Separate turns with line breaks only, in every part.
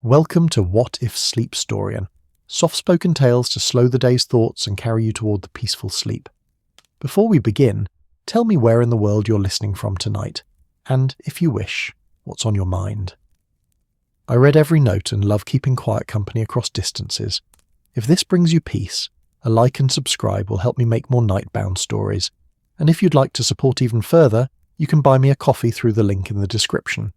Welcome to What If Sleep Storian, soft-spoken tales to slow the day's thoughts and carry you toward the peaceful sleep. Before we begin, tell me where in the world you're listening from tonight, and, if you wish, what's on your mind. I read every note and love keeping quiet company across distances. If this brings you peace, a like and subscribe will help me make more nightbound stories, and if you'd like to support even further, you can buy me a coffee through the link in the description.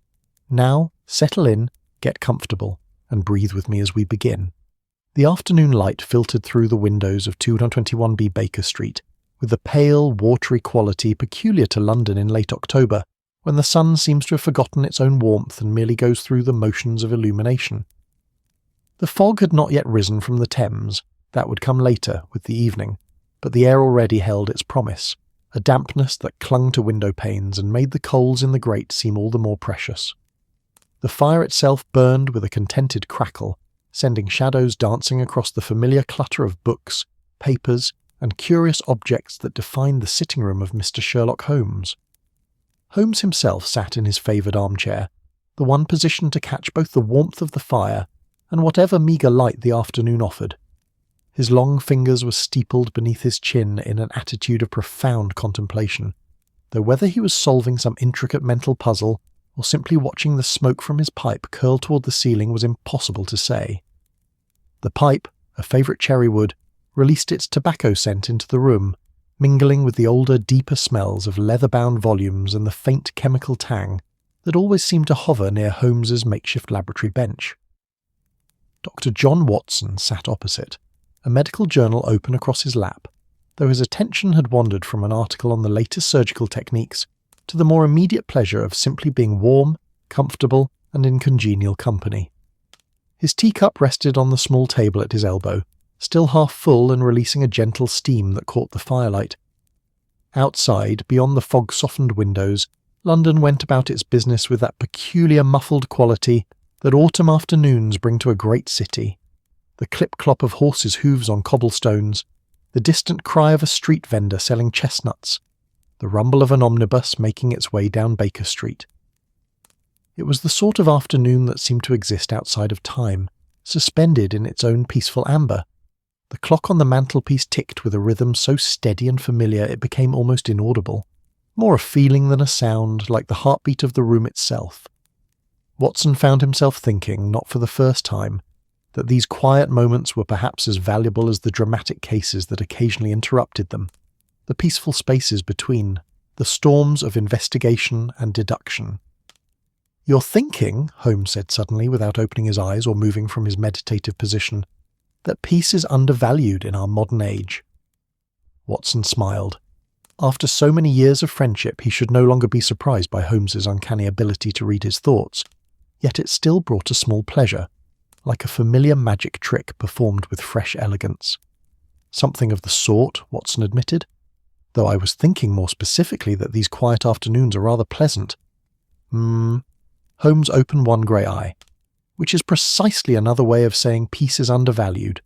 Now, settle in, get comfortable, and breathe with me as we begin. The afternoon light filtered through the windows of 221B Baker Street, with the pale, watery quality peculiar to London in late October, when the sun seems to have forgotten its own warmth and merely goes through the motions of illumination. The fog had not yet risen from the Thames. That would come later, with the evening, but the air already held its promise, a dampness that clung to window panes and made the coals in the grate seem all the more precious. The fire itself burned with a contented crackle, sending shadows dancing across the familiar clutter of books, papers, and curious objects that defined the sitting room of Mr. Sherlock Holmes. Holmes himself sat in his favoured armchair, the one positioned to catch both the warmth of the fire and whatever meagre light the afternoon offered. His long fingers were steepled beneath his chin in an attitude of profound contemplation, though whether he was solving some intricate mental puzzle or simply watching the smoke from his pipe curl toward the ceiling was impossible to say. The pipe, a favourite cherry wood, released its tobacco scent into the room, mingling with the older, deeper smells of leather-bound volumes and the faint chemical tang that always seemed to hover near Holmes's makeshift laboratory bench. Dr. John Watson sat opposite, a medical journal open across his lap, though his attention had wandered from an article on the latest surgical techniques to the more immediate pleasure of simply being warm, comfortable, and in congenial company. His teacup rested on the small table at his elbow, still half full and releasing a gentle steam that caught the firelight. Outside, beyond the fog-softened windows, London went about its business with that peculiar muffled quality that autumn afternoons bring to a great city. The clip-clop of horses' hooves on cobblestones, the distant cry of a street vendor selling chestnuts, the rumble of an omnibus making its way down Baker Street. It was the sort of afternoon that seemed to exist outside of time, suspended in its own peaceful amber. The clock on the mantelpiece ticked with a rhythm so steady and familiar it became almost inaudible, more a feeling than a sound, like the heartbeat of the room itself. Watson found himself thinking, not for the first time, that these quiet moments were perhaps as valuable as the dramatic cases that occasionally interrupted them, the peaceful spaces between, the storms of investigation and deduction. "You're thinking," Holmes said suddenly, without opening his eyes or moving from his meditative position, "that peace is undervalued in our modern age." Watson smiled. After so many years of friendship, he should no longer be surprised by Holmes's uncanny ability to read his thoughts, yet it still brought a small pleasure, like a familiar magic trick performed with fresh elegance. "Something of the sort," Watson admitted, "though I was thinking more specifically that these quiet afternoons are rather pleasant." Holmes opened one grey eye. "Which is precisely another way of saying peace is undervalued.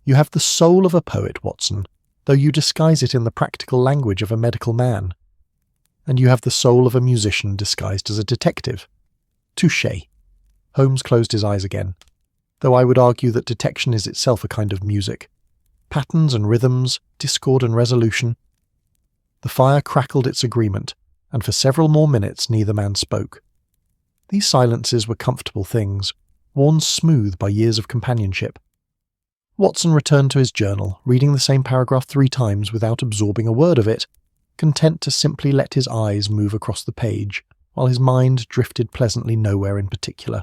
You have the soul of a poet, Watson, though you disguise it in the practical language of a medical man. And you have the soul of a musician disguised as a detective. Touché." Holmes closed his eyes again, though I would argue that detection is itself a kind of music. Patterns and rhythms, discord and resolution. The fire crackled its agreement, and for several more minutes neither man spoke. These silences were comfortable things, worn smooth by years of companionship. Watson returned to his journal, reading the same paragraph 3 times without absorbing a word of it, content to simply let his eyes move across the page, while his mind drifted pleasantly nowhere in particular.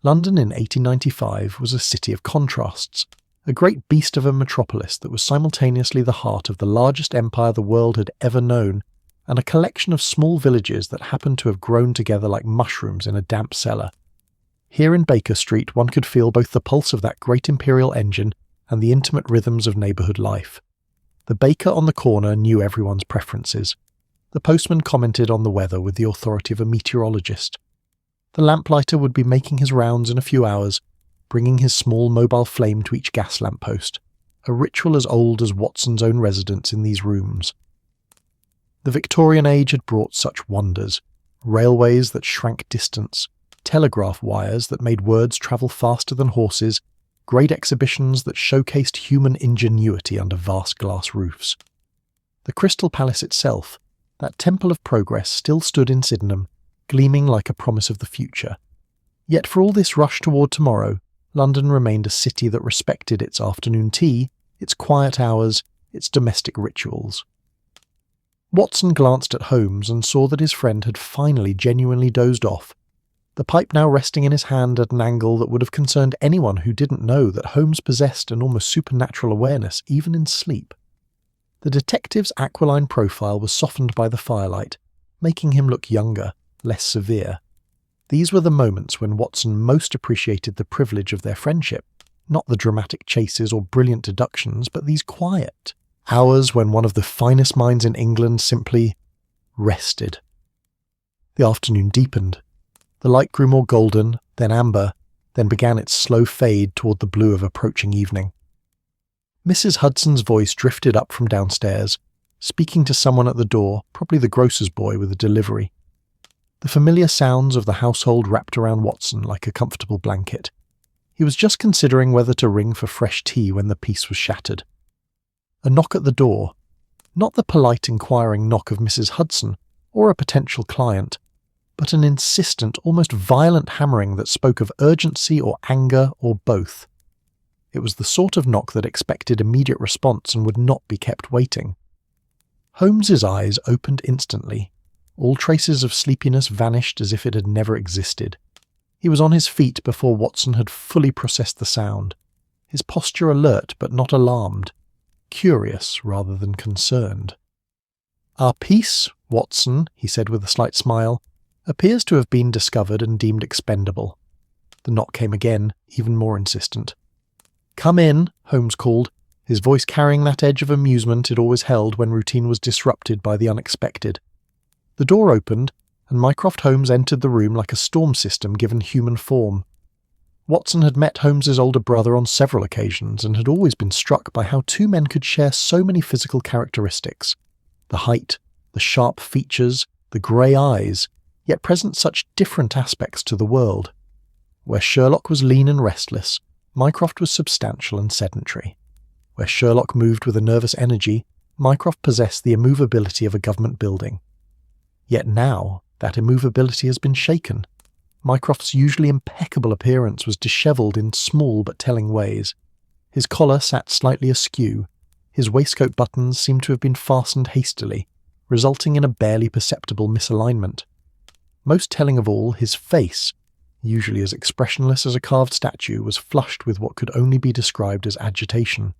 London in 1895 was a city of contrasts, a great beast of a metropolis that was simultaneously the heart of the largest empire the world had ever known, and a collection of small villages that happened to have grown together like mushrooms in a damp cellar. Here in Baker Street one could feel both the pulse of that great imperial engine and the intimate rhythms of neighbourhood life. The baker on the corner knew everyone's preferences. The postman commented on the weather with the authority of a meteorologist. The lamplighter would be making his rounds in a few hours, bringing his small mobile flame to each gas lamp-post, a ritual as old as Watson's own residence in these rooms. The Victorian age had brought such wonders, railways that shrank distance, telegraph wires that made words travel faster than horses, great exhibitions that showcased human ingenuity under vast glass roofs. The Crystal Palace itself, that temple of progress, still stood in Sydenham, gleaming like a promise of the future. Yet for all this rush toward tomorrow, London remained a city that respected its afternoon tea, its quiet hours, its domestic rituals. Watson glanced at Holmes and saw that his friend had finally genuinely dozed off, the pipe now resting in his hand at an angle that would have concerned anyone who didn't know that Holmes possessed an almost supernatural awareness even in sleep. The detective's aquiline profile was softened by the firelight, making him look younger, less severe. These were the moments when Watson most appreciated the privilege of their friendship, not the dramatic chases or brilliant deductions, but these quiet hours when one of the finest minds in England simply rested. The afternoon deepened. The light grew more golden, then amber, then began its slow fade toward the blue of approaching evening. Mrs. Hudson's voice drifted up from downstairs, speaking to someone at the door, probably the grocer's boy with a delivery. The familiar sounds of the household wrapped around Watson like a comfortable blanket. He was just considering whether to ring for fresh tea when the peace was shattered. A knock at the door, not the polite inquiring knock of Mrs. Hudson or a potential client, but an insistent, almost violent hammering that spoke of urgency or anger or both. It was the sort of knock that expected immediate response and would not be kept waiting. Holmes's eyes opened instantly. All traces of sleepiness vanished as if it had never existed. He was on his feet before Watson had fully processed the sound, his posture alert but not alarmed, curious rather than concerned. "Our peace, Watson," he said with a slight smile, "appears to have been discovered and deemed expendable." The knock came again, even more insistent. "Come in," Holmes called, his voice carrying that edge of amusement it always held when routine was disrupted by the unexpected. The door opened, and Mycroft Holmes entered the room like a storm system given human form. Watson had met Holmes's older brother on several occasions and had always been struck by how two men could share so many physical characteristics. The height, the sharp features, the grey eyes, yet present such different aspects to the world. Where Sherlock was lean and restless, Mycroft was substantial and sedentary. Where Sherlock moved with a nervous energy, Mycroft possessed the immovability of a government building. Yet now, that immovability has been shaken. Mycroft's usually impeccable appearance was dishevelled in small but telling ways. His collar sat slightly askew. His waistcoat buttons seemed to have been fastened hastily, resulting in a barely perceptible misalignment. Most telling of all, his face, usually as expressionless as a carved statue, was flushed with what could only be described as agitation.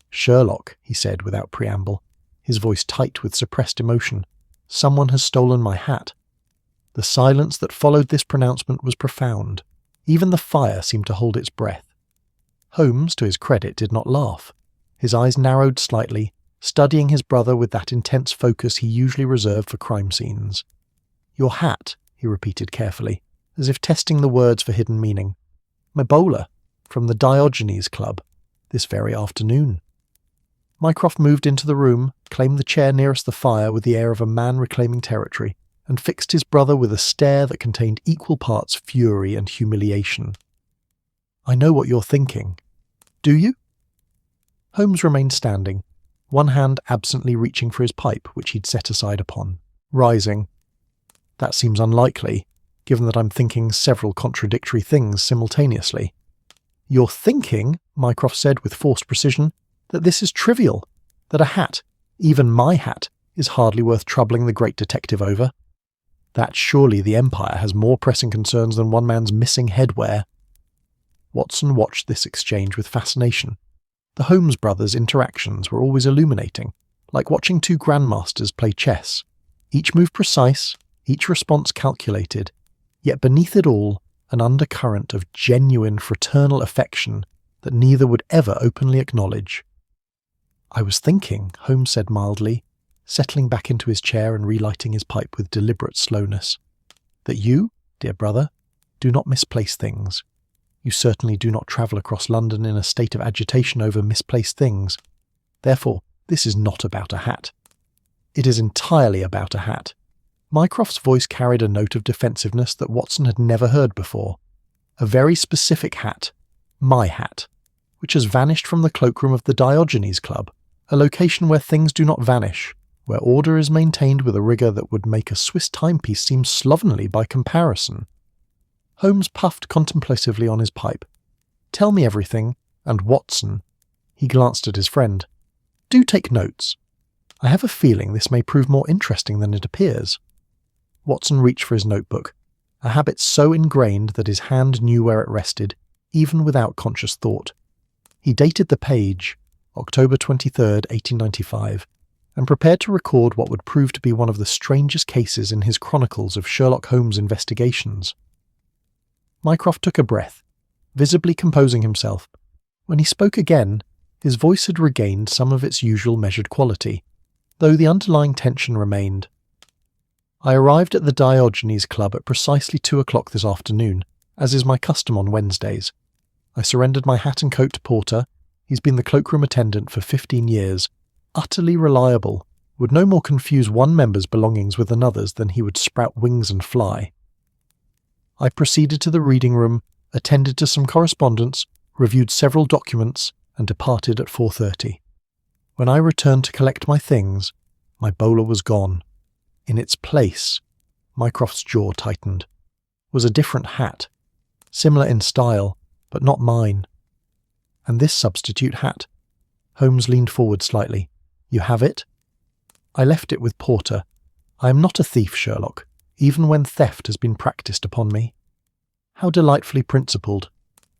"Sherlock," he said without preamble, his voice tight with suppressed emotion, "someone has stolen my hat." The silence that followed this pronouncement was profound. Even the fire seemed to hold its breath. Holmes, to his credit, did not laugh. His eyes narrowed slightly, studying his brother with that intense focus he usually reserved for crime scenes. "Your hat," he repeated carefully, as if testing the words for hidden meaning. "My bowler, from the Diogenes Club, this very afternoon." Mycroft moved into the room, claimed the chair nearest the fire with the air of a man reclaiming territory, and fixed his brother with a stare that contained equal parts fury and humiliation. "I know what you're thinking. Do you?" Holmes remained standing, one hand absently reaching for his pipe, which he'd set aside upon, rising. "That seems unlikely, given that I'm thinking several contradictory things simultaneously." "You're thinking," Mycroft said with forced precision, "that this is trivial, that a hat, even my hat, is hardly worth troubling the great detective over. That surely the Empire has more pressing concerns than one man's missing headwear." Watson watched this exchange with fascination. The Holmes brothers' interactions were always illuminating, like watching two grandmasters play chess. Each move precise, each response calculated, yet beneath it all, an undercurrent of genuine fraternal affection that neither would ever openly acknowledge. "I was thinking," Holmes said mildly, settling back into his chair and relighting his pipe with deliberate slowness, "that you, dear brother, do not misplace things. You certainly do not travel across London in a state of agitation over misplaced things. Therefore, this is not about a hat. It is entirely about a hat. Mycroft's voice carried a note of defensiveness that Watson had never heard before. A very specific hat, my hat, which has vanished from the cloakroom of the Diogenes Club, a location where things do not vanish, where order is maintained with a rigour that would make a Swiss timepiece seem slovenly by comparison. Holmes puffed contemplatively on his pipe. "Tell me everything, and Watson." He glanced at his friend. "Do take notes. I have a feeling this may prove more interesting than it appears." Watson reached for his notebook, a habit so ingrained that his hand knew where it rested, even without conscious thought. He dated the page, October 23rd, 1895, and prepared to record what would prove to be one of the strangest cases in his chronicles of Sherlock Holmes' investigations. Mycroft took a breath, visibly composing himself. When he spoke again, his voice had regained some of its usual measured quality, though the underlying tension remained. "I arrived at the Diogenes Club at precisely 2 o'clock this afternoon, as is my custom on Wednesdays. I surrendered my hat and coat to Porter. He's been the cloakroom attendant for 15 years, utterly reliable, would no more confuse one member's belongings with another's than he would sprout wings and fly. I proceeded to the reading room, attended to some correspondence, reviewed several documents, and departed at 4:30. When I returned to collect my things, my bowler was gone. In its place," Mycroft's jaw tightened, "was a different hat, similar in style, but not mine. And this substitute hat." Holmes leaned forward slightly. "You have it?" "I left it with Porter. I am not a thief, Sherlock, even when theft has been practised upon me." "How delightfully principled.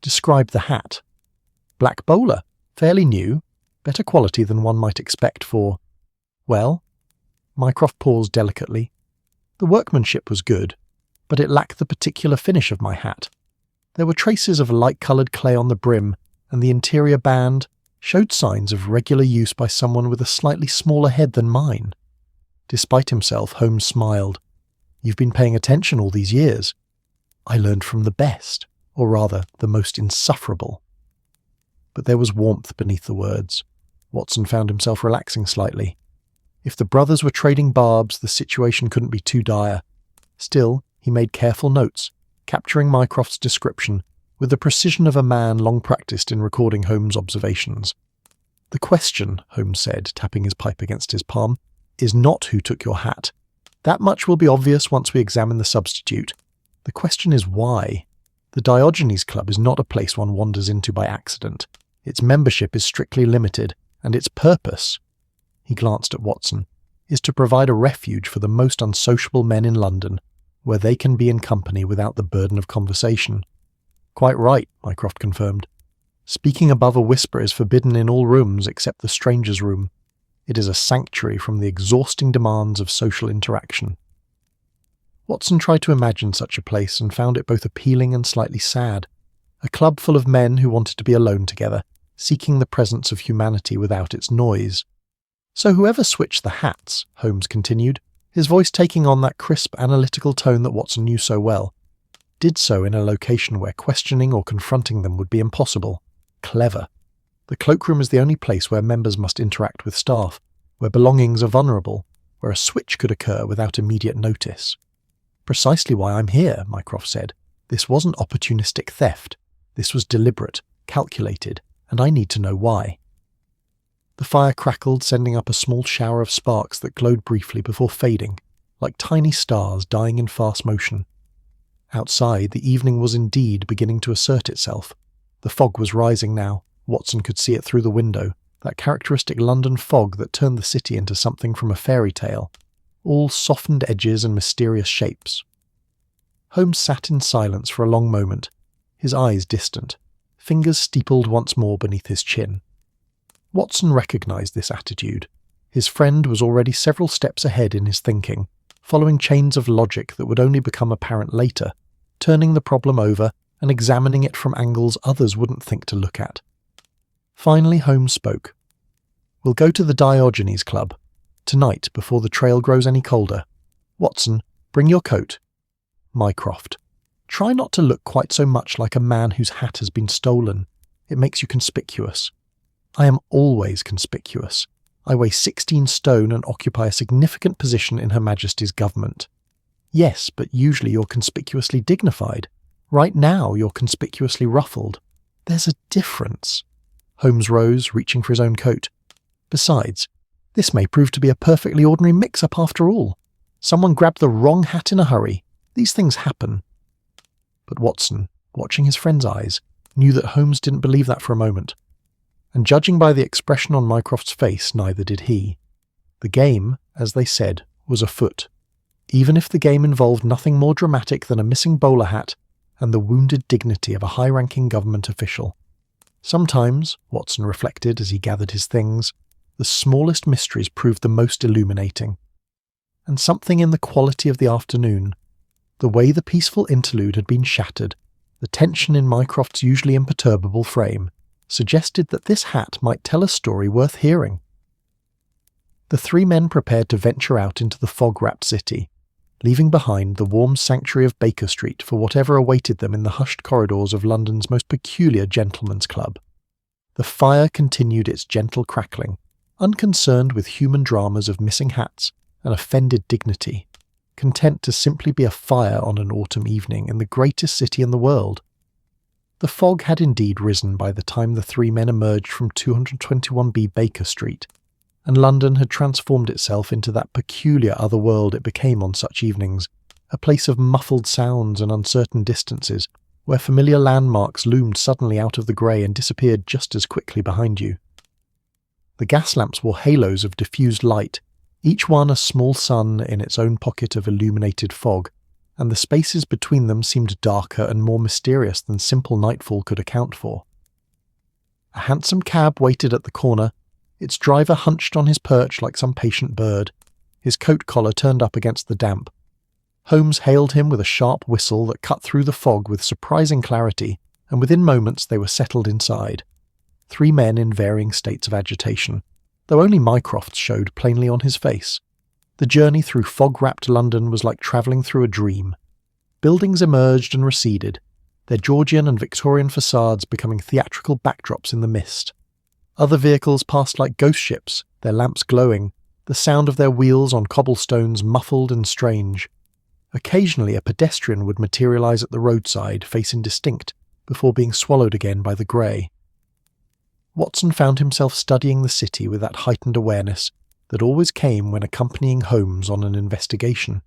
Describe the hat." "Black bowler, fairly new, better quality than one might expect for—" "Well?" Mycroft paused delicately. "The workmanship was good, but it lacked the particular finish of my hat. There were traces of light-coloured clay on the brim, and the interior band showed signs of regular use by someone with a slightly smaller head than mine." Despite himself, Holmes smiled. "You've been paying attention all these years. I learned from the best, or rather, the most insufferable." But there was warmth beneath the words. Watson found himself relaxing slightly. If the brothers were trading barbs, the situation couldn't be too dire. Still, he made careful notes, capturing Mycroft's description with the precision of a man long practised in recording Holmes' observations. "The question," Holmes said, tapping his pipe against his palm, "is not who took your hat. That much will be obvious once we examine the substitute. The question is why. The Diogenes Club is not a place one wanders into by accident. Its membership is strictly limited, and its purpose," he glanced at Watson, "is to provide a refuge for the most unsociable men in London, where they can be in company without the burden of conversation." "Quite right," Mycroft confirmed. "Speaking above a whisper is forbidden in all rooms except the stranger's room. It is a sanctuary from the exhausting demands of social interaction." Watson tried to imagine such a place and found it both appealing and slightly sad. A club full of men who wanted to be alone together, seeking the presence of humanity without its noise. "So whoever switched the hats," Holmes continued, his voice taking on that crisp, analytical tone that Watson knew so well, "did so in a location where questioning or confronting them would be impossible. Clever. The cloakroom is the only place where members must interact with staff, where belongings are vulnerable, where a switch could occur without immediate notice." "Precisely why I'm here," Mycroft said. "This wasn't opportunistic theft. This was deliberate, calculated, and I need to know why." The fire crackled, sending up a small shower of sparks that glowed briefly before fading, like tiny stars dying in fast motion. Outside, the evening was indeed beginning to assert itself. The fog was rising now. Watson could see it through the window, that characteristic London fog that turned the city into something from a fairy tale, all softened edges and mysterious shapes. Holmes sat in silence for a long moment, his eyes distant, fingers steepled once more beneath his chin. Watson recognised this attitude. His friend was already several steps ahead in his thinking, following chains of logic that would only become apparent later, turning the problem over and examining it from angles others wouldn't think to look at. Finally, Holmes spoke. "We'll go to the Diogenes Club, tonight before the trail grows any colder. Watson, bring your coat. Mycroft, try not to look quite so much like a man whose hat has been stolen. It makes you conspicuous." "I am always conspicuous. I weigh 16 stone and occupy a significant position in Her Majesty's government." Yes, but usually you're conspicuously dignified. Right now you're conspicuously ruffled. There's a difference. Holmes rose, reaching for his own coat. Besides, this may prove to be a perfectly ordinary mix-up after all. Someone grabbed the wrong hat in a hurry. These things happen. But Watson, watching his friend's eyes, knew that Holmes didn't believe that for a moment. And judging by the expression on Mycroft's face, neither did he. The game, as they said, was afoot, even if the game involved nothing more dramatic than a missing bowler hat and the wounded dignity of a high-ranking government official. Sometimes, Watson reflected as he gathered his things, the smallest mysteries proved the most illuminating. And something in the quality of the afternoon, the way the peaceful interlude had been shattered, the tension in Mycroft's usually imperturbable frame, suggested that this hat might tell a story worth hearing. The three men prepared to venture out into the fog-wrapped city, leaving behind the warm sanctuary of Baker Street for whatever awaited them in the hushed corridors of London's most peculiar gentleman's club. The fire continued its gentle crackling, unconcerned with human dramas of missing hats and offended dignity, content to simply be a fire on an autumn evening in the greatest city in the world. The fog had indeed risen by the time the three men emerged from 221B Baker Street, and London had transformed itself into that peculiar other world it became on such evenings, a place of muffled sounds and uncertain distances, where familiar landmarks loomed suddenly out of the grey and disappeared just as quickly behind you. The gas lamps wore halos of diffused light, each one a small sun in its own pocket of illuminated fog, and the spaces between them seemed darker and more mysterious than simple nightfall could account for. A hansom cab waited at the corner, its driver hunched on his perch like some patient bird, his coat collar turned up against the damp. Holmes hailed him with a sharp whistle that cut through the fog with surprising clarity, and within moments they were settled inside. Three men in varying states of agitation, though only Mycroft's showed plainly on his face. The journey through fog-wrapped London was like travelling through a dream. Buildings emerged and receded, their Georgian and Victorian facades becoming theatrical backdrops in the mist. Other vehicles passed like ghost ships, their lamps glowing, the sound of their wheels on cobblestones muffled and strange. Occasionally a pedestrian would materialise at the roadside, face indistinct, before being swallowed again by the grey. Watson found himself studying the city with that heightened awareness that always came when accompanying Holmes on an investigation.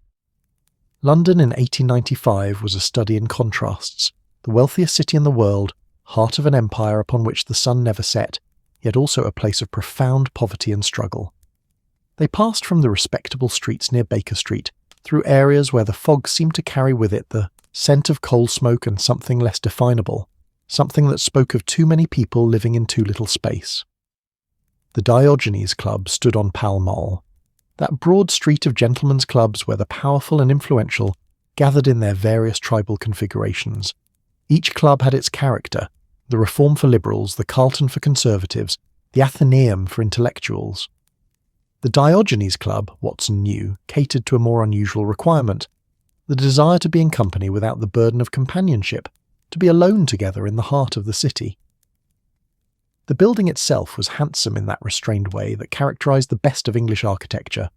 London in 1895 was a study in contrasts, the wealthiest city in the world, heart of an empire upon which the sun never set, yet also a place of profound poverty and struggle. They passed from the respectable streets near Baker Street, through areas where the fog seemed to carry with it the scent of coal smoke and something less definable, something that spoke of too many people living in too little space. The Diogenes Club stood on Pall Mall, that broad street of gentlemen's clubs where the powerful and influential gathered in their various tribal configurations. Each club had its character, the Reform for liberals, the Carlton for conservatives, the Athenaeum for intellectuals. The Diogenes Club, Watson knew, catered to a more unusual requirement, the desire to be in company without the burden of companionship, to be alone together in the heart of the city. The building itself was handsome in that restrained way that characterised the best of English architecture.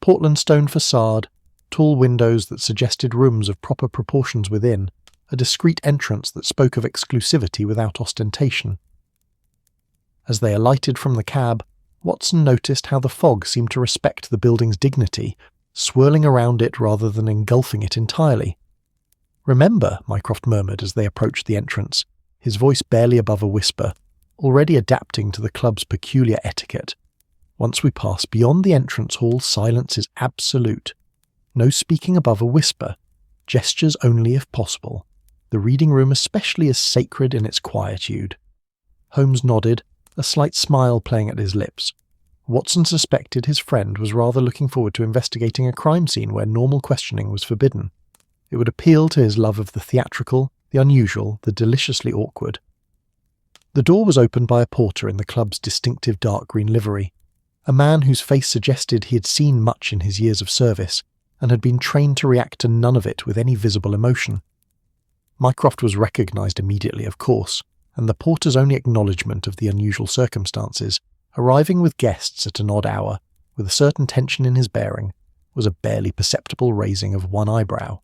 Portland stone facade, tall windows that suggested rooms of proper proportions within, a discreet entrance that spoke of exclusivity without ostentation. As they alighted from the cab, Watson noticed how the fog seemed to respect the building's dignity, swirling around it rather than engulfing it entirely. "Remember," Mycroft murmured as they approached the entrance, his voice barely above a whisper, already adapting to the club's peculiar etiquette. "Once we pass beyond the entrance hall, silence is absolute. No speaking above a whisper, gestures only if possible. The reading room especially is sacred in its quietude." Holmes nodded, a slight smile playing at his lips. Watson suspected his friend was rather looking forward to investigating a crime scene where normal questioning was forbidden. It would appeal to his love of the theatrical, the unusual, the deliciously awkward. The door was opened by a porter in the club's distinctive dark green livery, a man whose face suggested he had seen much in his years of service, and had been trained to react to none of it with any visible emotion. Mycroft was recognised immediately, of course, and the porter's only acknowledgement of the unusual circumstances, arriving with guests at an odd hour, with a certain tension in his bearing, was a barely perceptible raising of one eyebrow.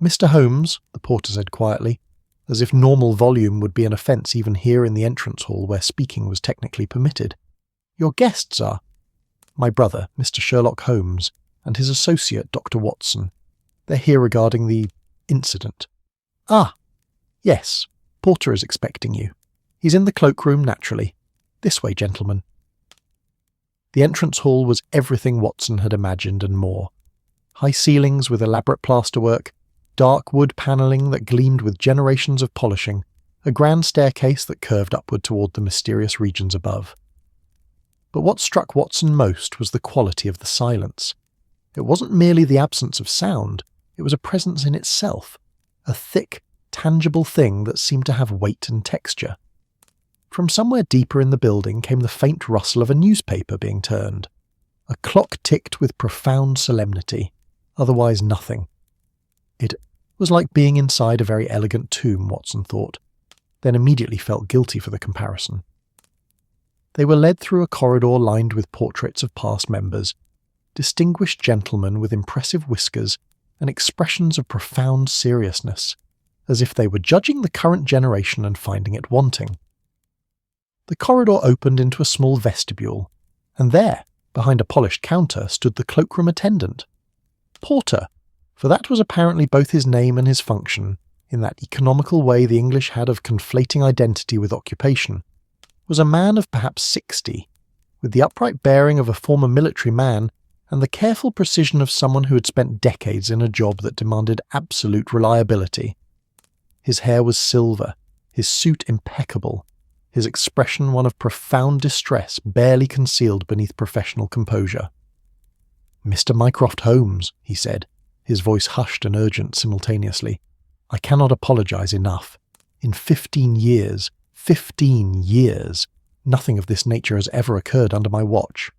"Mr. Holmes," the porter said quietly, as if normal volume would be an offence even here in the entrance hall where speaking was technically permitted. "Your guests are my brother, Mr. Sherlock Holmes, and his associate, Dr. Watson. They're here regarding the incident." "Ah, yes, Porter is expecting you. He's in the cloakroom, naturally. This way, gentlemen." The entrance hall was everything Watson had imagined and more. High ceilings with elaborate plasterwork, dark wood panelling that gleamed with generations of polishing, a grand staircase that curved upward toward the mysterious regions above. But what struck Watson most was the quality of the silence. It wasn't merely the absence of sound, it was a presence in itself, a thick, tangible thing that seemed to have weight and texture. From somewhere deeper in the building came the faint rustle of a newspaper being turned. A clock ticked with profound solemnity, otherwise nothing. It was like being inside a very elegant tomb, Watson thought, then immediately felt guilty for the comparison. They were led through a corridor lined with portraits of past members, distinguished gentlemen with impressive whiskers and expressions of profound seriousness, as if they were judging the current generation and finding it wanting. The corridor opened into a small vestibule, and there, behind a polished counter, stood the cloakroom attendant. Porter, for that was apparently both his name and his function, in that economical way the English had of conflating identity with occupation, was a man of perhaps 60, with the upright bearing of a former military man and the careful precision of someone who had spent decades in a job that demanded absolute reliability. His hair was silver, his suit impeccable, his expression one of profound distress barely concealed beneath professional composure. "Mr. Mycroft Holmes," he said, his voice hushed and urgent simultaneously, "I cannot apologize enough. In 15 years, nothing of this nature has ever occurred under my watch."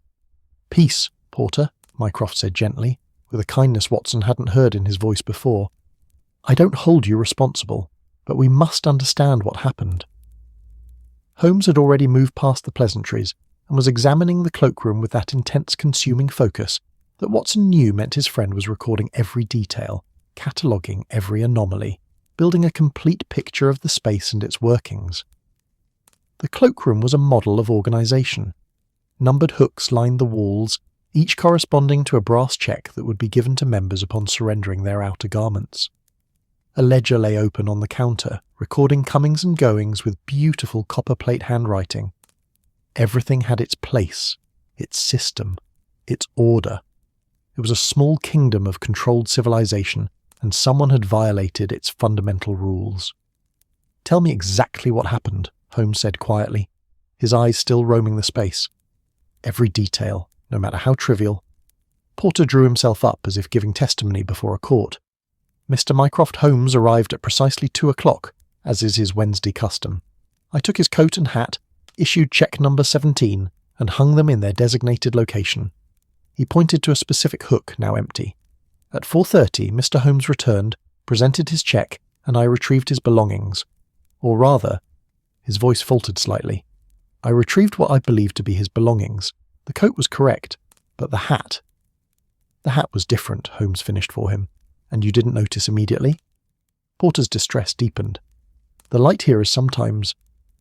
"Peace, Porter," Mycroft said gently, with a kindness Watson hadn't heard in his voice before. "I don't hold you responsible, but we must understand what happened." Holmes had already moved past the pleasantries and was examining the cloakroom with that intense consuming focus that Watson knew meant his friend was recording every detail, cataloguing every anomaly, building a complete picture of the space and its workings. The cloakroom was a model of organisation. Numbered hooks lined the walls, each corresponding to a brass check that would be given to members upon surrendering their outer garments. A ledger lay open on the counter, recording comings and goings with beautiful copper-plate handwriting. Everything had its place, its system, its order. It was a small kingdom of controlled civilization, and someone had violated its fundamental rules. "Tell me exactly what happened," Holmes said quietly, his eyes still roaming the space. "Every detail, no matter how trivial." Porter drew himself up as if giving testimony before a court. "Mr. Mycroft Holmes arrived at precisely 2 o'clock, as is his Wednesday custom. I took his coat and hat, issued check number 17, and hung them in their designated location." He pointed to a specific hook, now empty. "At 4:30, Mr. Holmes returned, presented his check, and I retrieved his belongings. Or rather," his voice faltered slightly, "I retrieved what I believed to be his belongings. The coat was correct, but the hat..." "The hat was different," Holmes finished for him. "And you didn't notice immediately?" Porter's distress deepened. "The light here is sometimes...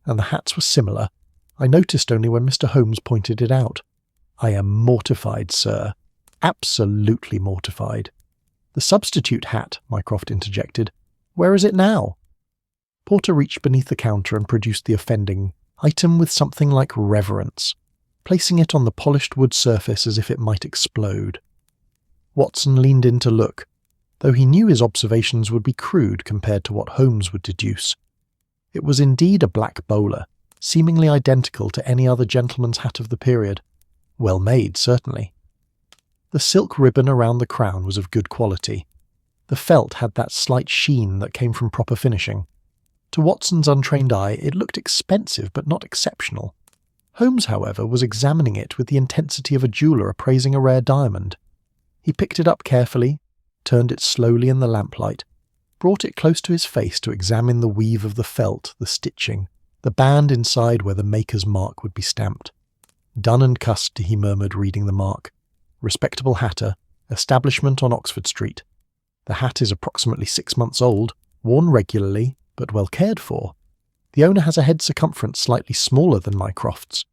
and the hats were similar. I noticed only when Mr. Holmes pointed it out. I am mortified, sir. Absolutely mortified." "The substitute hat," Mycroft interjected. "Where is it now?" Porter reached beneath the counter and produced the offending item with something like reverence, placing it on the polished wood surface as if it might explode. Watson leaned in to look, though he knew his observations would be crude compared to what Holmes would deduce. It was indeed a black bowler, seemingly identical to any other gentleman's hat of the period. Well made, certainly. The silk ribbon around the crown was of good quality. The felt had that slight sheen that came from proper finishing. To Watson's untrained eye, it looked expensive but not exceptional. Holmes, however, was examining it with the intensity of a jeweller appraising a rare diamond. He picked it up carefully, turned it slowly in the lamplight, brought it close to his face to examine the weave of the felt, the stitching, the band inside where the maker's mark would be stamped. "Dun and Cust," he murmured, reading the mark. "Respectable hatter, establishment on Oxford Street. The hat is approximately 6 months old, worn regularly, but well cared for. The owner has a head circumference slightly smaller than Mycroft's.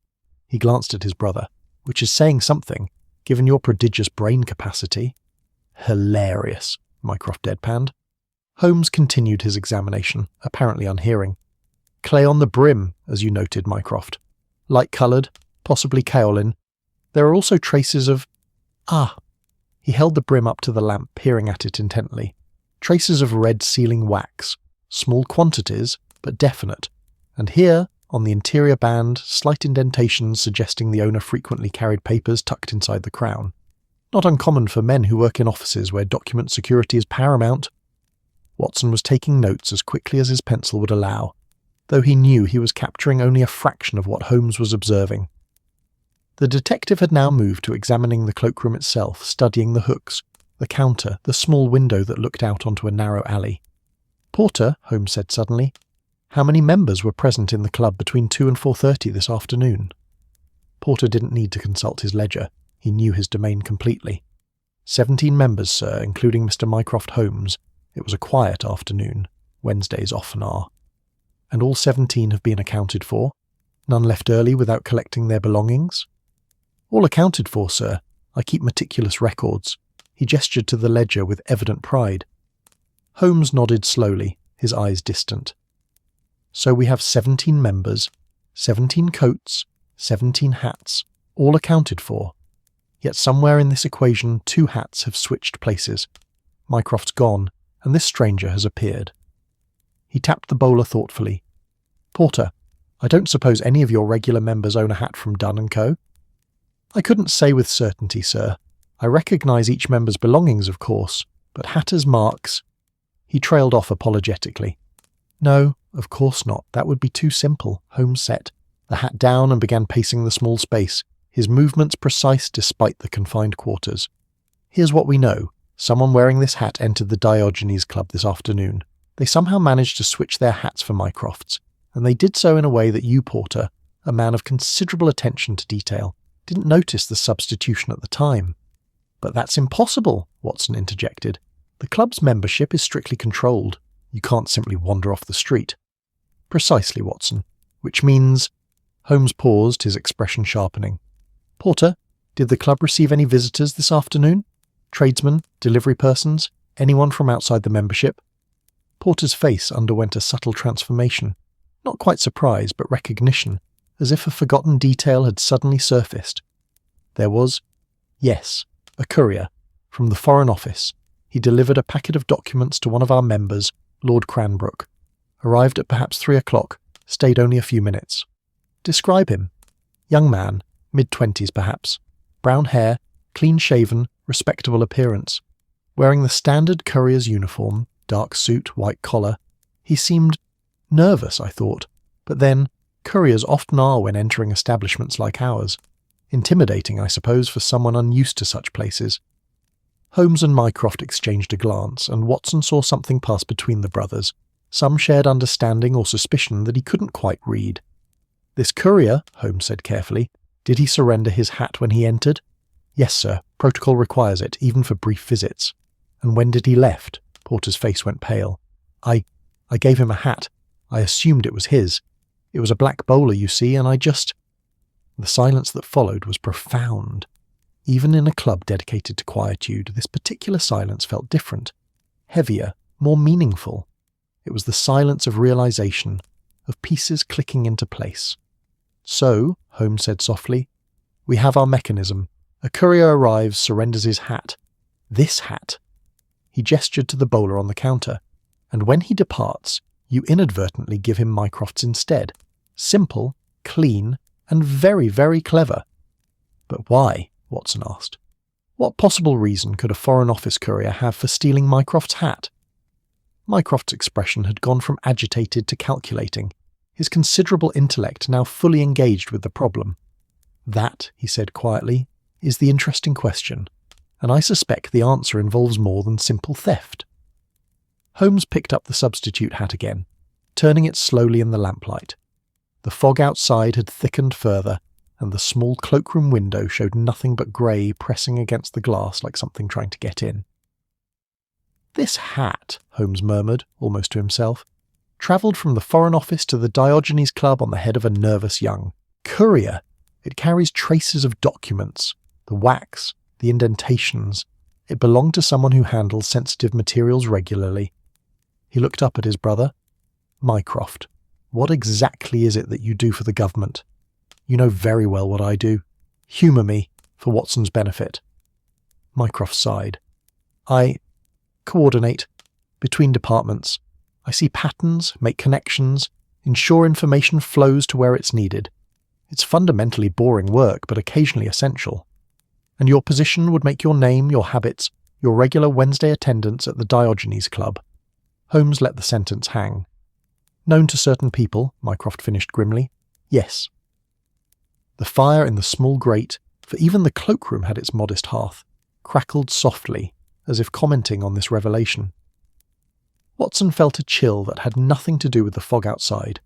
He glanced at his brother, which is saying something, given your prodigious brain capacity. Hilarious, Mycroft deadpanned. Holmes continued his examination, apparently unhearing. Clay on the brim, as you noted, Mycroft. Light-coloured, possibly kaolin. There are also traces of... Ah! He held the brim up to the lamp, peering at it intently. Traces of red sealing wax. Small quantities, but definite. And here, on the interior band, slight indentations suggesting the owner frequently carried papers tucked inside the crown. Not uncommon for men who work in offices where document security is paramount. Watson was taking notes as quickly as his pencil would allow, though he knew he was capturing only a fraction of what Holmes was observing. The detective had now moved to examining the cloakroom itself, studying the hooks, the counter, the small window that looked out onto a narrow alley. "Porter," Holmes said suddenly, "how many members were present in the club between 2 and 4:30 this afternoon?" Porter didn't need to consult his ledger. He knew his domain completely. 17 members, sir, including Mr. Mycroft Holmes. It was a quiet afternoon. Wednesdays often are. And all 17 have been accounted for? None left early without collecting their belongings? All accounted for, sir. I keep meticulous records. He gestured to the ledger with evident pride. Holmes nodded slowly, his eyes distant. So we have 17 members, 17 coats, 17 hats, all accounted for. Yet somewhere in this equation 2 hats have switched places. Mycroft's gone, and this stranger has appeared. He tapped the bowler thoughtfully. "Porter, I don't suppose any of your regular members own a hat from Dunn & Co.?" "I couldn't say with certainty, sir. I recognise each member's belongings, of course, but hatter's marks—" He trailed off apologetically. "No, of course not. That would be too simple." Holmes set the hat down and began pacing the small space, his movements precise despite the confined quarters. "Here's what we know. Someone wearing this hat entered the Diogenes Club this afternoon. They somehow managed to switch their hats for Mycroft's, and they did so in a way that you, Porter, a man of considerable attention to detail, didn't notice the substitution at the time." "But that's impossible," Watson interjected. "The club's membership is strictly controlled. You can't simply wander off the street." "Precisely, Watson. Which means—" Holmes paused, his expression sharpening. "Porter, did the club receive any visitors this afternoon? Tradesmen, delivery persons, anyone from outside the membership?" Porter's face underwent a subtle transformation. Not quite surprise, but recognition, as if a forgotten detail had suddenly surfaced. There was, yes, a courier, from the Foreign Office. He delivered a packet of documents to one of our members, Lord Cranbrook. Arrived at perhaps 3 o'clock, stayed only a few minutes. "Describe him." "Young man, mid-20s perhaps. Brown hair, clean-shaven, respectable appearance. Wearing the standard courier's uniform, dark suit, white collar. He seemed nervous, I thought, but then, couriers often are when entering establishments like ours. Intimidating, I suppose, for someone unused to such places." Holmes and Mycroft exchanged a glance, and Watson saw something pass between the brothers, some shared understanding or suspicion that he couldn't quite read. "This courier," Holmes said carefully, "did he surrender his hat when he entered?" "Yes, sir. Protocol requires it, even for brief visits." "And when did he left?" Porter's face went pale. I gave him a hat. I assumed it was his. It was a black bowler, you see, and I just—" The silence that followed was profound. Even in a club dedicated to quietude, this particular silence felt different, heavier, more meaningful. It was the silence of realization, of pieces clicking into place. "So," Holmes said softly, "we have our mechanism. A courier arrives, surrenders his hat. This hat." He gestured to the bowler on the counter. "And when he departs, you inadvertently give him Mycroft's instead. Simple, clean, and very, very clever." "But why?" Watson asked. "What possible reason could a Foreign Office courier have for stealing Mycroft's hat?" Mycroft's expression had gone from agitated to calculating, his considerable intellect now fully engaged with the problem. "That," he said quietly, "is the interesting question, and I suspect the answer involves more than simple theft." Holmes picked up the substitute hat again, turning it slowly in the lamplight. The fog outside had thickened further, and the small cloakroom window showed nothing but grey pressing against the glass like something trying to get in. "This hat," Holmes murmured, almost to himself, "travelled from the Foreign Office to the Diogenes Club on the head of a nervous young courier. It carries traces of documents, the wax, the indentations. It belonged to someone who handles sensitive materials regularly." He looked up at his brother. "Mycroft, what exactly is it that you do for the government? You know very well what I do. Humour me, for Watson's benefit." Mycroft sighed. "I coordinate between departments. I see patterns, make connections, ensure information flows to where it's needed. It's fundamentally boring work, but occasionally essential. And your position would make your name, your habits, your regular Wednesday attendance at the Diogenes Club." Holmes let the sentence hang. "Known to certain people," Mycroft finished grimly. "Yes." The fire in the small grate, for even the cloakroom had its modest hearth, crackled softly, as if commenting on this revelation. Watson felt a chill that had nothing to do with the fog outside.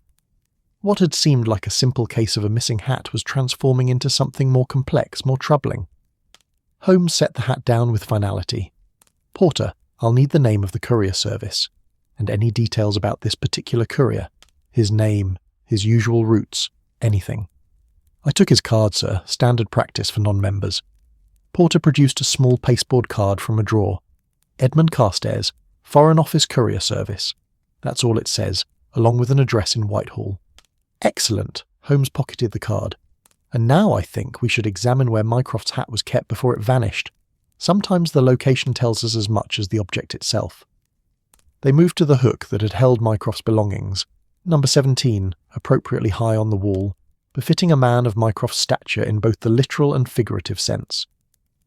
What had seemed like a simple case of a missing hat was transforming into something more complex, more troubling. Holmes set the hat down with finality. "Porter, I'll need the name of the courier service, and any details about this particular courier. His name, his usual routes, anything." "I took his card, sir, standard practice for non-members." Porter produced a small pasteboard card from a drawer. "Edmund Carstairs, Foreign Office Courier Service." That's all it says, along with an address in Whitehall. "Excellent." Holmes pocketed the card. "And now I think we should examine where Mycroft's hat was kept before it vanished. Sometimes the location tells us as much as the object itself." They moved to the hook that had held Mycroft's belongings, number 17, appropriately high on the wall, befitting a man of Mycroft's stature in both the literal and figurative sense.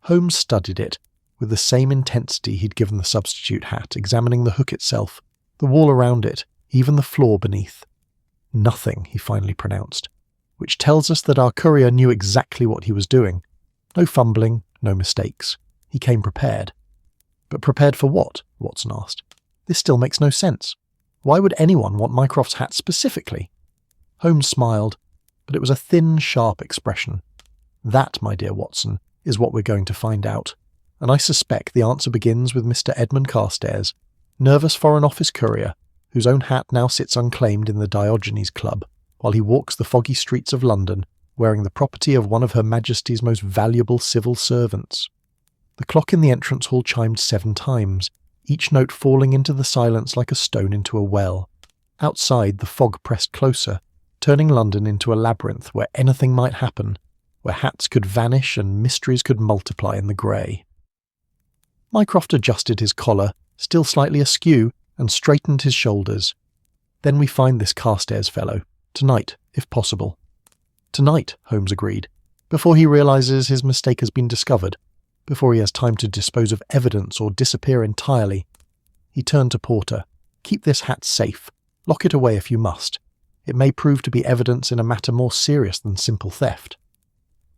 Holmes studied it, with the same intensity he'd given the substitute hat, examining the hook itself, the wall around it, even the floor beneath. "Nothing," he finally pronounced, "which tells us that our courier knew exactly what he was doing. No fumbling, no mistakes. He came prepared." "But prepared for what?" Watson asked. "This still makes no sense. Why would anyone want Mycroft's hat specifically?" Holmes smiled, but it was a thin, sharp expression. "That, my dear Watson, is what we're going to find out. And I suspect the answer begins with Mr. Edmund Carstairs, nervous Foreign Office courier, whose own hat now sits unclaimed in the Diogenes Club, while he walks the foggy streets of London, wearing the property of one of Her Majesty's most valuable civil servants." The clock in the entrance hall chimed 7 times, each note falling into the silence like a stone into a well. Outside, the fog pressed closer, turning London into a labyrinth where anything might happen, where hats could vanish and mysteries could multiply in the grey. Mycroft adjusted his collar, still slightly askew, and straightened his shoulders. "Then we find this Carstairs fellow. Tonight, if possible." "Tonight," Holmes agreed, "before he realises his mistake has been discovered, before he has time to dispose of evidence or disappear entirely." He turned to Porter. "Keep this hat safe. Lock it away if you must. It may prove to be evidence in a matter more serious than simple theft."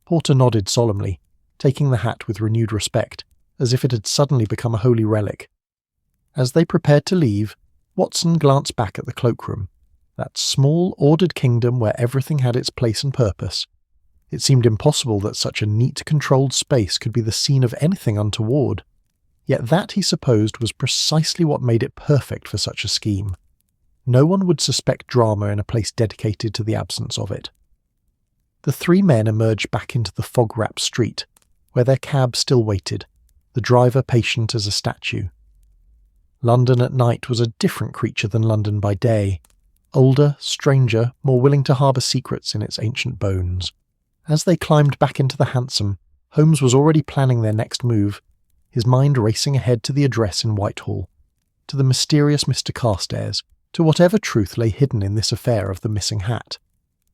Porter nodded solemnly, taking the hat with renewed respect, as if it had suddenly become a holy relic. As they prepared to leave, Watson glanced back at the cloakroom, that small, ordered kingdom where everything had its place and purpose. It seemed impossible that such a neat, controlled space could be the scene of anything untoward. Yet that, he supposed, was precisely what made it perfect for such a scheme. No one would suspect drama in a place dedicated to the absence of it. The 3 men emerged back into the fog-wrapped street, where their cab still waited, the driver patient as a statue. London at night was a different creature than London by day. Older, stranger, more willing to harbour secrets in its ancient bones. As they climbed back into the hansom, Holmes was already planning their next move, his mind racing ahead to the address in Whitehall, to the mysterious Mr. Carstairs, to whatever truth lay hidden in this affair of the missing hat.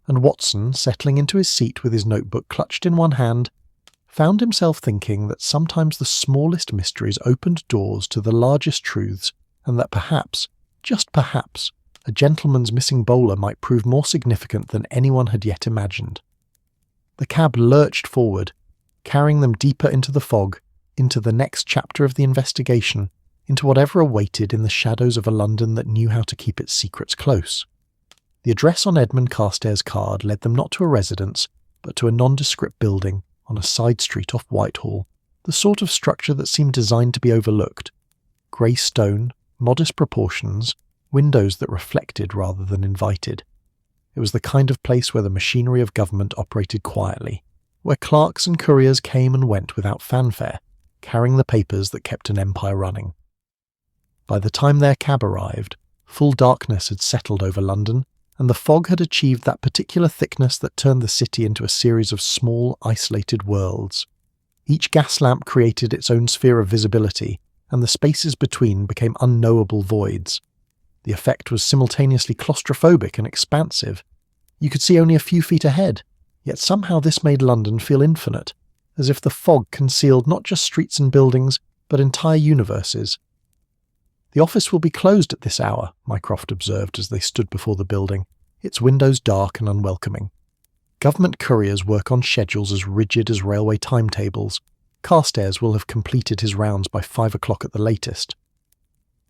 And Watson, settling into his seat with his notebook clutched in one hand, found himself thinking that sometimes the smallest mysteries opened doors to the largest truths, and that perhaps, just perhaps, a gentleman's missing bowler might prove more significant than anyone had yet imagined. The cab lurched forward, carrying them deeper into the fog, into the next chapter of the investigation, into whatever awaited in the shadows of a London that knew how to keep its secrets close. The address on Edmund Carstairs' card led them not to a residence, but to a nondescript building on a side street off Whitehall, the sort of structure that seemed designed to be overlooked. Grey stone, modest proportions, windows that reflected rather than invited. It was the kind of place where the machinery of government operated quietly, where clerks and couriers came and went without fanfare, carrying the papers that kept an empire running. By the time their cab arrived, full darkness had settled over London, and the fog had achieved that particular thickness that turned the city into a series of small, isolated worlds. Each gas lamp created its own sphere of visibility, and the spaces between became unknowable voids. The effect was simultaneously claustrophobic and expansive. You could see only a few feet ahead, yet somehow this made London feel infinite, as if the fog concealed not just streets and buildings, but entire universes. "The office will be closed at this hour," Mycroft observed as they stood before the building, its windows dark and unwelcoming. "Government couriers work on schedules as rigid as railway timetables. Carstairs will have completed his rounds by 5 o'clock at the latest."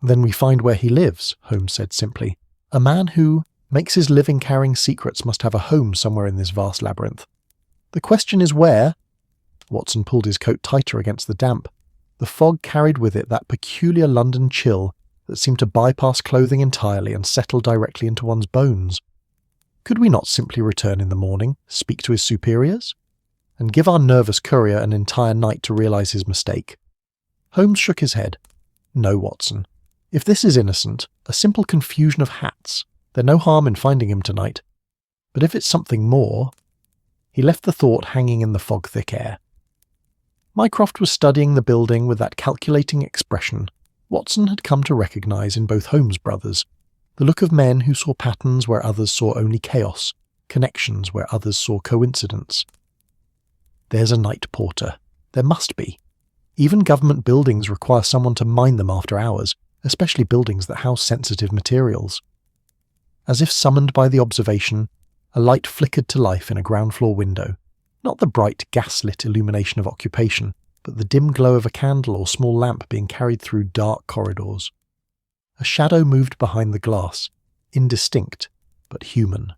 "Then we find where he lives," Holmes said simply. "A man who makes his living carrying secrets must have a home somewhere in this vast labyrinth. The question is where?" Watson pulled his coat tighter against the damp. The fog carried with it that peculiar London chill that seemed to bypass clothing entirely and settle directly into one's bones. Could we not simply return in the morning, speak to his superiors, and give our nervous courier an entire night to realise his mistake? Holmes shook his head. "No, Watson. If this is innocent, a simple confusion of hats, there's no harm in finding him tonight. But if it's something more—" He left the thought hanging in the fog-thick air. Mycroft was studying the building with that calculating expression Watson had come to recognise in both Holmes brothers, the look of men who saw patterns where others saw only chaos, connections where others saw coincidence. "There's a night porter. There must be. Even government buildings require someone to mind them after hours, especially buildings that house sensitive materials." As if summoned by the observation, a light flickered to life in a ground-floor window. Not the bright gas-lit illumination of occupation, but the dim glow of a candle or small lamp being carried through dark corridors. A shadow moved behind the glass, indistinct, but human.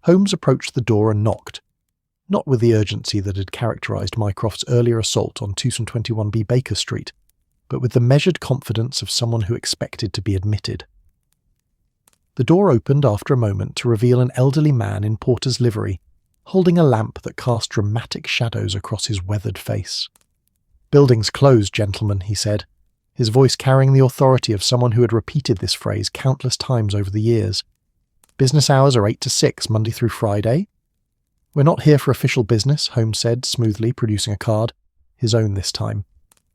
Holmes approached the door and knocked, not with the urgency that had characterised Mycroft's earlier assault on 221B Baker Street, but with the measured confidence of someone who expected to be admitted. The door opened after a moment to reveal an elderly man in porter's livery, holding a lamp that cast dramatic shadows across his weathered face. "Building's closed, gentlemen," he said, his voice carrying the authority of someone who had repeated this phrase countless times over the years. "Business hours are 8 to 6, Monday through Friday." "We're not here for official business," Holmes said, smoothly producing a card, his own this time.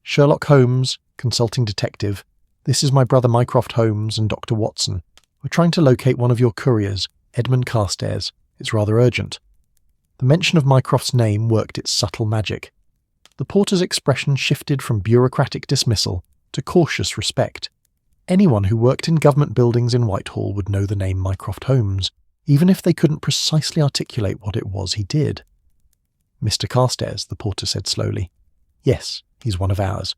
"Sherlock Holmes, consulting detective. This is my brother Mycroft Holmes and Dr. Watson. We're trying to locate one of your couriers, Edmund Carstairs. It's rather urgent." The mention of Mycroft's name worked its subtle magic. The porter's expression shifted from bureaucratic dismissal to cautious respect. Anyone who worked in government buildings in Whitehall would know the name Mycroft Holmes, even if they couldn't precisely articulate what it was he did. "Mr. Carstairs," the porter said slowly. "Yes, he's one of ours.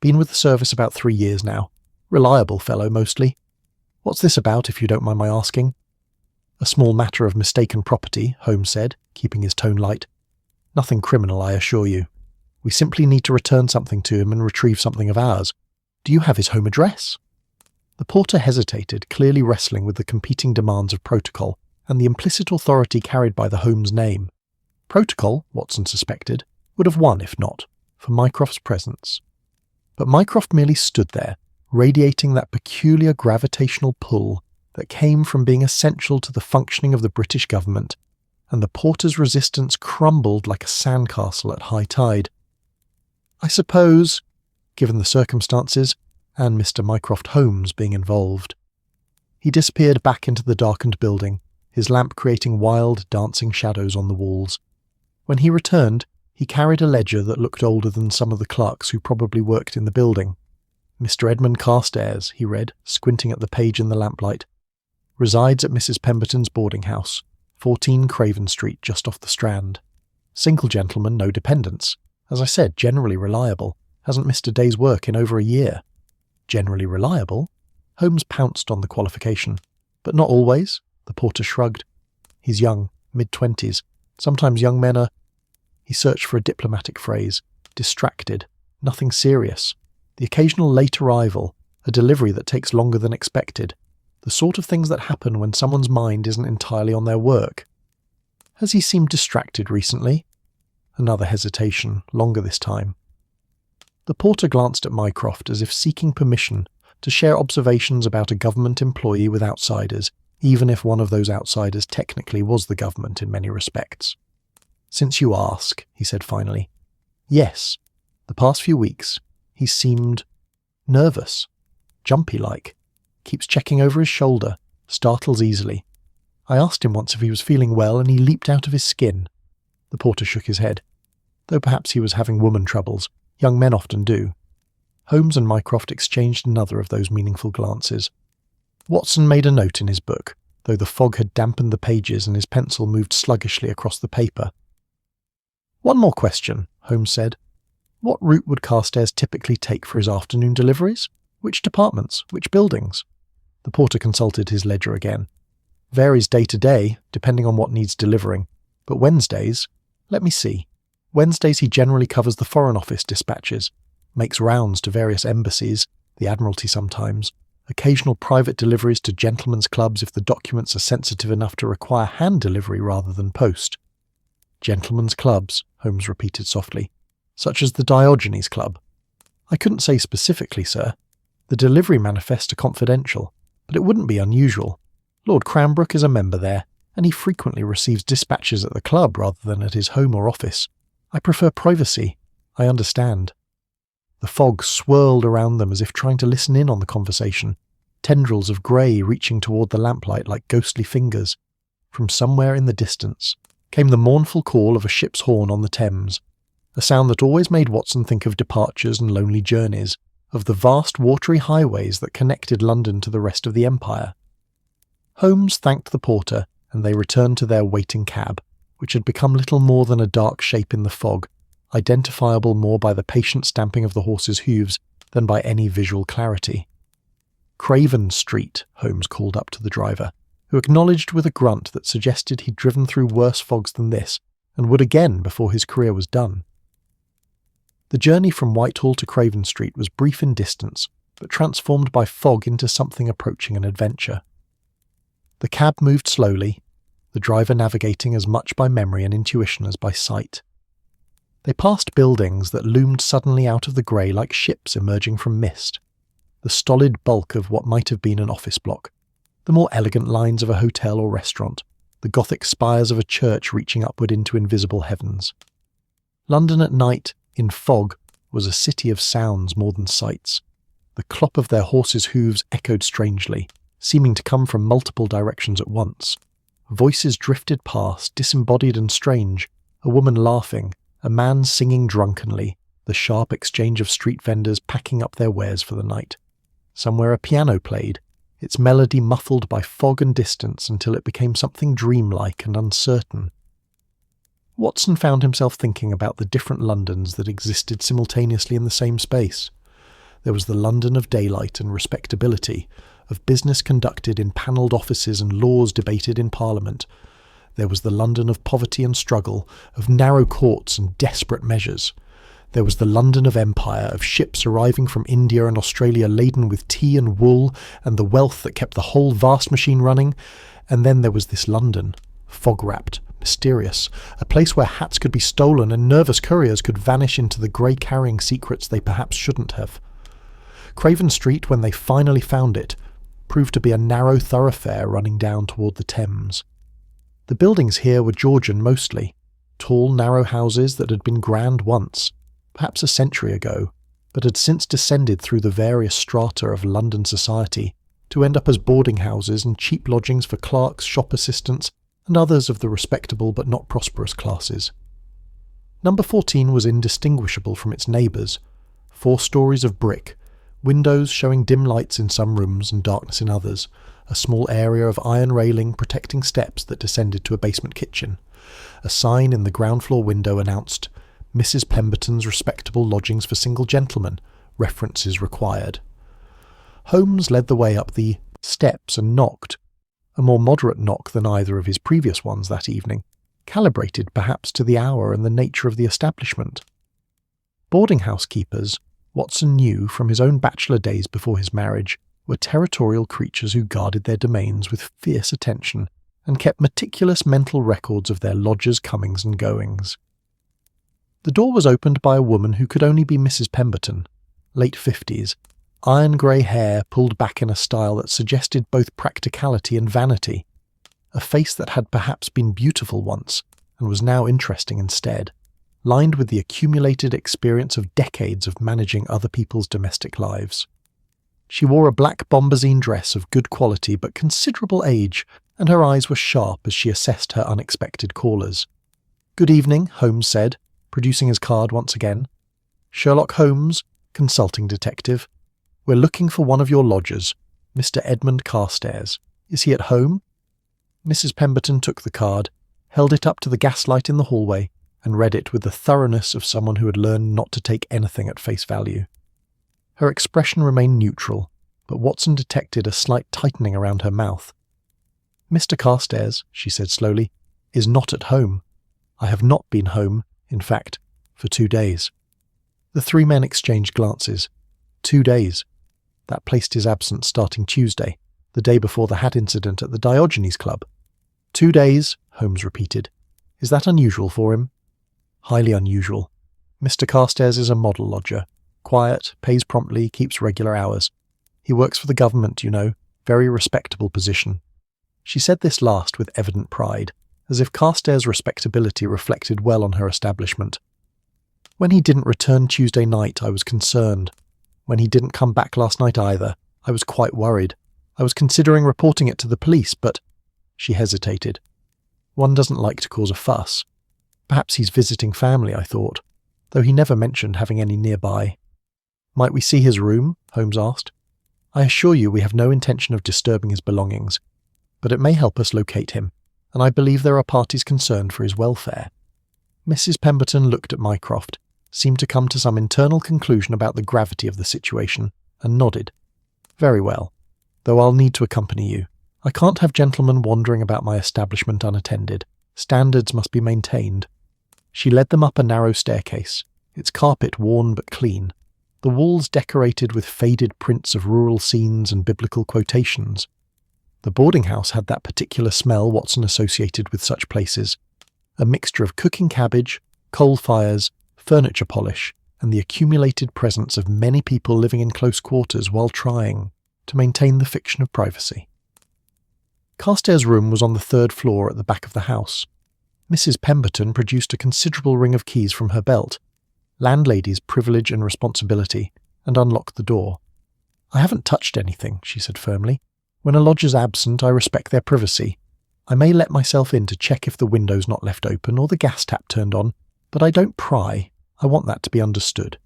Been with the service about 3 years now. Reliable fellow, mostly. What's this about, if you don't mind my asking?" "A small matter of mistaken property," Holmes said, keeping his tone light. "Nothing criminal, I assure you. We simply need to return something to him and retrieve something of ours. Do you have his home address?" The porter hesitated, clearly wrestling with the competing demands of protocol and the implicit authority carried by the Holmes name. Protocol, Watson suspected, would have won if not, for Mycroft's presence. But Mycroft merely stood there, radiating that peculiar gravitational pull that came from being essential to the functioning of the British government, and the porter's resistance crumbled like a sandcastle at high tide. "I suppose, given the circumstances, and Mr. Mycroft Holmes being involved." He disappeared back into the darkened building, his lamp creating wild, dancing shadows on the walls. When he returned, he carried a ledger that looked older than some of the clerks who probably worked in the building. "Mr. Edmund Carstairs," he read, squinting at the page in the lamplight. "Resides at Mrs. Pemberton's boarding house, 14 Craven Street, just off the Strand. Single gentleman, no dependents. As I said, generally reliable. Hasn't missed a day's work in over a year." "Generally reliable?" Holmes pounced on the qualification. "But not always?" The porter shrugged. "He's young, mid-20s, Sometimes young men are—" He searched for a diplomatic phrase. "Distracted. Nothing serious. The occasional late arrival, a delivery that takes longer than expected. The sort of things that happen when someone's mind isn't entirely on their work." "Has he seemed distracted recently?" Another hesitation, longer this time. The porter glanced at Mycroft as if seeking permission to share observations about a government employee with outsiders, even if one of those outsiders technically was the government in many respects. "Since you ask," he said finally. "Yes, the past few weeks, he seemed nervous, jumpy-like, keeps checking over his shoulder, startles easily. I asked him once if he was feeling well and he leaped out of his skin." The porter shook his head. Though perhaps he was having woman troubles, young men often do. Holmes and Mycroft exchanged another of those meaningful glances. Watson made a note in his book, though the fog had dampened the pages and his pencil moved sluggishly across the paper. "One more question," Holmes said. "What route would Carstairs typically take for his afternoon deliveries? Which departments? Which buildings?" The porter consulted his ledger again. "Varies day to day, depending on what needs delivering. But Wednesdays— let me see. Wednesdays he generally covers the Foreign Office dispatches, makes rounds to various embassies, the Admiralty sometimes, occasional private deliveries to gentlemen's clubs if the documents are sensitive enough to require hand delivery rather than post." "Gentlemen's clubs," Holmes repeated softly. "Such as the Diogenes Club?" "I couldn't say specifically, sir. The delivery manifests are confidential, but it wouldn't be unusual. Lord Cranbrook is a member there, and he frequently receives dispatches at the club rather than at his home or office. I prefer privacy. I understand." The fog swirled around them as if trying to listen in on the conversation, tendrils of grey reaching toward the lamplight like ghostly fingers. From somewhere in the distance came the mournful call of a ship's horn on the Thames, a sound that always made Watson think of departures and lonely journeys, of the vast watery highways that connected London to the rest of the Empire. Holmes thanked the porter, and they returned to their waiting cab, which had become little more than a dark shape in the fog, identifiable more by the patient stamping of the horses' hooves than by any visual clarity. "Craven Street," Holmes called up to the driver, who acknowledged with a grunt that suggested he'd driven through worse fogs than this, and would again before his career was done. The journey from Whitehall to Craven Street was brief in distance, but transformed by fog into something approaching an adventure. The cab moved slowly, the driver navigating as much by memory and intuition as by sight. They passed buildings that loomed suddenly out of the grey like ships emerging from mist. The stolid bulk of what might have been an office block, the more elegant lines of a hotel or restaurant, the Gothic spires of a church reaching upward into invisible heavens. London at night, in fog, was a city of sounds more than sights. The clop of their horses' hooves echoed strangely, seeming to come from multiple directions at once. Voices drifted past, disembodied and strange, a woman laughing, a man singing drunkenly, the sharp exchange of street vendors packing up their wares for the night. Somewhere a piano played, its melody muffled by fog and distance until it became something dreamlike and uncertain. Watson found himself thinking about the different Londons that existed simultaneously in the same space. There was the London of daylight and respectability, of business conducted in panelled offices and laws debated in Parliament. There was the London of poverty and struggle, of narrow courts and desperate measures. There was the London of empire, of ships arriving from India and Australia laden with tea and wool and the wealth that kept the whole vast machine running. And then there was this London, fog-wrapped, mysterious, a place where hats could be stolen and nervous couriers could vanish into the grey carrying secrets they perhaps shouldn't have. Craven Street, when they finally found it, proved to be a narrow thoroughfare running down toward the Thames. The buildings here were Georgian mostly, tall, narrow houses that had been grand once, perhaps a century ago, but had since descended through the various strata of London society to end up as boarding houses and cheap lodgings for clerks, shop assistants, and others of the respectable but not prosperous classes. Number 14 was indistinguishable from its neighbours, 4 stories of brick, windows showing dim lights in some rooms and darkness in others, a small area of iron railing protecting steps that descended to a basement kitchen. A sign in the ground floor window announced, "Mrs. Pemberton's respectable lodgings for single gentlemen, references required." Holmes led the way up the steps and knocked, a more moderate knock than either of his previous ones that evening, calibrated perhaps to the hour and the nature of the establishment. Boarding house keepers, Watson knew from his own bachelor days before his marriage, were territorial creatures who guarded their domains with fierce attention and kept meticulous mental records of their lodgers' comings and goings. The door was opened by a woman who could only be Mrs. Pemberton, late 50s, iron-grey hair pulled back in a style that suggested both practicality and vanity, a face that had perhaps been beautiful once and was now interesting instead, lined with the accumulated experience of decades of managing other people's domestic lives. She wore a black bombazine dress of good quality but considerable age, and her eyes were sharp as she assessed her unexpected callers. "Good evening," Holmes said, producing his card once again. "Sherlock Holmes, consulting detective. We're looking for one of your lodgers, Mr. Edmund Carstairs. Is he at home?" Mrs. Pemberton took the card, held it up to the gaslight in the hallway, and read it with the thoroughness of someone who had learned not to take anything at face value. Her expression remained neutral, but Watson detected a slight tightening around her mouth. "Mr. Carstairs," she said slowly, "is not at home. I have not been home, in fact, for 2 days." The three men exchanged glances. 2 days. That placed his absence starting Tuesday, the day before the hat incident at the Diogenes Club. 2 days, Holmes repeated. "Is that unusual for him?" "Highly unusual. Mr. Carstairs is a model lodger. Quiet, pays promptly, keeps regular hours. He works for the government, you know, very respectable position." She said this last with evident pride, as if Carstairs' respectability reflected well on her establishment. "When he didn't return Tuesday night, I was concerned. When he didn't come back last night either, I was quite worried. I was considering reporting it to the police, but—" She hesitated. "One doesn't like to cause a fuss. Perhaps he's visiting family, I thought, though he never mentioned having any nearby." "Might we see his room?" Holmes asked. "I assure you we have no intention of disturbing his belongings, but it may help us locate him, and I believe there are parties concerned for his welfare." Mrs. Pemberton looked at Mycroft, seemed to come to some internal conclusion about the gravity of the situation, and nodded. "Very well, though I'll need to accompany you. I can't have gentlemen wandering about my establishment unattended. Standards must be maintained." She led them up a narrow staircase, its carpet worn but clean, the walls decorated with faded prints of rural scenes and biblical quotations. The boarding house had that particular smell Watson associated with such places, a mixture of cooking cabbage, coal fires, furniture polish, and the accumulated presence of many people living in close quarters while trying to maintain the fiction of privacy. Carstairs' room was on the 3rd floor at the back of the house. Mrs. Pemberton produced a considerable ring of keys from her belt, landlady's privilege and responsibility, and unlocked the door. "I haven't touched anything," she said firmly. "When a lodger's absent, I respect their privacy. I may let myself in to check if the window's not left open or the gas tap turned on, but I don't pry. I want that to be understood."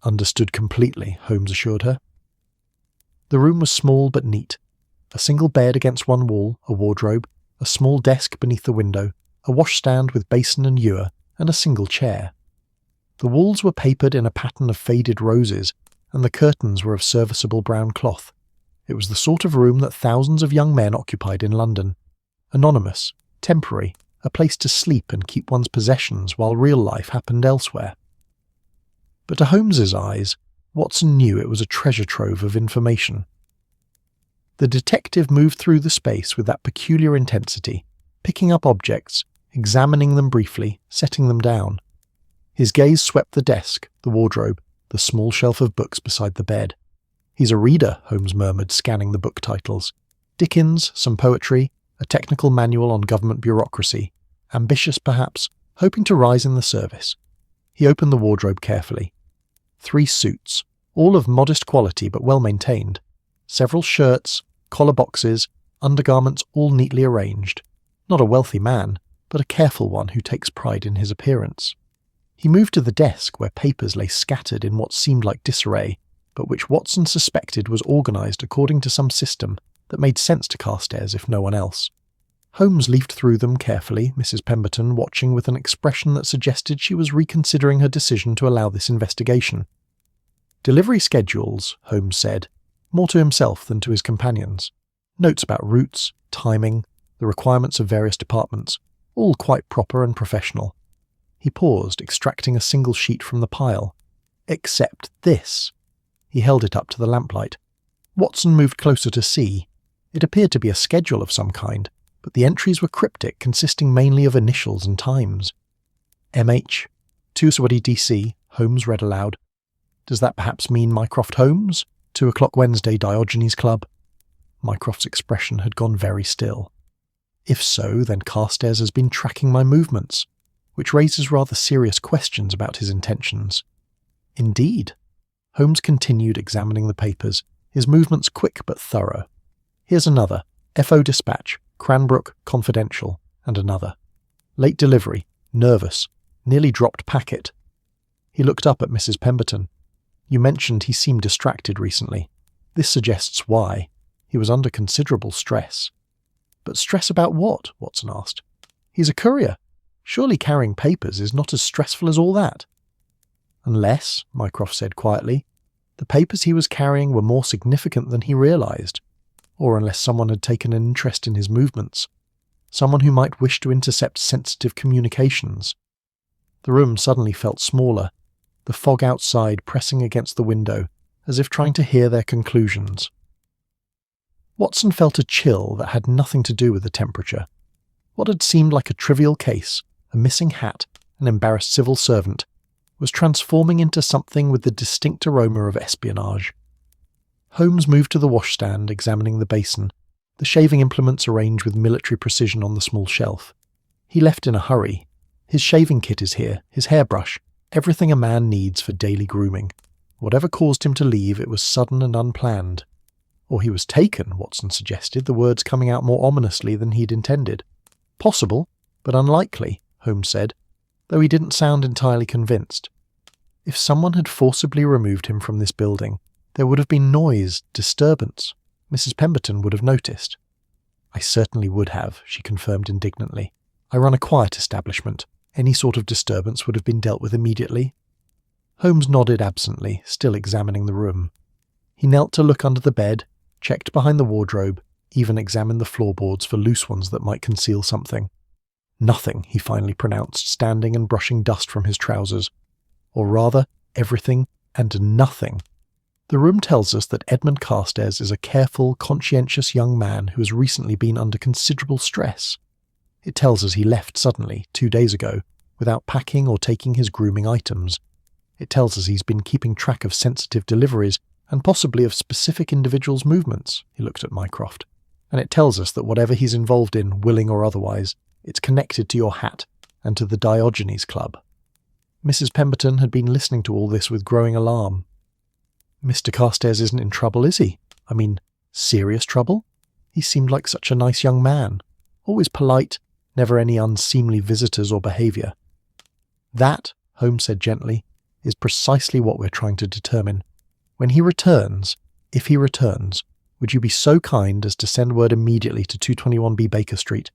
"Understood completely," Holmes assured her. The room was small but neat. A single bed against one wall, a wardrobe, a small desk beneath the window, a washstand with basin and ewer, and a single chair. The walls were papered in a pattern of faded roses, and the curtains were of serviceable brown cloth. It was the sort of room that thousands of young men occupied in London. Anonymous, temporary, a place to sleep and keep one's possessions while real life happened elsewhere. But to Holmes's eyes, Watson knew it was a treasure trove of information. The detective moved through the space with that peculiar intensity, picking up objects, examining them briefly, setting them down. His gaze swept the desk, the wardrobe, the small shelf of books beside the bed. "He's a reader," Holmes murmured, scanning the book titles. "Dickens, some poetry, a technical manual on government bureaucracy. Ambitious, perhaps, hoping to rise in the service." He opened the wardrobe carefully. 3 suits, all of modest quality but well maintained. Several shirts, collar boxes, undergarments all neatly arranged. Not a wealthy man, but a careful one who takes pride in his appearance. He moved to the desk where papers lay scattered in what seemed like disarray, but which Watson suspected was organised according to some system that made sense to Carstairs if no one else. Holmes leafed through them carefully, Mrs. Pemberton watching with an expression that suggested she was reconsidering her decision to allow this investigation. "Delivery schedules," Holmes said, more to himself than to his companions. "Notes about routes, timing, the requirements of various departments, all quite proper and professional. He paused, extracting a single sheet from the pile. Except this. He held it up to the lamplight. Watson moved closer to see. It appeared to be a schedule of some kind, but the entries were cryptic, consisting mainly of initials and times. MH, 2:20 DC, Holmes read aloud. Does that perhaps mean Mycroft Holmes? 2 o'clock Wednesday, Diogenes Club. Mycroft's expression had gone very still. If so, then Carstairs has been tracking my movements, which raises rather serious questions about his intentions. Indeed. Holmes continued examining the papers, his movements quick but thorough. Here's another. FO Dispatch, Cranbrook, Confidential, and another. Late delivery, nervous, nearly dropped packet. He looked up at Mrs. Pemberton. You mentioned he seemed distracted recently. This suggests why. He was under considerable stress. But stress about what? Watson asked. He's a courier. Surely carrying papers is not as stressful as all that. Unless, Mycroft said quietly, the papers he was carrying were more significant than he realized, or unless someone had taken an interest in his movements, someone who might wish to intercept sensitive communications. The room suddenly felt smaller, the fog outside pressing against the window, as if trying to hear their conclusions. Watson felt a chill that had nothing to do with the temperature. What had seemed like a trivial case, a missing hat, an embarrassed civil servant, was transforming into something with the distinct aroma of espionage. Holmes moved to the washstand, examining the basin, the shaving implements arranged with military precision on the small shelf. He left in a hurry. His shaving kit is here, his hairbrush, everything a man needs for daily grooming. Whatever caused him to leave, it was sudden and unplanned. Or he was taken, Watson suggested, the words coming out more ominously than he'd intended. Possible, but unlikely, Holmes said, though he didn't sound entirely convinced. If someone had forcibly removed him from this building, there would have been noise, disturbance. Mrs. Pemberton would have noticed. I certainly would have, she confirmed indignantly. I run a quiet establishment. Any sort of disturbance would have been dealt with immediately. Holmes nodded absently, still examining the room. He knelt to look under the bed, checked behind the wardrobe, even examined the floorboards for loose ones that might conceal something. Nothing, he finally pronounced, standing and brushing dust from his trousers. Or rather, everything and nothing. The room tells us that Edmund Carstairs is a careful, conscientious young man who has recently been under considerable stress. It tells us he left suddenly, 2 days ago, without packing or taking his grooming items. It tells us he's been keeping track of sensitive deliveries and possibly of specific individuals' movements, he looked at Mycroft. And it tells us that whatever he's involved in, willing or otherwise, it's connected to your hat and to the Diogenes Club. Mrs. Pemberton had been listening to all this with growing alarm. Mr. Carstairs isn't in trouble, is he? I mean, serious trouble? He seemed like such a nice young man. Always polite, never any unseemly visitors or behaviour. That, Holmes said gently, is precisely what we're trying to determine. When he returns, if he returns, would you be so kind as to send word immediately to 221B Baker Street?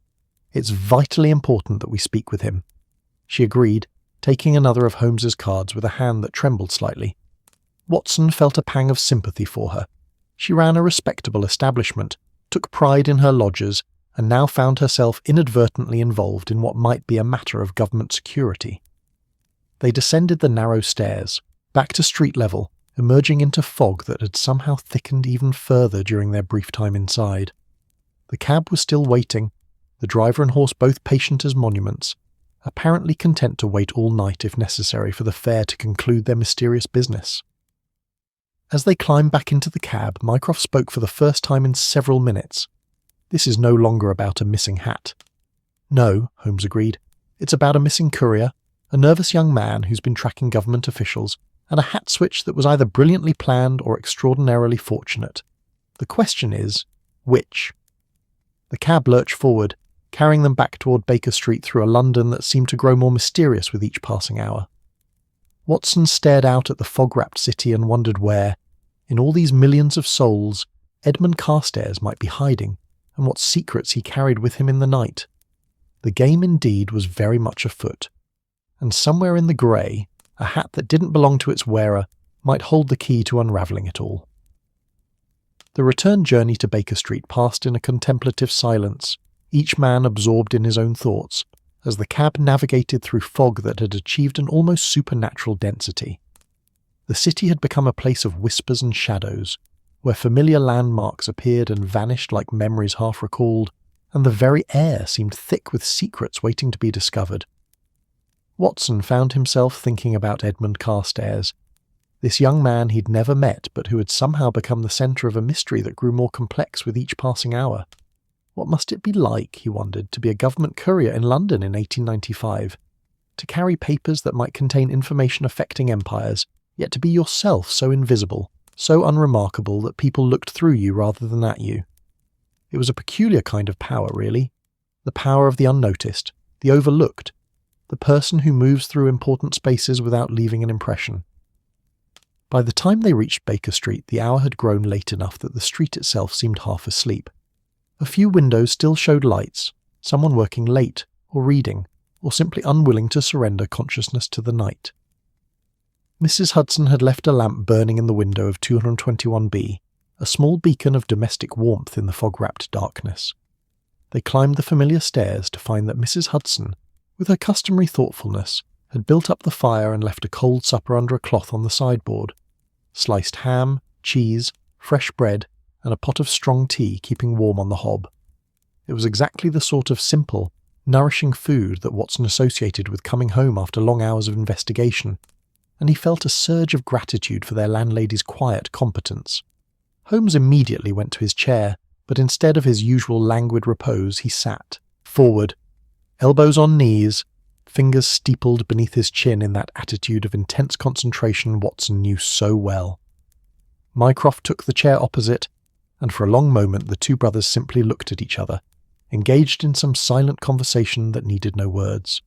It's vitally important that we speak with him. She agreed, taking another of Holmes's cards with a hand that trembled slightly. Watson felt a pang of sympathy for her. She ran a respectable establishment, took pride in her lodgers, and now found herself inadvertently involved in what might be a matter of government security. They descended the narrow stairs, back to street level, emerging into fog that had somehow thickened even further during their brief time inside. The cab was still waiting, the driver and horse both patient as monuments, apparently content to wait all night if necessary for the fare to conclude their mysterious business. As they climbed back into the cab, Mycroft spoke for the first time in several minutes. This is no longer about a missing hat. No, Holmes agreed. It's about a missing courier, a nervous young man who's been tracking government officials, and a hat switch that was either brilliantly planned or extraordinarily fortunate. The question is, which? The cab lurched forward, carrying them back toward Baker Street through a London that seemed to grow more mysterious with each passing hour. Watson stared out at the fog-wrapped city and wondered where, in all these millions of souls, Edmund Carstairs might be hiding, and what secrets he carried with him in the night. The game indeed was very much afoot, and somewhere in the grey, a hat that didn't belong to its wearer might hold the key to unravelling it all. The return journey to Baker Street passed in a contemplative silence, each man absorbed in his own thoughts, as the cab navigated through fog that had achieved an almost supernatural density. The city had become a place of whispers and shadows, where familiar landmarks appeared and vanished like memories half recalled, and the very air seemed thick with secrets waiting to be discovered. Watson found himself thinking about Edmund Carstairs, this young man he'd never met but who had somehow become the centre of a mystery that grew more complex with each passing hour. What must it be like, he wondered, to be a government courier in London in 1895, to carry papers that might contain information affecting empires, yet to be yourself so invisible, so unremarkable that people looked through you rather than at you. It was a peculiar kind of power, really. The power of the unnoticed, the overlooked, the person who moves through important spaces without leaving an impression. By the time they reached Baker Street, the hour had grown late enough that the street itself seemed half asleep. A few windows still showed lights, someone working late, or reading, or simply unwilling to surrender consciousness to the night. Mrs. Hudson had left a lamp burning in the window of 221B, a small beacon of domestic warmth in the fog-wrapped darkness. They climbed the familiar stairs to find that Mrs. Hudson, with her customary thoughtfulness, had built up the fire and left a cold supper under a cloth on the sideboard. Sliced ham, cheese, fresh bread, and a pot of strong tea keeping warm on the hob. It was exactly the sort of simple, nourishing food that Watson associated with coming home after long hours of investigation, and he felt a surge of gratitude for their landlady's quiet competence. Holmes immediately went to his chair, but instead of his usual languid repose he sat, forward, elbows on knees, fingers steepled beneath his chin in that attitude of intense concentration Watson knew so well. Mycroft took the chair opposite, and for a long moment the two brothers simply looked at each other, engaged in some silent conversation that needed no words.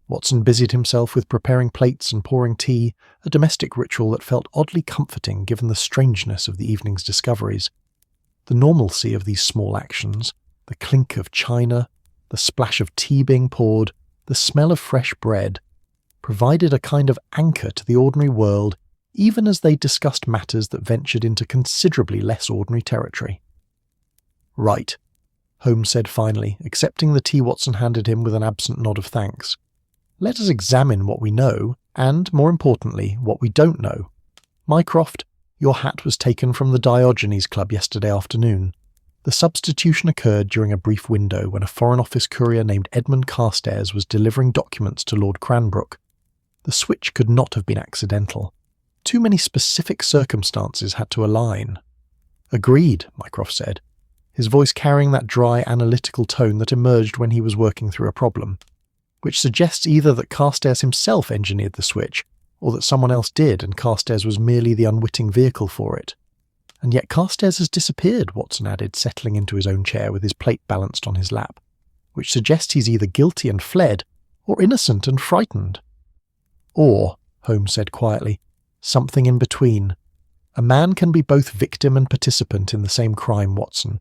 Watson busied himself with preparing plates and pouring tea, a domestic ritual that felt oddly comforting given the strangeness of the evening's discoveries. The normalcy of these small actions, the clink of china, the splash of tea being poured, the smell of fresh bread, provided a kind of anchor to the ordinary world, even as they discussed matters that ventured into considerably less ordinary territory. "Right," Holmes said finally, accepting the tea Watson handed him with an absent nod of thanks. "Let us examine what we know, and, more importantly, what we don't know. Mycroft, your hat was taken from the Diogenes Club yesterday afternoon. The substitution occurred during a brief window when a Foreign Office courier named Edmund Carstairs was delivering documents to Lord Cranbrook. The switch could not have been accidental. Too many specific circumstances had to align." "Agreed," Mycroft said, his voice carrying that dry, analytical tone that emerged when he was working through a problem, which suggests either that Carstairs himself engineered the switch, or that someone else did and Carstairs was merely the unwitting vehicle for it. "And yet Carstairs has disappeared," Watson added, settling into his own chair with his plate balanced on his lap, "which suggests he's either guilty and fled, or innocent and frightened." "Or," Holmes said quietly, "something in between. A man can be both victim and participant in the same crime, Watson.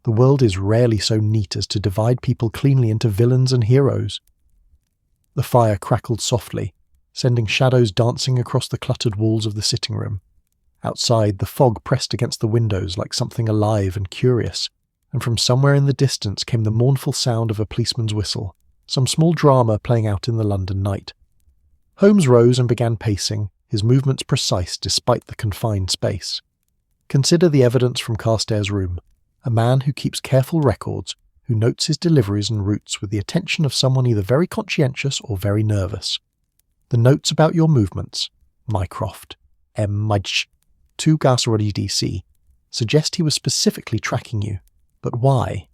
The world is rarely so neat as to divide people cleanly into villains and heroes." The fire crackled softly, sending shadows dancing across the cluttered walls of the sitting room. Outside, the fog pressed against the windows like something alive and curious, and from somewhere in the distance came the mournful sound of a policeman's whistle, some small drama playing out in the London night. Holmes rose and began pacing, his movements precise despite the confined space. "Consider the evidence from Carstairs' room. A man who keeps careful records, who notes his deliveries and routes with the attention of someone either very conscientious or very nervous. The notes about your movements, Mycroft, M. 2 Gasrodi DC, suggest he was specifically tracking you. But why?"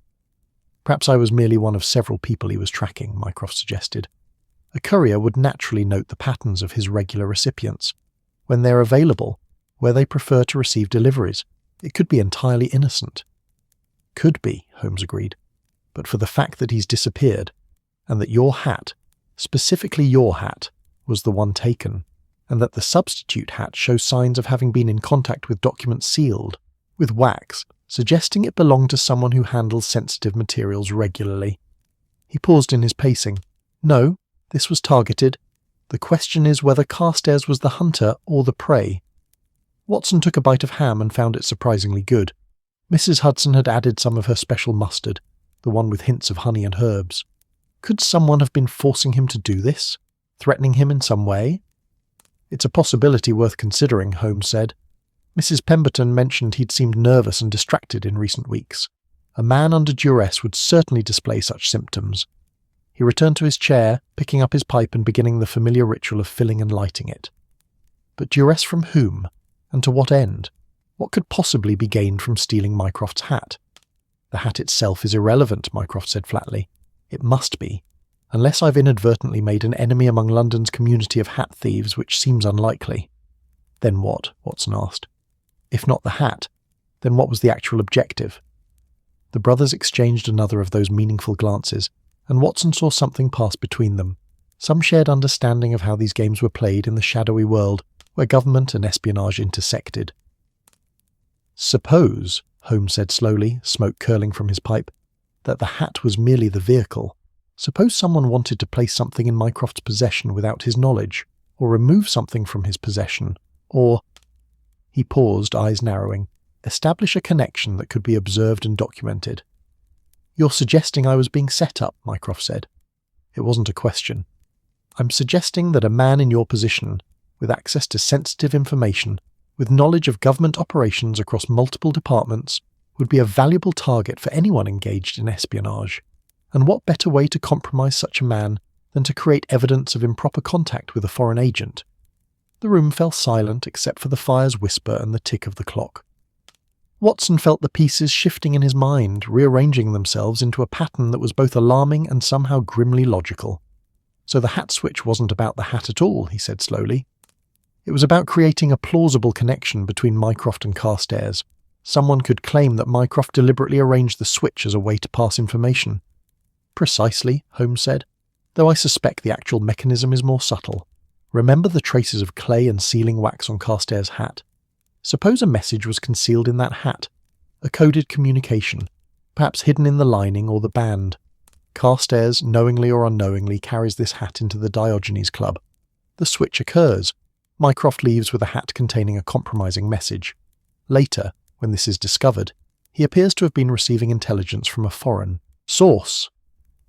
"Perhaps I was merely one of several people he was tracking," Mycroft suggested. "A courier would naturally note the patterns of his regular recipients, when they're available, where they prefer to receive deliveries. It could be entirely innocent." "Could be," Holmes agreed, "but for the fact that he's disappeared, and that your hat, specifically your hat, was the one taken, and that the substitute hat shows signs of having been in contact with documents sealed, with wax, suggesting it belonged to someone who handles sensitive materials regularly." He paused in his pacing. "No, this was targeted. The question is whether Carstairs was the hunter or the prey." Watson took a bite of ham and found it surprisingly good. Mrs. Hudson had added some of her special mustard, the one with hints of honey and herbs. Could someone have been forcing him to do this? Threatening him in some way? It's a possibility worth considering, Holmes said. Mrs. Pemberton mentioned he'd seemed nervous and distracted in recent weeks. A man under duress would certainly display such symptoms. He returned to his chair, picking up his pipe and beginning the familiar ritual of filling and lighting it. But duress from whom? And to what end? What could possibly be gained from stealing Mycroft's hat? The hat itself is irrelevant, Mycroft said flatly. It must be. Unless I've inadvertently made an enemy among London's community of hat thieves, which seems unlikely. Then what? Watson asked. If not the hat, then what was the actual objective? The brothers exchanged another of those meaningful glances, and Watson saw something pass between them, some shared understanding of how these games were played in the shadowy world where government and espionage intersected. Suppose, Holmes said slowly, smoke curling from his pipe, that the hat was merely the vehicle. Suppose someone wanted to place something in Mycroft's possession without his knowledge, or remove something from his possession, or... He paused, eyes narrowing. Establish a connection that could be observed and documented. You're suggesting I was being set up, Mycroft said. It wasn't a question. I'm suggesting that a man in your position, with access to sensitive information, with knowledge of government operations across multiple departments, would be a valuable target for anyone engaged in espionage. And what better way to compromise such a man than to create evidence of improper contact with a foreign agent? The room fell silent except for the fire's whisper and the tick of the clock. Watson felt the pieces shifting in his mind, rearranging themselves into a pattern that was both alarming and somehow grimly logical. So the hat switch wasn't about the hat at all, he said slowly. It was about creating a plausible connection between Mycroft and Carstairs. Someone could claim that Mycroft deliberately arranged the switch as a way to pass information. Precisely, Holmes said, though I suspect the actual mechanism is more subtle. Remember the traces of clay and sealing wax on Carstairs' hat? Suppose a message was concealed in that hat, a coded communication, perhaps hidden in the lining or the band. Carstairs, knowingly or unknowingly, carries this hat into the Diogenes Club. The switch occurs. Mycroft leaves with a hat containing a compromising message. Later, when this is discovered, he appears to have been receiving intelligence from a foreign source.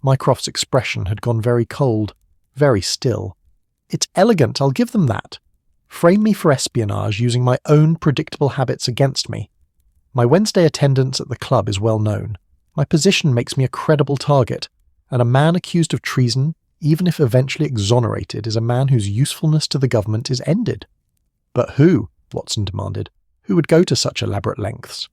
Mycroft's expression had gone very cold, very still. It's elegant, I'll give them that. Frame me for espionage using my own predictable habits against me. My Wednesday attendance at the club is well known. My position makes me a credible target, and a man accused of treason, even if eventually exonerated, is a man whose usefulness to the government is ended. But who, Watson demanded, who would go to such elaborate lengths?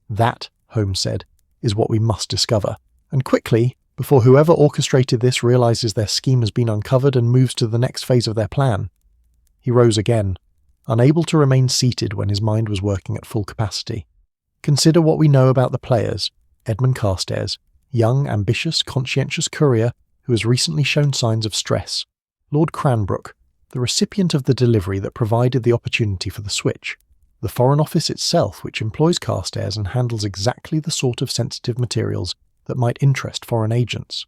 That, Holmes said, is what we must discover, and quickly, before whoever orchestrated this realizes their scheme has been uncovered and moves to the next phase of their plan. He rose again, unable to remain seated when his mind was working at full capacity. Consider what we know about the players. Edmund Carstairs, young, ambitious, conscientious courier who has recently shown signs of stress. Lord Cranbrook, the recipient of the delivery that provided the opportunity for the switch. The Foreign Office itself, which employs Carstairs and handles exactly the sort of sensitive materials that might interest foreign agents.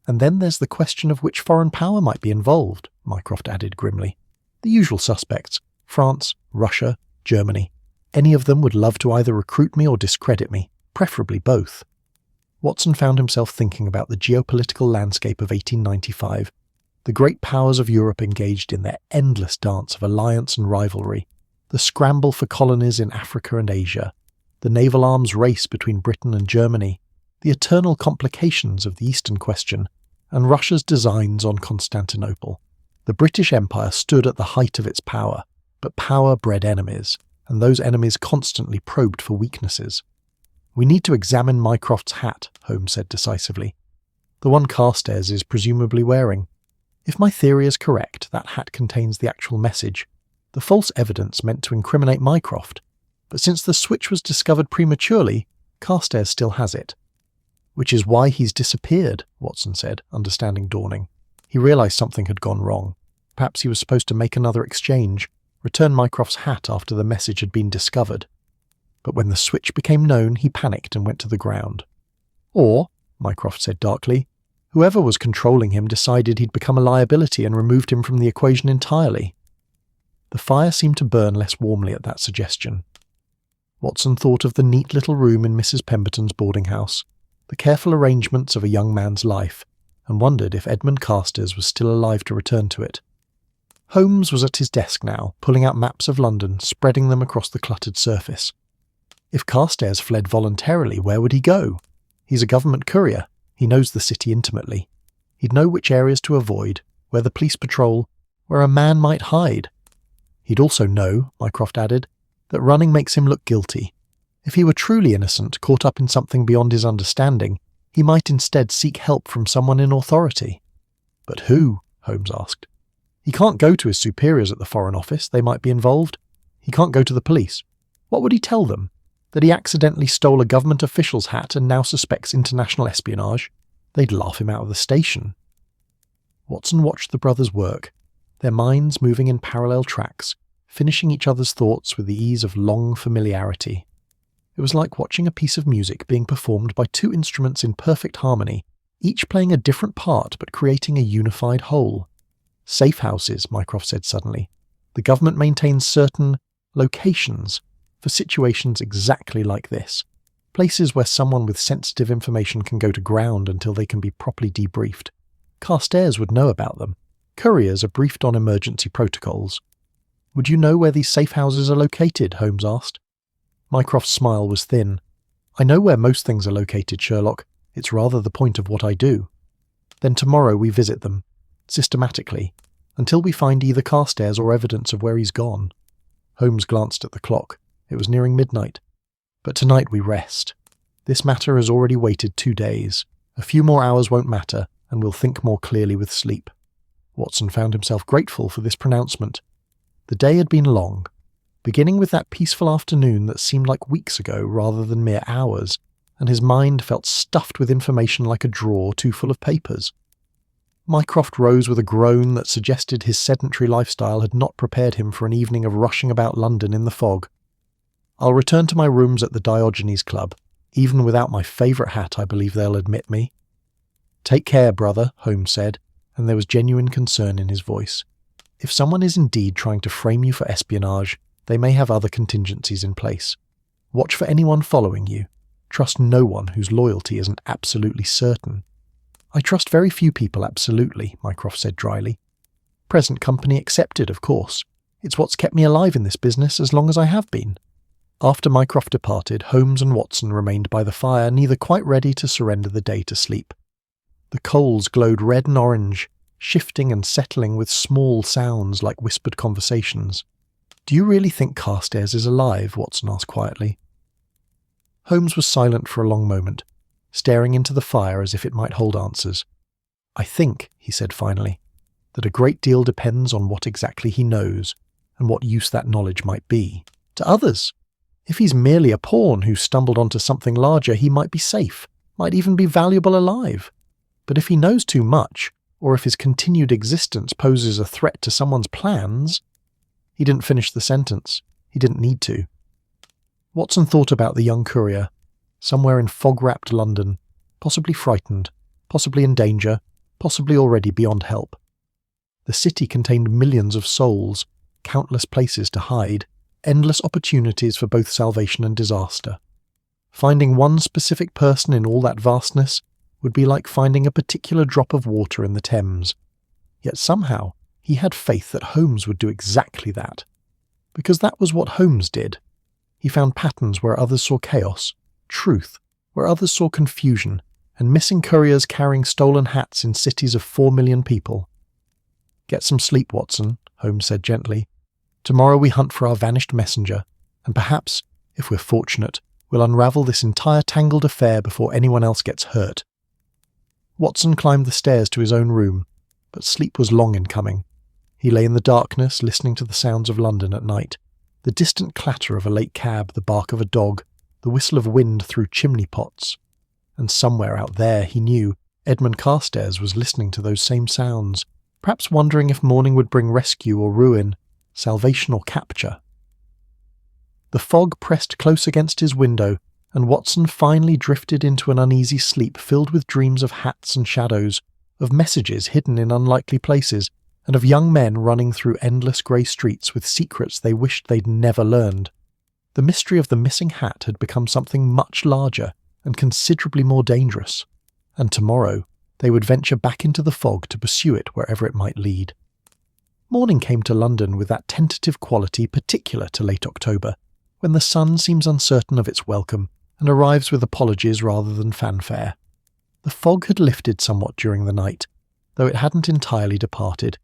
And then there's the question of which foreign power might be involved, Mycroft added grimly. The usual suspects, France, Russia, Germany. Any of them would love to either recruit me or discredit me, preferably both. Watson found himself thinking about the geopolitical landscape of 1895, the great powers of Europe engaged in their endless dance of alliance and rivalry, the scramble for colonies in Africa and Asia, the naval arms race between Britain and Germany, the eternal complications of the Eastern question, and Russia's designs on Constantinople. The British Empire stood at the height of its power, but power bred enemies, and those enemies constantly probed for weaknesses. We need to examine Mycroft's hat, Holmes said decisively. The one Carstairs is presumably wearing. If my theory is correct, that hat contains the actual message, the false evidence meant to incriminate Mycroft. But since the switch was discovered prematurely, Carstairs still has it. Which is why he's disappeared, Watson said, understanding dawning. He realized something had gone wrong. Perhaps he was supposed to make another exchange, return Mycroft's hat after the message had been discovered. But when the switch became known, he panicked and went to the ground. Or, Mycroft said darkly, whoever was controlling him decided he'd become a liability and removed him from the equation entirely. The fire seemed to burn less warmly at that suggestion. Watson thought of the neat little room in Mrs. Pemberton's boarding house, the careful arrangements of a young man's life, and wondered if Edmund Carstairs was still alive to return to it. Holmes was at his desk now, pulling out maps of London, spreading them across the cluttered surface. If Carstairs fled voluntarily, where would he go? He's a government courier. He knows the city intimately. He'd know which areas to avoid, where the police patrol, where a man might hide. He'd also know, Mycroft added, that running makes him look guilty. If he were truly innocent, caught up in something beyond his understanding, he might instead seek help from someone in authority. But who? Holmes asked. He can't go to his superiors at the Foreign Office. They might be involved. He can't go to the police. What would he tell them? That he accidentally stole a government official's hat and now suspects international espionage? They'd laugh him out of the station. Watson watched the brothers work, their minds moving in parallel tracks, finishing each other's thoughts with the ease of long familiarity. It was like watching a piece of music being performed by two instruments in perfect harmony, each playing a different part but creating a unified whole. Safe houses, Mycroft said suddenly. The government maintains certain locations for situations exactly like this. Places where someone with sensitive information can go to ground until they can be properly debriefed. Carstairs would know about them. Couriers are briefed on emergency protocols. Would you know where these safe houses are located? Holmes asked. Mycroft's smile was thin. I know where most things are located, Sherlock. It's rather the point of what I do. Then tomorrow we visit them, systematically, until we find either Carstairs or evidence of where he's gone. Holmes glanced at the clock. It was nearing midnight. But tonight we rest. This matter has already waited 2 days. A few more hours won't matter, and we'll think more clearly with sleep. Watson found himself grateful for this pronouncement. The day had been long, beginning with that peaceful afternoon that seemed like weeks ago rather than mere hours, and his mind felt stuffed with information like a drawer too full of papers. Mycroft rose with a groan that suggested his sedentary lifestyle had not prepared him for an evening of rushing about London in the fog. I'll return to my rooms at the Diogenes Club. Even without my favourite hat, I believe they'll admit me. Take care, brother, Holmes said, and there was genuine concern in his voice. If someone is indeed trying to frame you for espionage, they may have other contingencies in place. Watch for anyone following you. Trust no one whose loyalty isn't absolutely certain. I trust very few people absolutely, Mycroft said dryly. Present company accepted, of course. It's what's kept me alive in this business as long as I have been. After Mycroft departed, Holmes and Watson remained by the fire, neither quite ready to surrender the day to sleep. The coals glowed red and orange, shifting and settling with small sounds like whispered conversations. Do you really think Carstairs is alive? Watson asked quietly. Holmes was silent for a long moment, staring into the fire as if it might hold answers. I think, he said finally, that a great deal depends on what exactly he knows, and what use that knowledge might be. To others. If he's merely a pawn who stumbled onto something larger, he might be safe, might even be valuable alive. But if he knows too much, or if his continued existence poses a threat to someone's plans— He didn't finish the sentence. He didn't need to. Watson thought about the young courier, somewhere in fog-wrapped London, possibly frightened, possibly in danger, possibly already beyond help. The city contained millions of souls, countless places to hide, endless opportunities for both salvation and disaster. Finding one specific person in all that vastness would be like finding a particular drop of water in the Thames. Yet somehow he had faith that Holmes would do exactly that. Because that was what Holmes did. He found patterns where others saw chaos, truth where others saw confusion, and missing couriers carrying stolen hats in cities of 4 million people. Get some sleep, Watson, Holmes said gently. Tomorrow we hunt for our vanished messenger, and perhaps, if we're fortunate, we'll unravel this entire tangled affair before anyone else gets hurt. Watson climbed the stairs to his own room, but sleep was long in coming. He lay in the darkness, listening to the sounds of London at night, the distant clatter of a late cab, the bark of a dog, the whistle of wind through chimney pots. And somewhere out there, he knew, Edmund Carstairs was listening to those same sounds, perhaps wondering if morning would bring rescue or ruin, salvation or capture. The fog pressed close against his window, and Watson finally drifted into an uneasy sleep filled with dreams of hats and shadows, of messages hidden in unlikely places, and of young men running through endless grey streets with secrets they wished they'd never learned. The mystery of the missing hat had become something much larger and considerably more dangerous, and tomorrow they would venture back into the fog to pursue it wherever it might lead. Morning came to London with that tentative quality particular to late October, when the sun seems uncertain of its welcome and arrives with apologies rather than fanfare. The fog had lifted somewhat during the night, though it hadn't entirely departed.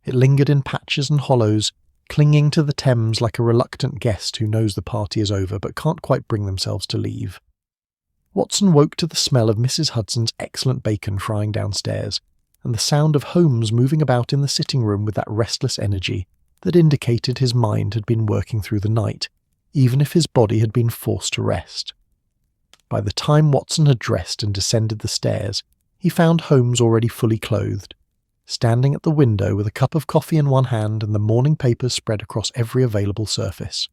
It lingered in patches and hollows, clinging to the Thames like a reluctant guest who knows the party is over but can't quite bring themselves to leave. Watson woke to the smell of Mrs. Hudson's excellent bacon frying downstairs, and the sound of Holmes moving about in the sitting room with that restless energy that indicated his mind had been working through the night, even if his body had been forced to rest. By the time Watson had dressed and descended the stairs, he found Holmes already fully clothed, standing at the window with a cup of coffee in one hand and the morning papers spread across every available surface.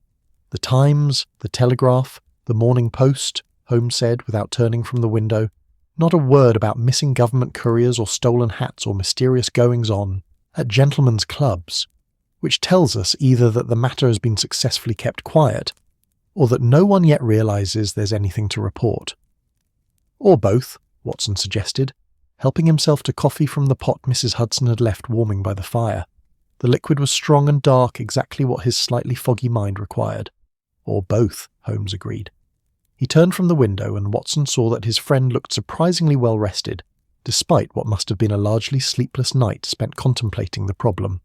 The Times, the Telegraph, the Morning Post, Holmes said without turning from the window. Not a word about missing government couriers or stolen hats or mysterious goings-on at gentlemen's clubs, which tells us either that the matter has been successfully kept quiet, or that no one yet realises there's anything to report. Or both, Watson suggested, helping himself to coffee from the pot Mrs. Hudson had left warming by the fire. The liquid was strong and dark, exactly what his slightly foggy mind required. Or both, Holmes agreed. He turned from the window and Watson saw that his friend looked surprisingly well rested, despite what must have been a largely sleepless night spent contemplating the problem.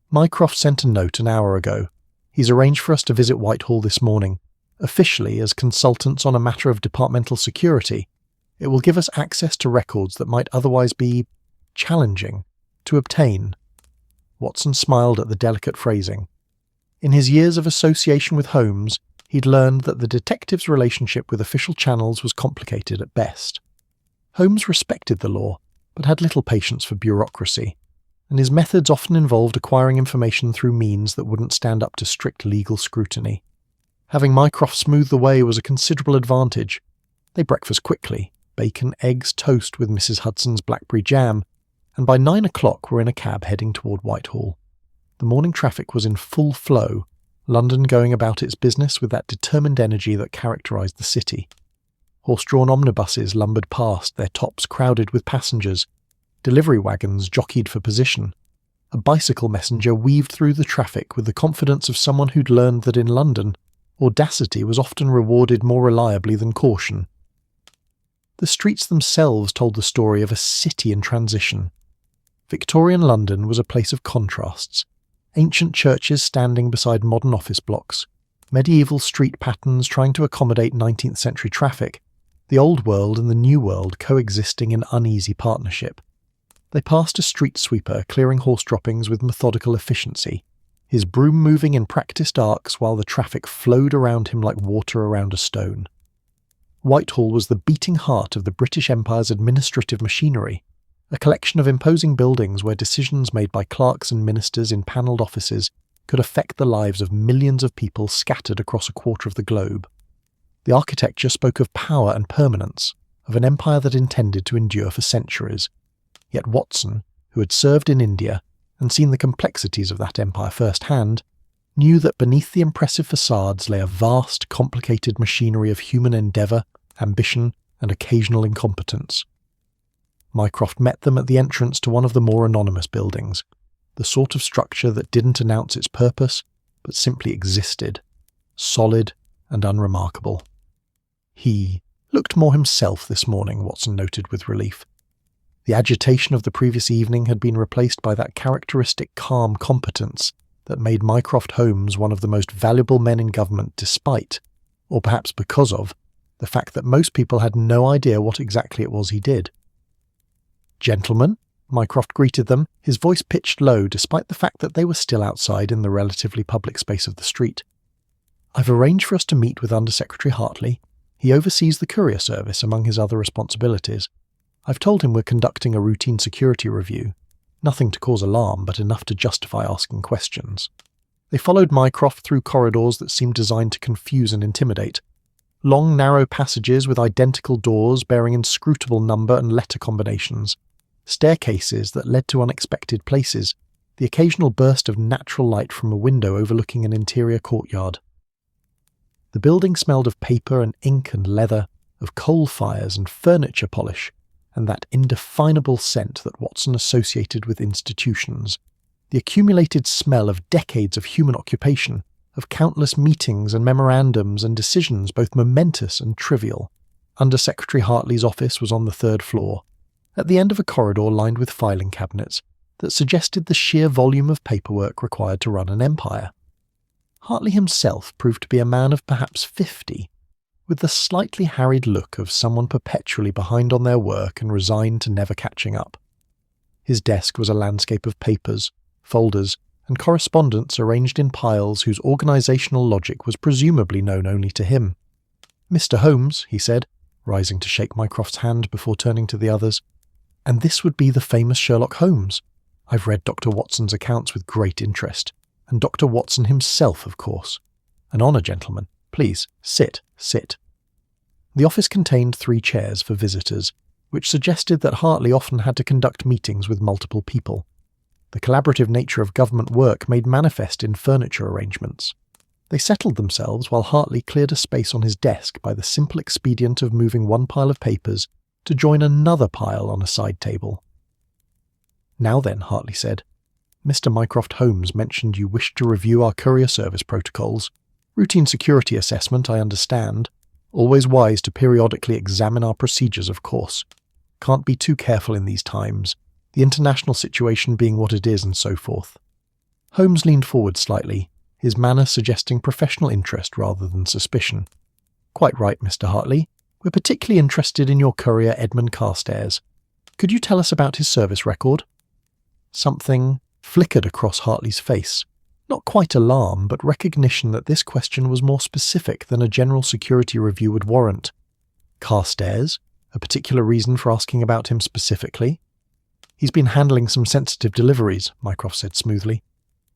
Mycroft sent a note an hour ago. He's arranged for us to visit Whitehall this morning. Officially, as consultants on a matter of departmental security, it will give us access to records that might otherwise be challenging to obtain. Watson smiled at the delicate phrasing. In his years of association with Holmes, he'd learned that the detective's relationship with official channels was complicated at best. Holmes respected the law, but had little patience for bureaucracy, and his methods often involved acquiring information through means that wouldn't stand up to strict legal scrutiny. Having Mycroft smooth the way was a considerable advantage. They breakfasted quickly, bacon, eggs, toast with Mrs. Hudson's blackberry jam, and by 9 o'clock were in a cab heading toward Whitehall. The morning traffic was in full flow, London going about its business with that determined energy that characterised the city. Horse-drawn omnibuses lumbered past, their tops crowded with passengers. Delivery wagons jockeyed for position. A bicycle messenger weaved through the traffic with the confidence of someone who'd learned that in London, audacity was often rewarded more reliably than caution. The streets themselves told the story of a city in transition. Victorian London was a place of contrasts. Ancient churches standing beside modern office blocks, medieval street patterns trying to accommodate 19th century traffic, the old world and the new world coexisting in uneasy partnership. They passed a street sweeper clearing horse droppings with methodical efficiency, his broom moving in practised arcs while the traffic flowed around him like water around a stone. Whitehall was the beating heart of the British Empire's administrative machinery, a collection of imposing buildings where decisions made by clerks and ministers in panelled offices could affect the lives of millions of people scattered across a quarter of the globe. The architecture spoke of power and permanence, of an empire that intended to endure for centuries. Yet Watson, who had served in India and seen the complexities of that empire firsthand, knew that beneath the impressive facades lay a vast, complicated machinery of human endeavour, ambition, and occasional incompetence. Mycroft met them at the entrance to one of the more anonymous buildings, the sort of structure that didn't announce its purpose, but simply existed, solid and unremarkable. He looked more himself this morning, Watson noted with relief. The agitation of the previous evening had been replaced by that characteristic calm competence that made Mycroft Holmes one of the most valuable men in government despite, or perhaps because of, the fact that most people had no idea what exactly it was he did. "Gentlemen," Mycroft greeted them, his voice pitched low despite the fact that they were still outside in the relatively public space of the street. "I've arranged for us to meet with Under-Secretary Hartley. He oversees the courier service among his other responsibilities. I've told him we're conducting a routine security review. Nothing to cause alarm, but enough to justify asking questions." They followed Mycroft through corridors that seemed designed to confuse and intimidate. Long, narrow passages with identical doors bearing inscrutable number and letter combinations. Staircases that led to unexpected places, the occasional burst of natural light from a window overlooking an interior courtyard. The building smelled of paper and ink and leather, of coal fires and furniture polish, and that indefinable scent that Watson associated with institutions, the accumulated smell of decades of human occupation, of countless meetings and memorandums and decisions both momentous and trivial. Under Secretary Hartley's office was on the 3rd floor, at the end of a corridor lined with filing cabinets that suggested the sheer volume of paperwork required to run an empire. Hartley himself proved to be a man of perhaps 50, with the slightly harried look of someone perpetually behind on their work and resigned to never catching up. His desk was a landscape of papers, folders, and correspondence arranged in piles whose organisational logic was presumably known only to him. "Mr. Holmes," he said, rising to shake Mycroft's hand before turning to the others, "and this would be the famous Sherlock Holmes. I've read Dr. Watson's accounts with great interest, and Dr. Watson himself, of course. An honour, gentlemen. Please, sit. The office contained 3 chairs for visitors, which suggested that Hartley often had to conduct meetings with multiple people. The collaborative nature of government work made manifest in furniture arrangements. They settled themselves while Hartley cleared a space on his desk by the simple expedient of moving one pile of papers to join another pile on a side table. "Now then," Hartley said, "Mr. Mycroft Holmes mentioned you wished to review our courier service protocols. Routine security assessment, I understand. Always wise to periodically examine our procedures, of course. Can't be too careful in these times, the international situation being what it is and so forth." Holmes leaned forward slightly, his manner suggesting professional interest rather than suspicion. "Quite right, Mr. Hartley. We're particularly interested in your courier Edmund Carstairs. Could you tell us about his service record?" Something flickered across Hartley's face. Not quite alarm, but recognition that this question was more specific than a general security review would warrant. "Carstairs? A particular reason for asking about him specifically?" "He's been handling some sensitive deliveries," Mycroft said smoothly.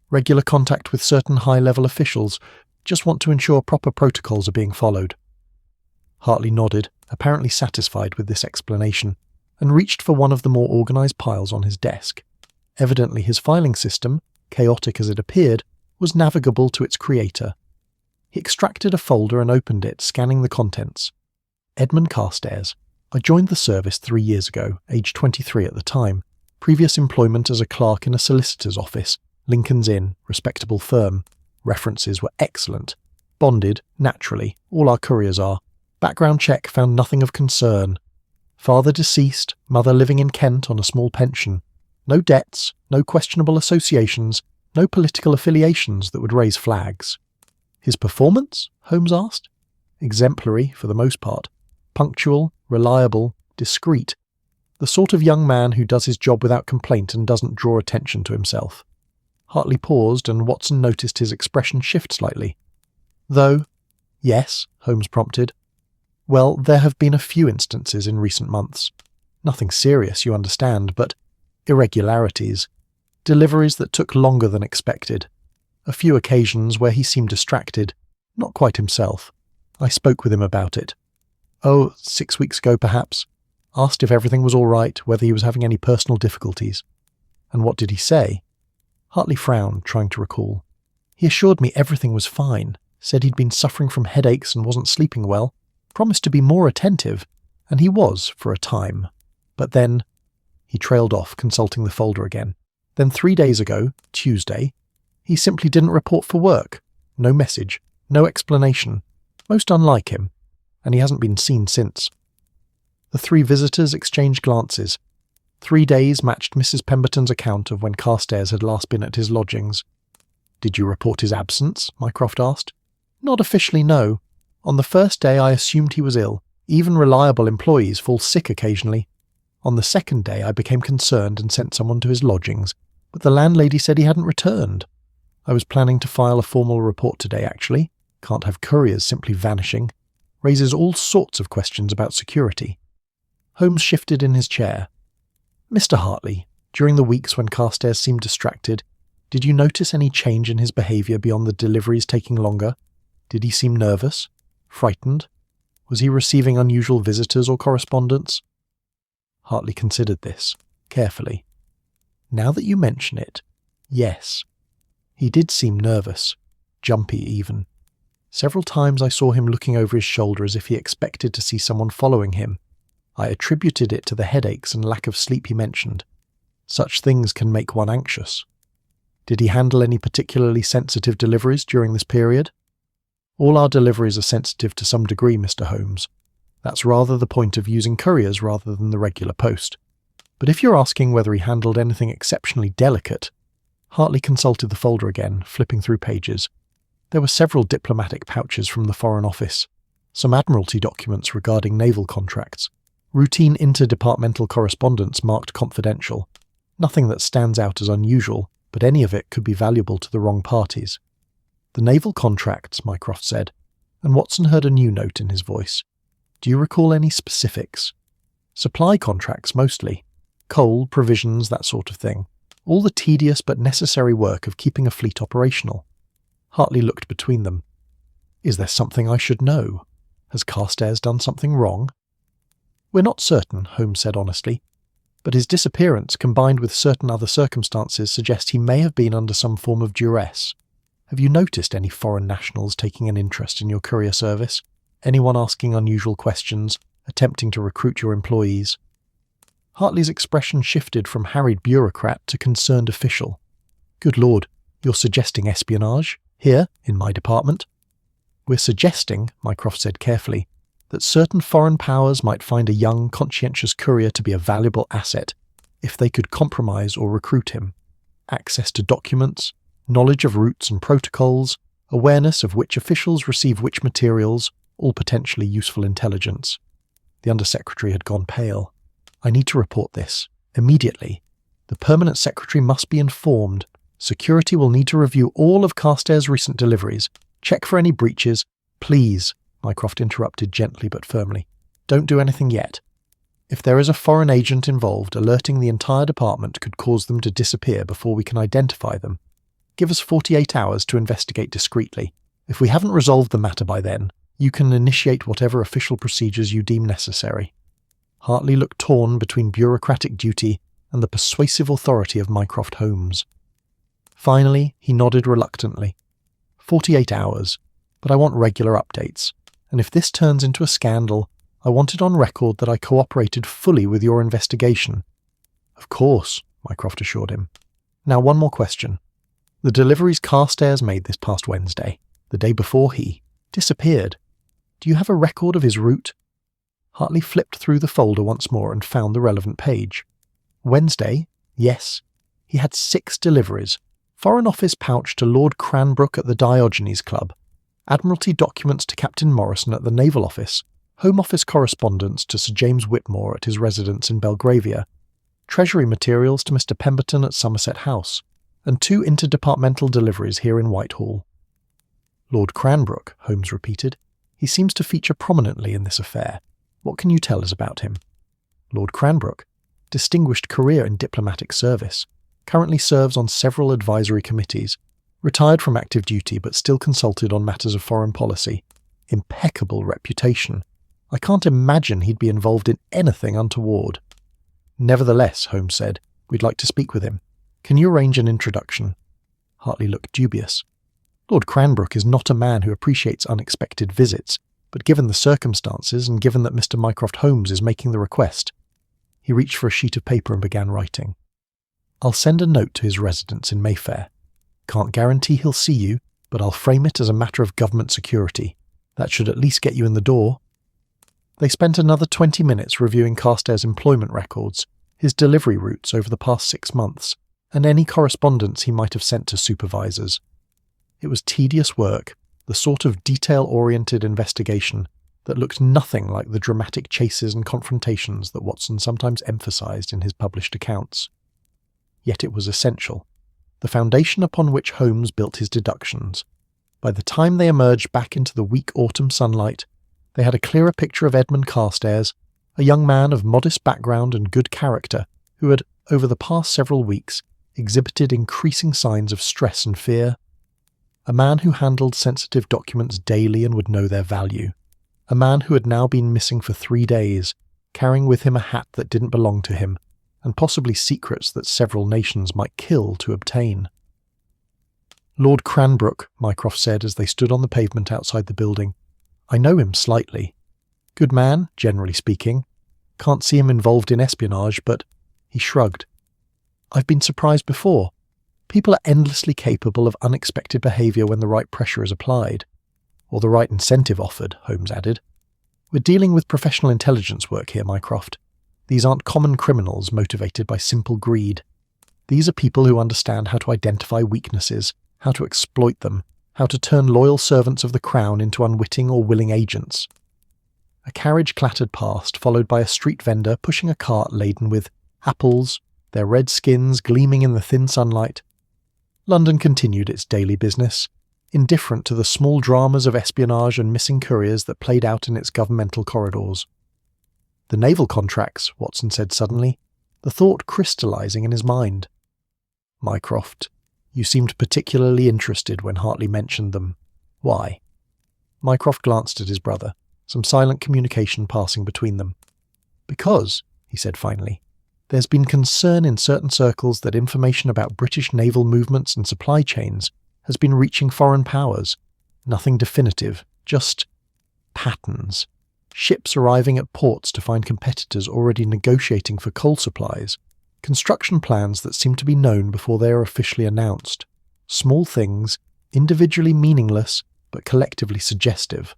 "Regular contact with certain high-level officials. Just want to ensure proper protocols are being followed." Hartley nodded, apparently satisfied with this explanation, and reached for one of the more organised piles on his desk. Evidently his filing system, chaotic as it appeared, was navigable to its creator. He extracted a folder and opened it, scanning the contents. "Edmund Carstairs. I joined the service 3 years ago, aged 23 at the time. Previous employment as a clerk in a solicitor's office, Lincoln's Inn, respectable firm. References were excellent. Bonded, naturally, all our couriers are. Background check found nothing of concern. Father deceased, mother living in Kent on a small pension. No debts, no questionable associations, no political affiliations that would raise flags." "His performance?" Holmes asked. "Exemplary, for the most part. Punctual, reliable, discreet. The sort of young man who does his job without complaint and doesn't draw attention to himself." Hartley paused, and Watson noticed his expression shift slightly. "Though—" "Yes," Holmes prompted. "Well, there have been a few instances in recent months. Nothing serious, you understand, but irregularities. Deliveries that took longer than expected. A few occasions where he seemed distracted, not quite himself. I spoke with him about it. 6 weeks ago perhaps. Asked if everything was all right, whether he was having any personal difficulties." "And what did he say?" Hartley frowned, trying to recall. "He assured me everything was fine, said he'd been suffering from headaches and wasn't sleeping well, promised to be more attentive, and he was for a time. But then—" He trailed off, consulting the folder again. "Then 3 days ago, Tuesday, he simply didn't report for work. No message, no explanation. Most unlike him, and he hasn't been seen since." The 3 visitors exchanged glances. 3 days matched Mrs. Pemberton's account of when Carstairs had last been at his lodgings. "Did you report his absence?" Mycroft asked. "Not officially, no. On the first day I assumed he was ill. Even reliable employees fall sick occasionally. On the second day I became concerned and sent someone to his lodgings, but the landlady said he hadn't returned. I was planning to file a formal report today, actually. Can't have couriers simply vanishing. Raises all sorts of questions about security." Holmes shifted in his chair. "Mr. Hartley, during the weeks when Carstairs seemed distracted, did you notice any change in his behaviour beyond the deliveries taking longer? Did he seem nervous? Frightened? Was he receiving unusual visitors or correspondence?" Hartley considered this, carefully. "Now that you mention it, yes. He did seem nervous, jumpy even. Several times I saw him looking over his shoulder as if he expected to see someone following him. I attributed it to the headaches and lack of sleep he mentioned. Such things can make one anxious. Did he handle any particularly sensitive deliveries during this period? All our deliveries are sensitive to some degree, Mr. Holmes. That's rather the point of using couriers rather than the regular post. But if you're asking whether he handled anything exceptionally delicate, Hartley consulted the folder again, flipping through pages. There were several diplomatic pouches from the Foreign Office, some Admiralty documents regarding naval contracts, routine interdepartmental correspondence marked confidential. Nothing that stands out as unusual, but any of it could be valuable to the wrong parties. The naval contracts, Mycroft said, and Watson heard a new note in his voice. Do you recall any specifics? Supply contracts, mostly. Coal, provisions, that sort of thing. All the tedious but necessary work of keeping a fleet operational. Hartley looked between them. Is there something I should know? Has Carstairs done something wrong? We're not certain, Holmes said honestly, but his disappearance, combined with certain other circumstances, suggest he may have been under some form of duress. Have you noticed any foreign nationals taking an interest in your courier service? Anyone asking unusual questions, attempting to recruit your employees? Hartley's expression shifted from harried bureaucrat to concerned official. Good Lord, you're suggesting espionage? Here, in my department? We're suggesting, Mycroft said carefully, that certain foreign powers might find a young, conscientious courier to be a valuable asset if they could compromise or recruit him. Access to documents, knowledge of routes and protocols, awareness of which officials receive which materials, all potentially useful intelligence. The Undersecretary had gone pale. I need to report this. Immediately. The Permanent Secretary must be informed. Security will need to review all of Carstairs' recent deliveries. Check for any breaches. Please, Mycroft interrupted gently but firmly. Don't do anything yet. If there is a foreign agent involved, alerting the entire department could cause them to disappear before we can identify them. Give us 48 hours to investigate discreetly. If we haven't resolved the matter by then, you can initiate whatever official procedures you deem necessary. Hartley looked torn between bureaucratic duty and the persuasive authority of Mycroft Holmes. Finally, he nodded reluctantly. 48 hours, but I want regular updates, and if this turns into a scandal, I want it on record that I cooperated fully with your investigation. Of course, Mycroft assured him. Now one more question. The deliveries Carstairs made this past Wednesday, the day before he disappeared. Do you have a record of his route? Hartley flipped through the folder once more and found the relevant page. Wednesday? Yes. He had 6 deliveries. Foreign Office pouch to Lord Cranbrook at the Diogenes Club. Admiralty documents to Captain Morrison at the Naval Office. Home Office correspondence to Sir James Whitmore at his residence in Belgravia. Treasury materials to Mr. Pemberton at Somerset House. And 2 interdepartmental deliveries here in Whitehall. Lord Cranbrook, Holmes repeated. He seems to feature prominently in this affair. What can you tell us about him? Lord Cranbrook, distinguished career in diplomatic service, currently serves on several advisory committees, retired from active duty but still consulted on matters of foreign policy. Impeccable reputation. I can't imagine he'd be involved in anything untoward. Nevertheless, Holmes said, we'd like to speak with him. Can you arrange an introduction? Hartley looked dubious. Lord Cranbrook is not a man who appreciates unexpected visits, but given the circumstances and given that Mr. Mycroft Holmes is making the request, he reached for a sheet of paper and began writing. I'll send a note to his residence in Mayfair. Can't guarantee he'll see you, but I'll frame it as a matter of government security. That should at least get you in the door. They spent another 20 minutes reviewing Carstairs' employment records, his delivery routes over the past 6 months, and any correspondence he might have sent to supervisors. It was tedious work, the sort of detail-oriented investigation that looked nothing like the dramatic chases and confrontations that Watson sometimes emphasized in his published accounts. Yet it was essential, the foundation upon which Holmes built his deductions. By the time they emerged back into the weak autumn sunlight, they had a clearer picture of Edmund Carstairs, a young man of modest background and good character who had, over the past several weeks, exhibited increasing signs of stress and fear. A man who handled sensitive documents daily and would know their value. A man who had now been missing for 3 days, carrying with him a hat that didn't belong to him, and possibly secrets that several nations might kill to obtain. Lord Cranbrook, Mycroft said as they stood on the pavement outside the building. I know him slightly. Good man, generally speaking. Can't see him involved in espionage, but he shrugged. I've been surprised before. People are endlessly capable of unexpected behaviour when the right pressure is applied. Or the right incentive offered, Holmes added. We're dealing with professional intelligence work here, Mycroft. These aren't common criminals motivated by simple greed. These are people who understand how to identify weaknesses, how to exploit them, how to turn loyal servants of the Crown into unwitting or willing agents. A carriage clattered past, followed by a street vendor pushing a cart laden with apples, their red skins gleaming in the thin sunlight. London continued its daily business, indifferent to the small dramas of espionage and missing couriers that played out in its governmental corridors. The naval contracts, Watson said suddenly, the thought crystallising in his mind. Mycroft, you seemed particularly interested when Hartley mentioned them. Why? Mycroft glanced at his brother, some silent communication passing between them. Because, he said finally, there's been concern in certain circles that information about British naval movements and supply chains has been reaching foreign powers. Nothing definitive, just patterns. Ships arriving at ports to find competitors already negotiating for coal supplies. Construction plans that seem to be known before they are officially announced. Small things, individually meaningless, but collectively suggestive.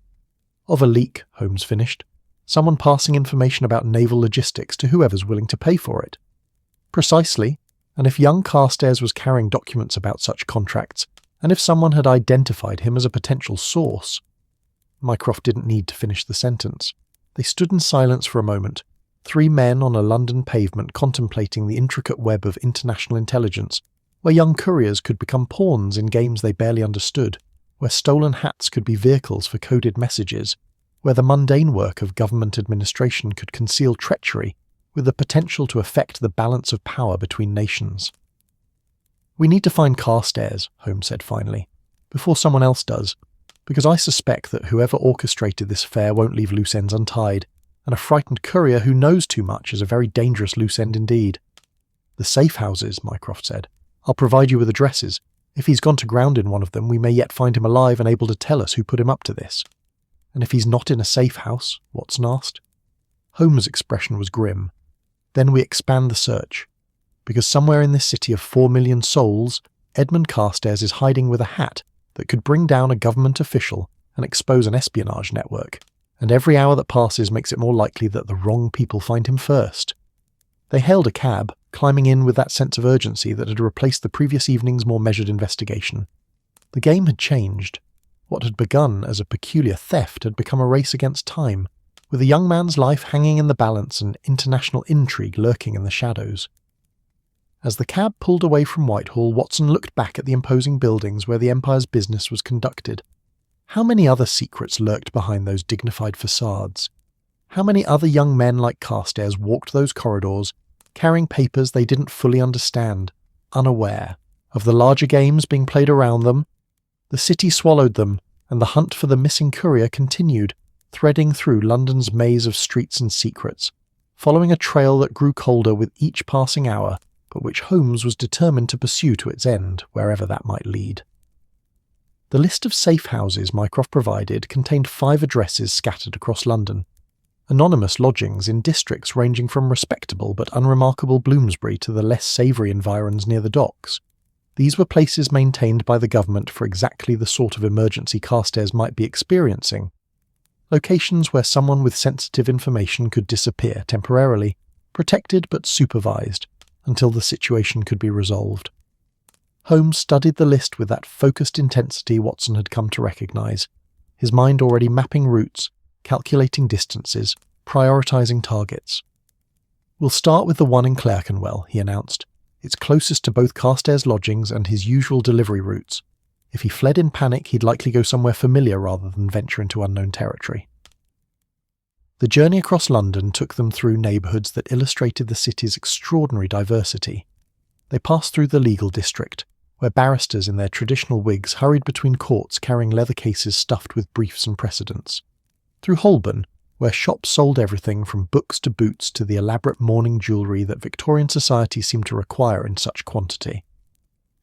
Of a leak, Holmes finished. Someone passing information about naval logistics to whoever's willing to pay for it. Precisely, and if young Carstairs was carrying documents about such contracts, and if someone had identified him as a potential source. Mycroft didn't need to finish the sentence. They stood in silence for a moment, 3 men on a London pavement contemplating the intricate web of international intelligence, where young couriers could become pawns in games they barely understood, where stolen hats could be vehicles for coded messages, where the mundane work of government administration could conceal treachery with the potential to affect the balance of power between nations. We need to find Carstairs, Holmes said finally, before someone else does, because I suspect that whoever orchestrated this affair won't leave loose ends untied, and a frightened courier who knows too much is a very dangerous loose end indeed. The safe houses, Mycroft said. I'll provide you with addresses. If he's gone to ground in one of them, we may yet find him alive and able to tell us who put him up to this. And if he's not in a safe house, Watson asked. Holmes' expression was grim. Then we expand the search. Because somewhere in this city of 4 million souls, Edmund Carstairs is hiding with a hat that could bring down a government official and expose an espionage network, and every hour that passes makes it more likely that the wrong people find him first. They hailed a cab, climbing in with that sense of urgency that had replaced the previous evening's more measured investigation. The game had changed. What had begun as a peculiar theft had become a race against time, with a young man's life hanging in the balance and international intrigue lurking in the shadows. As the cab pulled away from Whitehall, Watson looked back at the imposing buildings where the Empire's business was conducted. How many other secrets lurked behind those dignified facades? How many other young men like Carstairs walked those corridors, carrying papers they didn't fully understand, unaware of the larger games being played around them? The city swallowed them, and the hunt for the missing courier continued, threading through London's maze of streets and secrets, following a trail that grew colder with each passing hour, but which Holmes was determined to pursue to its end, wherever that might lead. The list of safe houses Mycroft provided contained 5 addresses scattered across London, anonymous lodgings in districts ranging from respectable but unremarkable Bloomsbury to the less savoury environs near the docks. These were places maintained by the government for exactly the sort of emergency Carstairs might be experiencing. Locations where someone with sensitive information could disappear temporarily, protected but supervised, until the situation could be resolved. Holmes studied the list with that focused intensity Watson had come to recognise, his mind already mapping routes, calculating distances, prioritising targets. We'll start with the one in Clerkenwell, he announced. It's closest to both Carstairs' lodgings and his usual delivery routes. If he fled in panic, he'd likely go somewhere familiar rather than venture into unknown territory. The journey across London took them through neighbourhoods that illustrated the city's extraordinary diversity. They passed through the legal district, where barristers in their traditional wigs hurried between courts carrying leather cases stuffed with briefs and precedents. Through Holborn, where shops sold everything from books to boots to the elaborate mourning jewellery that Victorian society seemed to require in such quantity.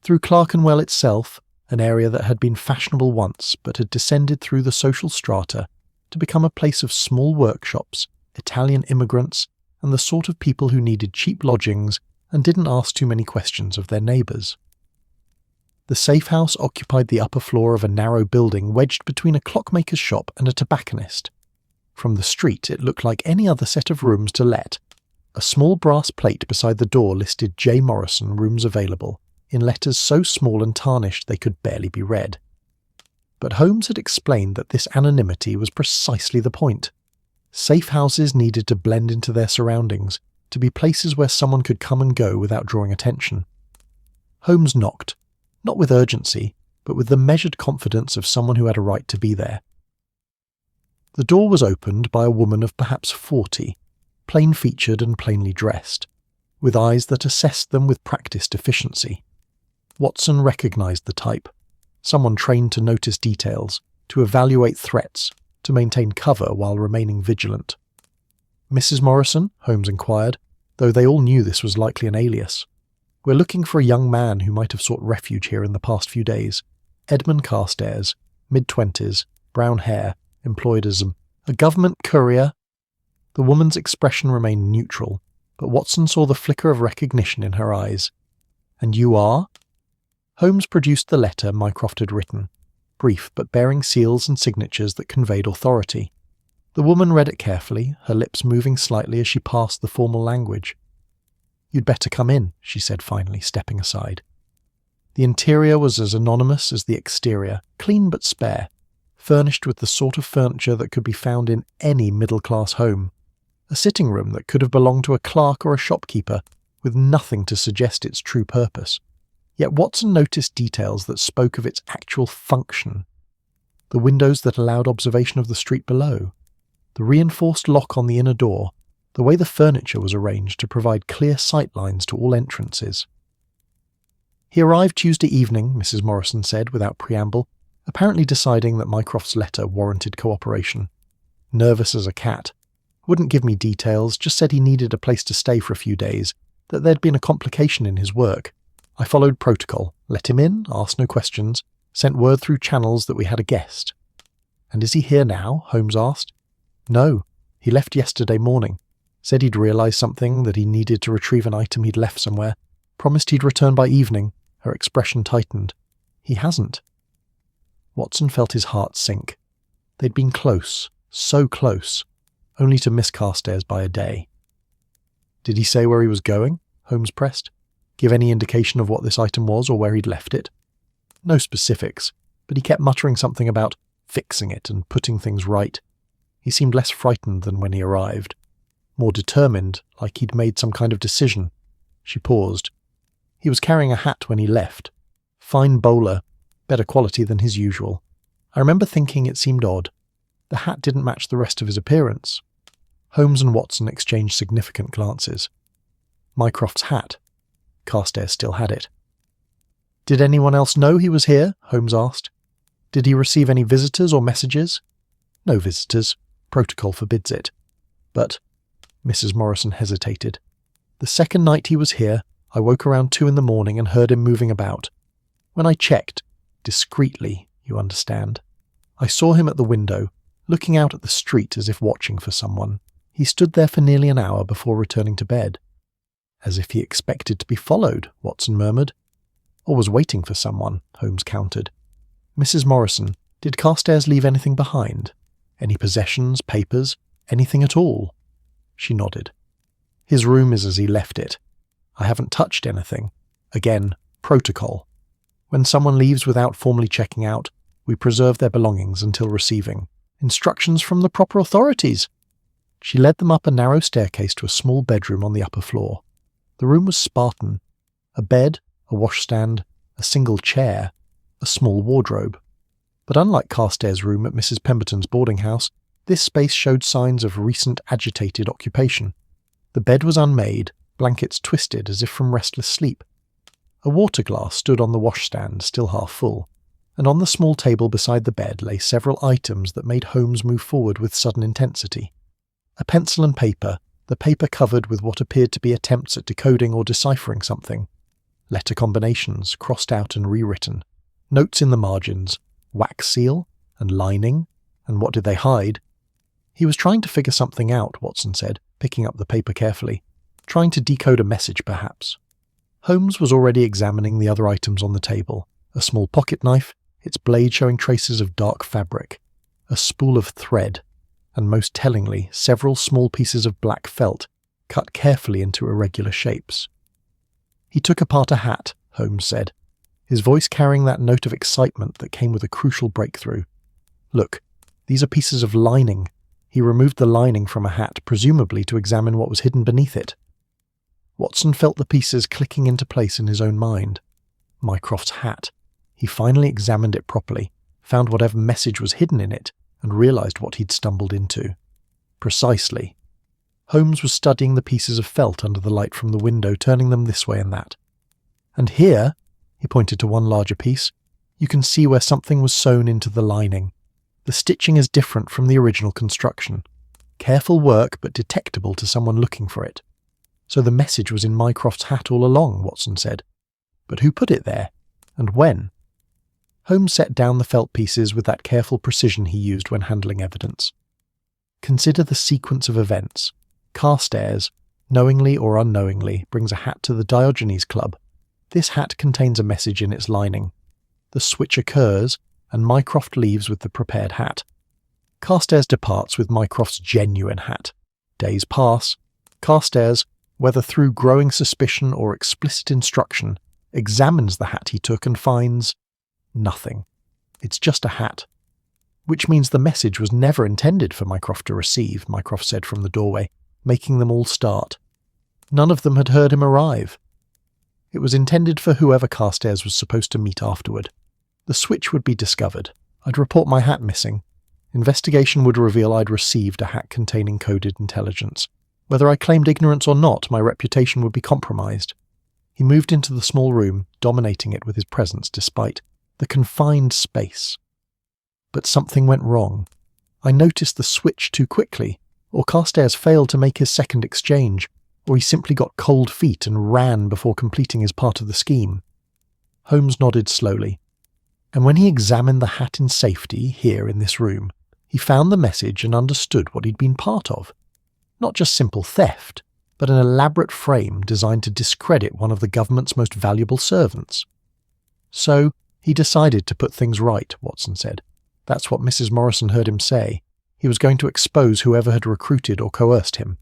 Through Clerkenwell itself, an area that had been fashionable once but had descended through the social strata to become a place of small workshops, Italian immigrants, and the sort of people who needed cheap lodgings and didn't ask too many questions of their neighbours. The safe house occupied the upper floor of a narrow building wedged between a clockmaker's shop and a tobacconist. From the street it looked like any other set of rooms to let. A small brass plate beside the door listed J. Morrison rooms available, in letters so small and tarnished they could barely be read. But Holmes had explained that this anonymity was precisely the point. Safe houses needed to blend into their surroundings, to be places where someone could come and go without drawing attention. Holmes knocked, not with urgency, but with the measured confidence of someone who had a right to be there. The door was opened by a woman of perhaps 40, plain-featured and plainly dressed, with eyes that assessed them with practised efficiency. Watson recognised the type, someone trained to notice details, to evaluate threats, to maintain cover while remaining vigilant. "Mrs. Morrison?" Holmes inquired, though they all knew this was likely an alias. "We're looking for a young man who might have sought refuge here in the past few days. Edmund Carstairs, mid-20s, brown hair, employed as a government courier." The woman's expression remained neutral, but Watson saw the flicker of recognition in her eyes. "And you are?" Holmes produced the letter Mycroft had written, brief but bearing seals and signatures that conveyed authority. The woman read it carefully, her lips moving slightly as she passed the formal language. "You'd better come in," she said finally, stepping aside. The interior was as anonymous as the exterior, clean but spare, furnished with the sort of furniture that could be found in any middle-class home. A sitting room that could have belonged to a clerk or a shopkeeper, with nothing to suggest its true purpose. Yet Watson noticed details that spoke of its actual function. The windows that allowed observation of the street below, the reinforced lock on the inner door, the way the furniture was arranged to provide clear sight lines to all entrances. "He arrived Tuesday evening," Mrs. Morrison said without preamble, apparently deciding that Mycroft's letter warranted cooperation. "Nervous as a cat. Wouldn't give me details, just said he needed a place to stay for a few days, that there'd been a complication in his work. I followed protocol, let him in, asked no questions, sent word through channels that we had a guest." "And is he here now?" Holmes asked. "No, he left yesterday morning. Said he'd realised something, that he needed to retrieve an item he'd left somewhere. Promised he'd return by evening." Her expression tightened. "He hasn't." Watson felt his heart sink. They'd been close, so close, only to miss Carstairs by a day. "Did he say where he was going?" Holmes pressed. "Give any indication of what this item was or where he'd left it?" "No specifics, but he kept muttering something about fixing it and putting things right. He seemed less frightened than when he arrived. More determined, like he'd made some kind of decision." She paused. "He was carrying a hat when he left. Fine bowler, better quality than his usual. I remember thinking it seemed odd. The hat didn't match the rest of his appearance." Holmes and Watson exchanged significant glances. Mycroft's hat. Carstairs still had it. "Did anyone else know he was here?" Holmes asked. "Did he receive any visitors or messages?" "No visitors. Protocol forbids it. But," Mrs. Morrison hesitated, "the second night he was here, I woke around 2 in the morning and heard him moving about. When I checked, discreetly, you understand, I saw him at the window, looking out at the street as if watching for someone. He stood there for nearly an hour before returning to bed." "As if he expected to be followed," Watson murmured. "Or was waiting for someone," Holmes countered. "Mrs. Morrison, did Carstairs leave anything behind? Any possessions, papers, anything at all?" She nodded. "His room is as he left it. I haven't touched anything. Again, protocol. When someone leaves without formally checking out, we preserve their belongings until receiving instructions from the proper authorities." She led them up a narrow staircase to a small bedroom on the upper floor. The room was Spartan. A bed, a washstand, a single chair, a small wardrobe. But unlike Carstairs' room at Mrs. Pemberton's boarding house, this space showed signs of recent agitated occupation. The bed was unmade, blankets twisted as if from restless sleep. A water glass stood on the washstand, still half full, and on the small table beside the bed lay several items that made Holmes move forward with sudden intensity. A pencil and paper, the paper covered with what appeared to be attempts at decoding or deciphering something. Letter combinations, crossed out and rewritten. Notes in the margins. Wax seal, and lining, and what did they hide? He was trying to figure something out, Watson said, picking up the paper carefully, trying to decode a message perhaps. Holmes was already examining the other items on the table, a small pocket knife, its blade showing traces of dark fabric, a spool of thread, and most tellingly, several small pieces of black felt, cut carefully into irregular shapes. He took apart a hat, Holmes said, his voice carrying that note of excitement that came with a crucial breakthrough. Look, these are pieces of lining. He removed the lining from a hat, presumably to examine what was hidden beneath it. Watson felt the pieces clicking into place in his own mind. Mycroft's hat. He finally examined it properly, found whatever message was hidden in it, and realized what he'd stumbled into. Precisely. Holmes was studying the pieces of felt under the light from the window, turning them this way and that. And here, he pointed to one larger piece, you can see where something was sewn into the lining. The stitching is different from the original construction. Careful work, but detectable to someone looking for it. So the message was in Mycroft's hat all along, Watson said. But who put it there? And when? Holmes set down the felt pieces with that careful precision he used when handling evidence. Consider the sequence of events. Carstairs, knowingly or unknowingly, brings a hat to the Diogenes Club. This hat contains a message in its lining. The switch occurs, and Mycroft leaves with the prepared hat. Carstairs departs with Mycroft's genuine hat. Days pass. Carstairs, whether through growing suspicion or explicit instruction, examines the hat he took and finds nothing. It's just a hat. Which means the message was never intended for Mycroft to receive, Mycroft said from the doorway, making them all start. None of them had heard him arrive. It was intended for whoever Carstairs was supposed to meet afterward. The switch would be discovered. I'd report my hat missing. Investigation would reveal I'd received a hat containing coded intelligence. Whether I claimed ignorance or not, my reputation would be compromised. He moved into the small room, dominating it with his presence despite the confined space. But something went wrong. I noticed the switch too quickly, or Carstairs failed to make his second exchange, or he simply got cold feet and ran before completing his part of the scheme. Holmes nodded slowly. And when he examined the hat in safety, here in this room, he found the message and understood what he'd been part of. Not just simple theft, but an elaborate frame designed to discredit one of the government's most valuable servants. So, he decided to put things right, Watson said. That's what Mrs. Morrison heard him say. He was going to expose whoever had recruited or coerced him.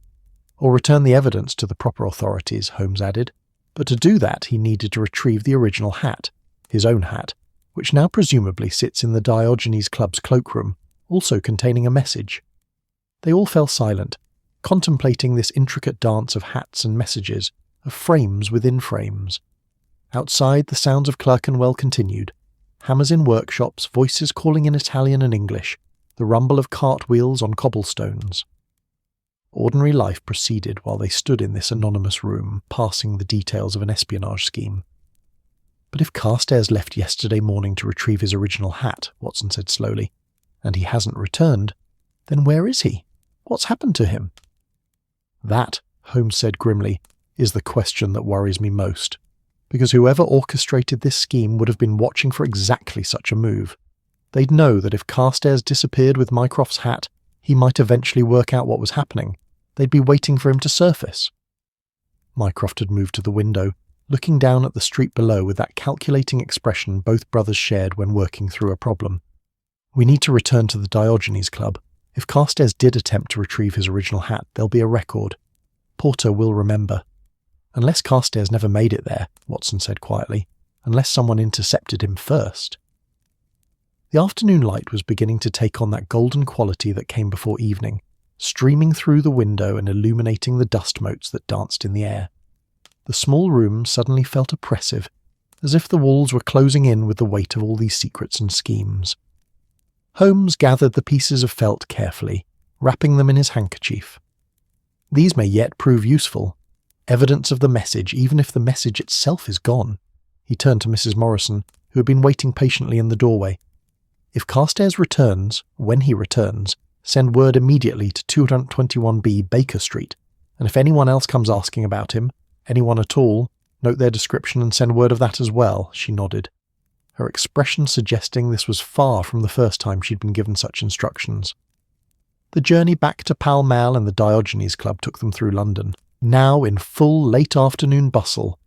Or return the evidence to the proper authorities, Holmes added. But to do that, he needed to retrieve the original hat, his own hat, which now presumably sits in the Diogenes Club's cloakroom, also containing a message. They all fell silent, contemplating this intricate dance of hats and messages, of frames within frames. Outside, the sounds of Clerkenwell continued. Hammers in workshops, voices calling in Italian and English, the rumble of cartwheels on cobblestones. Ordinary life proceeded while they stood in this anonymous room, passing the details of an espionage scheme. But if Carstairs left yesterday morning to retrieve his original hat, Watson said slowly, and he hasn't returned, then where is he? What's happened to him? That, Holmes said grimly, is the question that worries me most, because whoever orchestrated this scheme would have been watching for exactly such a move. They'd know that if Carstairs disappeared with Mycroft's hat, he might eventually work out what was happening. They'd be waiting for him to surface. Mycroft had moved to the window, looking down at the street below with that calculating expression both brothers shared when working through a problem. We need to return to the Diogenes Club. If Carstairs did attempt to retrieve his original hat, there'll be a record. Porter will remember. Unless Carstairs never made it there, Watson said quietly, unless someone intercepted him first. The afternoon light was beginning to take on that golden quality that came before evening, streaming through the window and illuminating the dust motes that danced in the air. The small room suddenly felt oppressive, as if the walls were closing in with the weight of all these secrets and schemes. Holmes gathered the pieces of felt carefully, wrapping them in his handkerchief. These may yet prove useful. Evidence of the message, even if the message itself is gone. He turned to Mrs. Morrison, who had been waiting patiently in the doorway. If Carstairs returns, when he returns, send word immediately to 221B Baker Street, and if anyone else comes asking about him, anyone at all, note their description and send word of that as well, she nodded, her expression suggesting this was far from the first time she'd been given such instructions. The journey back to Pall Mall and the Diogenes Club took them through London, now in full late afternoon bustle.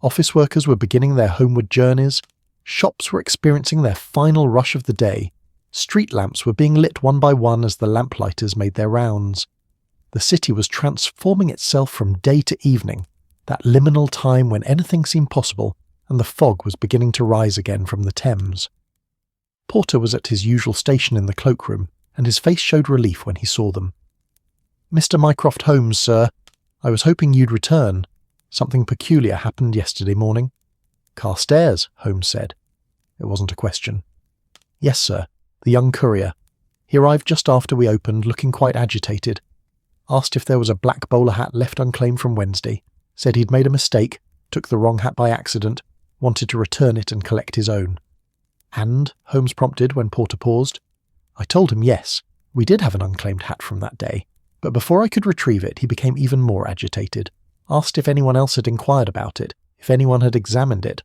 Office workers were beginning their homeward journeys, shops were experiencing their final rush of the day, street lamps were being lit one by one as the lamplighters made their rounds. The city was transforming itself from day to evening, that liminal time when anything seemed possible, and the fog was beginning to rise again from the Thames. Porter was at his usual station in the cloakroom, and his face showed relief when he saw them. "Mr. Mycroft Holmes, sir. I was hoping you'd return. Something peculiar happened yesterday morning." "Carstairs," Holmes said. It wasn't a question. "Yes, sir. The young courier. He arrived just after we opened, looking quite agitated. Asked if there was a black bowler hat left unclaimed from Wednesday. Said he'd made a mistake, took the wrong hat by accident, wanted to return it and collect his own." "And?" Holmes prompted when Porter paused. "I told him yes, we did have an unclaimed hat from that day, but before I could retrieve it he became even more agitated. Asked if anyone else had inquired about it, if anyone had examined it.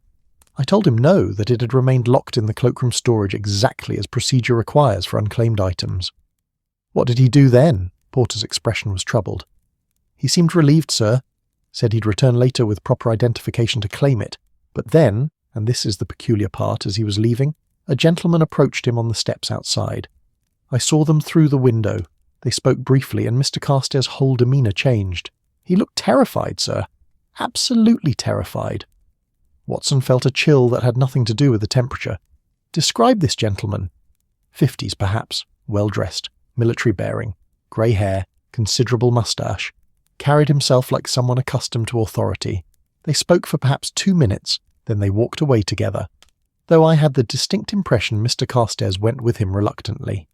I told him no, that it had remained locked in the cloakroom storage exactly as procedure requires for unclaimed items." "What did he do then?" Porter's expression was troubled. "He seemed relieved, sir. Said he'd return later with proper identification to claim it. But then, and this is the peculiar part, as he was leaving, a gentleman approached him on the steps outside. I saw them through the window. They spoke briefly, and Mr. Carstairs' whole demeanour changed. He looked terrified, sir. Absolutely terrified." Watson felt a chill that had nothing to do with the temperature. "Describe this gentleman." 50s, perhaps, well-dressed, military-bearing, grey hair, considerable moustache. Carried himself like someone accustomed to authority. They spoke for perhaps 2 minutes, then they walked away together, though I had the distinct impression Mr. Carstairs went with him reluctantly.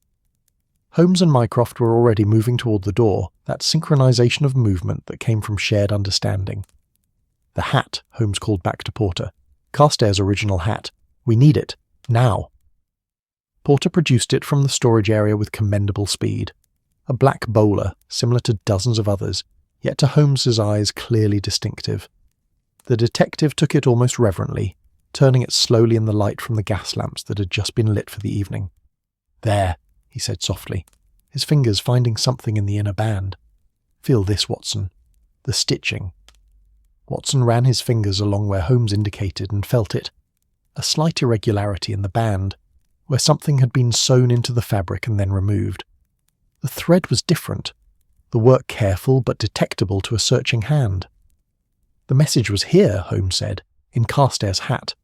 Holmes and Mycroft were already moving toward the door, that synchronization of movement that came from shared understanding. "The hat," Holmes called back to Porter. "Carstairs' original hat. We need it. Now." Porter produced it from the storage area with commendable speed. A black bowler, similar to dozens of others, yet to Holmes's eyes clearly distinctive. The detective took it almost reverently, turning it slowly in the light from the gas lamps that had just been lit for the evening. "There," he said softly, his fingers finding something in the inner band. "Feel this, Watson. The stitching." Watson ran his fingers along where Holmes indicated and felt it. A slight irregularity in the band, where something had been sewn into the fabric and then removed. The thread was different, the work careful but detectable to a searching hand. "The message was here," Holmes said, "in Carstairs' hat.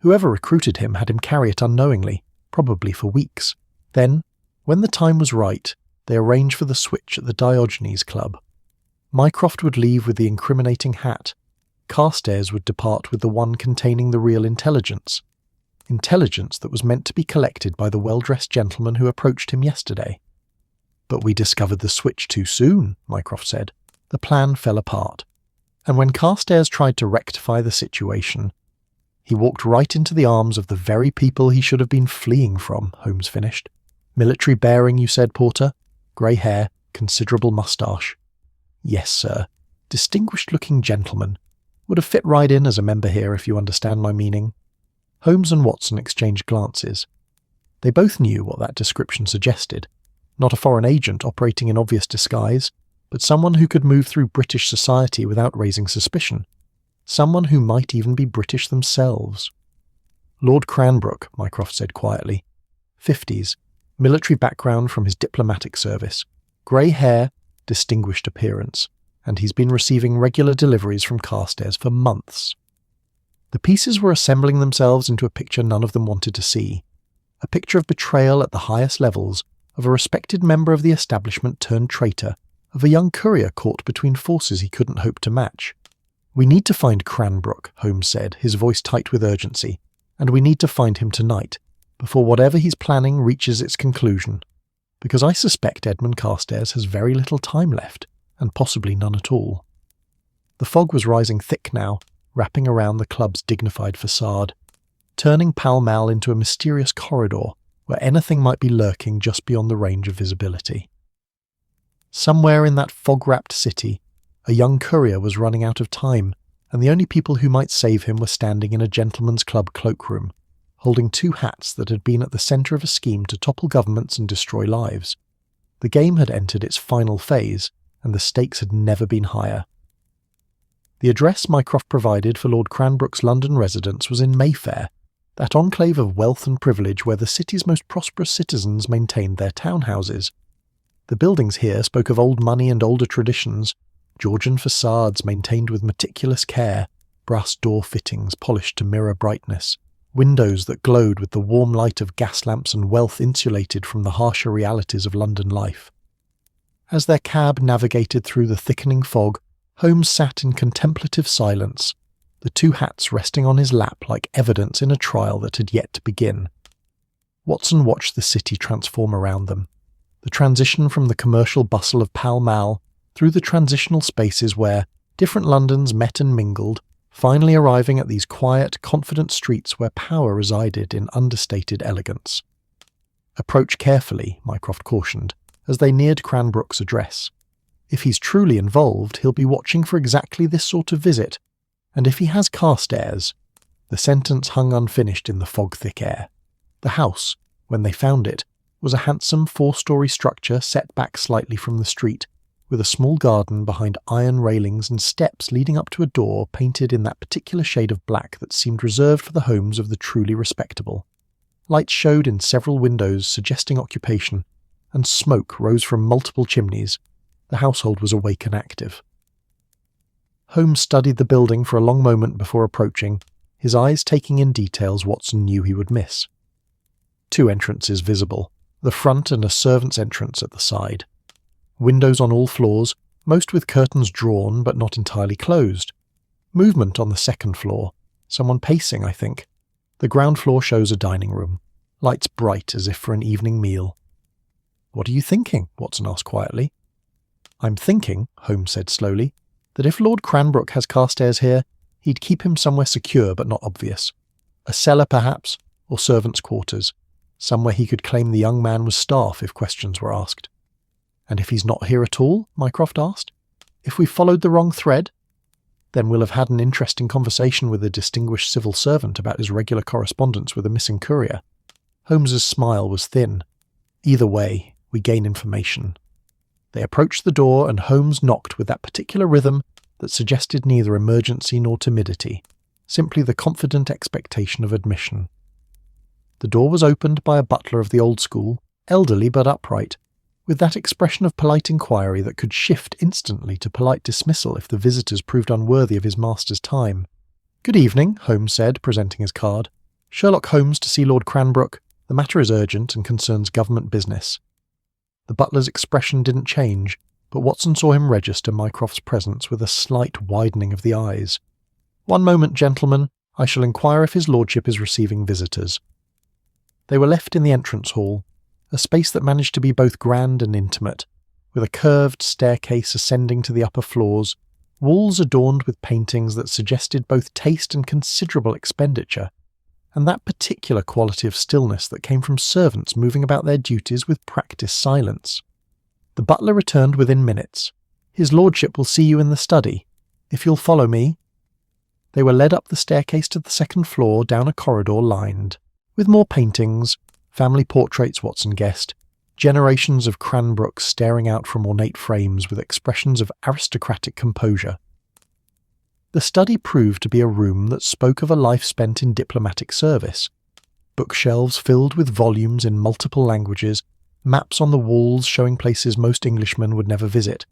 Whoever recruited him had him carry it unknowingly, probably for weeks. Then, when the time was right, they arranged for the switch at the Diogenes Club. Mycroft would leave with the incriminating hat. Carstairs would depart with the one containing the real intelligence. Intelligence that was meant to be collected by the well-dressed gentleman who approached him yesterday. "But we discovered the switch too soon," Mycroft said. "The plan fell apart. And when Carstairs tried to rectify the situation, he walked right into the arms of the very people he should have been fleeing from," Holmes finished. "Military bearing, you said, Porter? Grey hair, considerable moustache." "Yes, sir. Distinguished-looking gentleman. Would have fit right in as a member here, if you understand my meaning." Holmes and Watson exchanged glances. They both knew what that description suggested. Not a foreign agent operating in obvious disguise, but someone who could move through British society without raising suspicion. Someone who might even be British themselves. "Lord Cranbrook," Mycroft said quietly. 50s, military background from his diplomatic service, grey hair, distinguished appearance, and he's been receiving regular deliveries from Carstairs for months. The pieces were assembling themselves into a picture none of them wanted to see. A picture of betrayal at the highest levels, of a respected member of the establishment turned traitor, of a young courier caught between forces he couldn't hope to match. "We need to find Cranbrook," Holmes said, his voice tight with urgency, "and we need to find him tonight, before whatever he's planning reaches its conclusion, because I suspect Edmund Carstairs has very little time left, and possibly none at all." The fog was rising thick now, wrapping around the club's dignified facade, turning Pall Mall into a mysterious corridor where anything might be lurking just beyond the range of visibility. Somewhere in that fog-wrapped city, a young courier was running out of time, and the only people who might save him were standing in a gentleman's club cloakroom, holding 2 hats that had been at the centre of a scheme to topple governments and destroy lives. The game had entered its final phase, and the stakes had never been higher. The address Mycroft provided for Lord Cranbrook's London residence was in Mayfair, that enclave of wealth and privilege where the city's most prosperous citizens maintained their townhouses. The buildings here spoke of old money and older traditions, Georgian facades maintained with meticulous care, brass door fittings polished to mirror brightness, windows that glowed with the warm light of gas lamps and wealth insulated from the harsher realities of London life. As their cab navigated through the thickening fog, Holmes sat in contemplative silence, the two hats resting on his lap like evidence in a trial that had yet to begin. Watson watched the city transform around them, the transition from the commercial bustle of Pall Mall through the transitional spaces where different Londons met and mingled, finally arriving at these quiet, confident streets where power resided in understated elegance. "Approach carefully," Mycroft cautioned, as they neared Cranbrook's address. "If he's truly involved, he'll be watching for exactly this sort of visit, and if he has Carstairs—" The sentence hung unfinished in the fog-thick air. The house, when they found it, was a handsome 4-storey structure set back slightly from the street, with a small garden behind iron railings and steps leading up to a door painted in that particular shade of black that seemed reserved for the homes of the truly respectable. Lights showed in several windows suggesting occupation, and smoke rose from multiple chimneys. The household was awake and active. Holmes studied the building for a long moment before approaching, his eyes taking in details Watson knew he would miss. 2 entrances visible, the front and a servant's entrance at the side. Windows on all floors, most with curtains drawn but not entirely closed. Movement on the 2nd floor. Someone pacing, I think. The ground floor shows a dining room. Lights bright as if for an evening meal. "What are you thinking?" Watson asked quietly. "I'm thinking," Holmes said slowly, "that if Lord Cranbrook has Carstairs here, he'd keep him somewhere secure but not obvious. A cellar perhaps, or servants' quarters. Somewhere he could claim the young man was staff if questions were asked." "And if he's not here at all?" Mycroft asked. "If we followed the wrong thread? Then we'll have had an interesting conversation with a distinguished civil servant about his regular correspondence with a missing courier." Holmes's smile was thin. "Either way, we gain information." They approached the door and Holmes knocked with that particular rhythm that suggested neither emergency nor timidity, simply the confident expectation of admission. The door was opened by a butler of the old school, elderly but upright, with that expression of polite inquiry that could shift instantly to polite dismissal if the visitors proved unworthy of his master's time. "Good evening," Holmes said, presenting his card. "Sherlock Holmes to see Lord Cranbrook. The matter is urgent and concerns government business." The butler's expression didn't change, but Watson saw him register Mycroft's presence with a slight widening of the eyes. "One moment, gentlemen. I shall inquire if his lordship is receiving visitors." They were left in the entrance hall, a space that managed to be both grand and intimate, with a curved staircase ascending to the upper floors, walls adorned with paintings that suggested both taste and considerable expenditure, and that particular quality of stillness that came from servants moving about their duties with practised silence. The butler returned within minutes. "His lordship will see you in the study. If you'll follow me." They were led up the staircase to the 2nd floor down a corridor lined with more paintings, family portraits Watson guessed, generations of Cranbrooks staring out from ornate frames with expressions of aristocratic composure. The study proved to be a room that spoke of a life spent in diplomatic service. Bookshelves filled with volumes in multiple languages, maps on the walls showing places most Englishmen would never visit,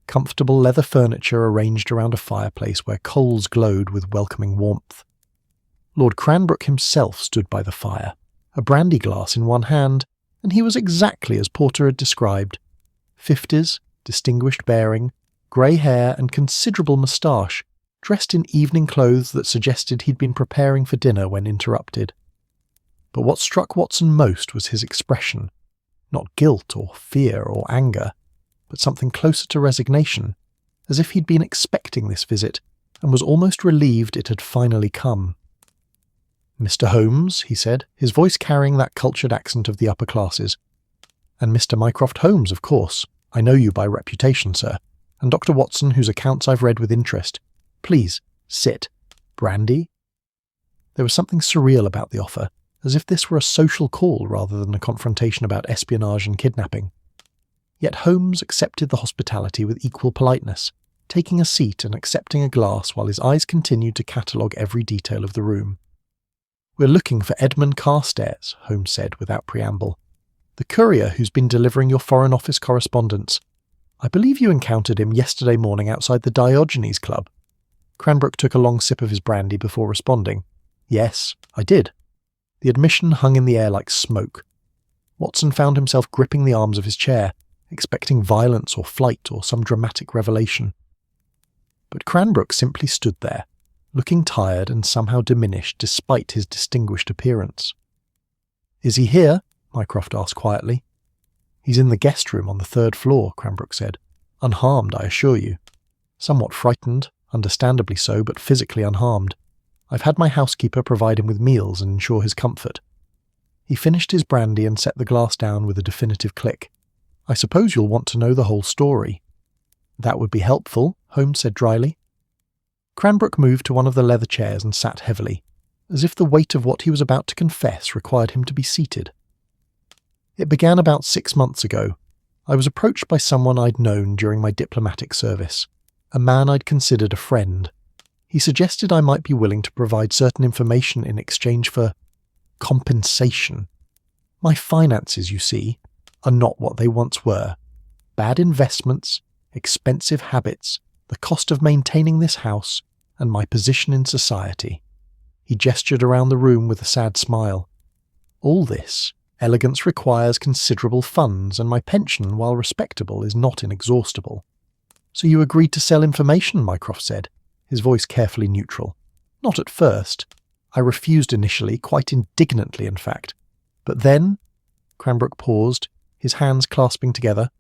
comfortable leather furniture arranged around a fireplace where coals glowed with welcoming warmth. Lord Cranbrook himself stood by the fire, a brandy glass in one hand, and he was exactly as Porter had described. 50s, distinguished bearing, grey hair and considerable moustache, dressed in evening clothes that suggested he'd been preparing for dinner when interrupted. But what struck Watson most was his expression, not guilt or fear or anger, but something closer to resignation, as if he'd been expecting this visit and was almost relieved it had finally come. "Mr. Holmes," he said, his voice carrying that cultured accent of the upper classes. "And Mr. Mycroft Holmes, of course. I know you by reputation, sir. And Dr. Watson, whose accounts I've read with interest. Please, sit. Brandy?" There was something surreal about the offer, as if this were a social call rather than a confrontation about espionage and kidnapping. Yet Holmes accepted the hospitality with equal politeness, taking a seat and accepting a glass while his eyes continued to catalogue every detail of the room. "We're looking for Edmund Carstairs," Holmes said without preamble. "The courier who's been delivering your Foreign Office correspondence. I believe you encountered him yesterday morning outside the Diogenes Club." Cranbrook took a long sip of his brandy before responding. "Yes, I did." The admission hung in the air like smoke. Watson found himself gripping the arms of his chair, expecting violence or flight or some dramatic revelation. But Cranbrook simply stood there, looking tired and somehow diminished despite his distinguished appearance. "Is he here?" Mycroft asked quietly. "He's in the guest room on the 3rd floor," Cranbrook said. "Unharmed, I assure you. Somewhat frightened, understandably so, but physically unharmed. I've had my housekeeper provide him with meals and ensure his comfort." He finished his brandy and set the glass down with a definitive click. "I suppose you'll want to know the whole story." "That would be helpful," Holmes said dryly. Cranbrook moved to one of the leather chairs and sat heavily, as if the weight of what he was about to confess required him to be seated. "It began about 6 months ago. I was approached by someone I'd known during my diplomatic service, a man I'd considered a friend. He suggested I might be willing to provide certain information in exchange for compensation. My finances, you see, are not what they once were. Bad investments, expensive habits, the cost of maintaining this house, and my position in society." He gestured around the room with a sad smile. "All this, elegance requires considerable funds, and my pension, while respectable, is not inexhaustible." "So you agreed to sell information?" Mycroft said, his voice carefully neutral. "Not at first. I refused initially, quite indignantly in fact. But then—" Cranbrook paused, his hands clasping together.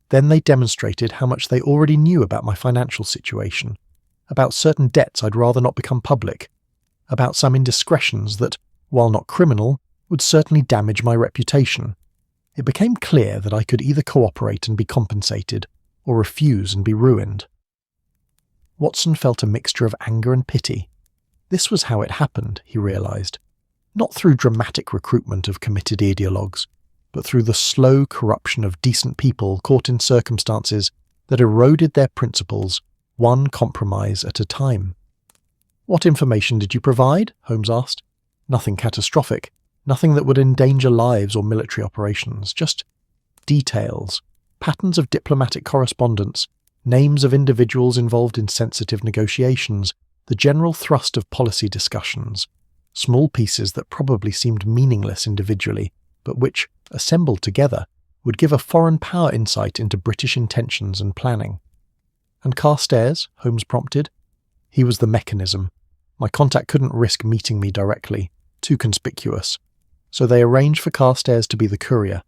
"Then they demonstrated how much they already knew about my financial situation, about certain debts I'd rather not become public, about some indiscretions that, while not criminal, would certainly damage my reputation. It became clear that I could either cooperate and be compensated, or refuse and be ruined." Watson felt a mixture of anger and pity. This was how it happened, he realised. Not through dramatic recruitment of committed ideologues, but through the slow corruption of decent people caught in circumstances that eroded their principles, one compromise at a time. "What information did you provide?" Holmes asked. "Nothing catastrophic, nothing that would endanger lives or military operations, just details, patterns of diplomatic correspondence, names of individuals involved in sensitive negotiations, the general thrust of policy discussions, small pieces that probably seemed meaningless individually, but which, assembled together, would give a foreign power insight into British intentions and planning." "And Carstairs?" Holmes prompted. "He was the mechanism. My contact couldn't risk meeting me directly, too conspicuous. So they arranged for Carstairs to be the courier.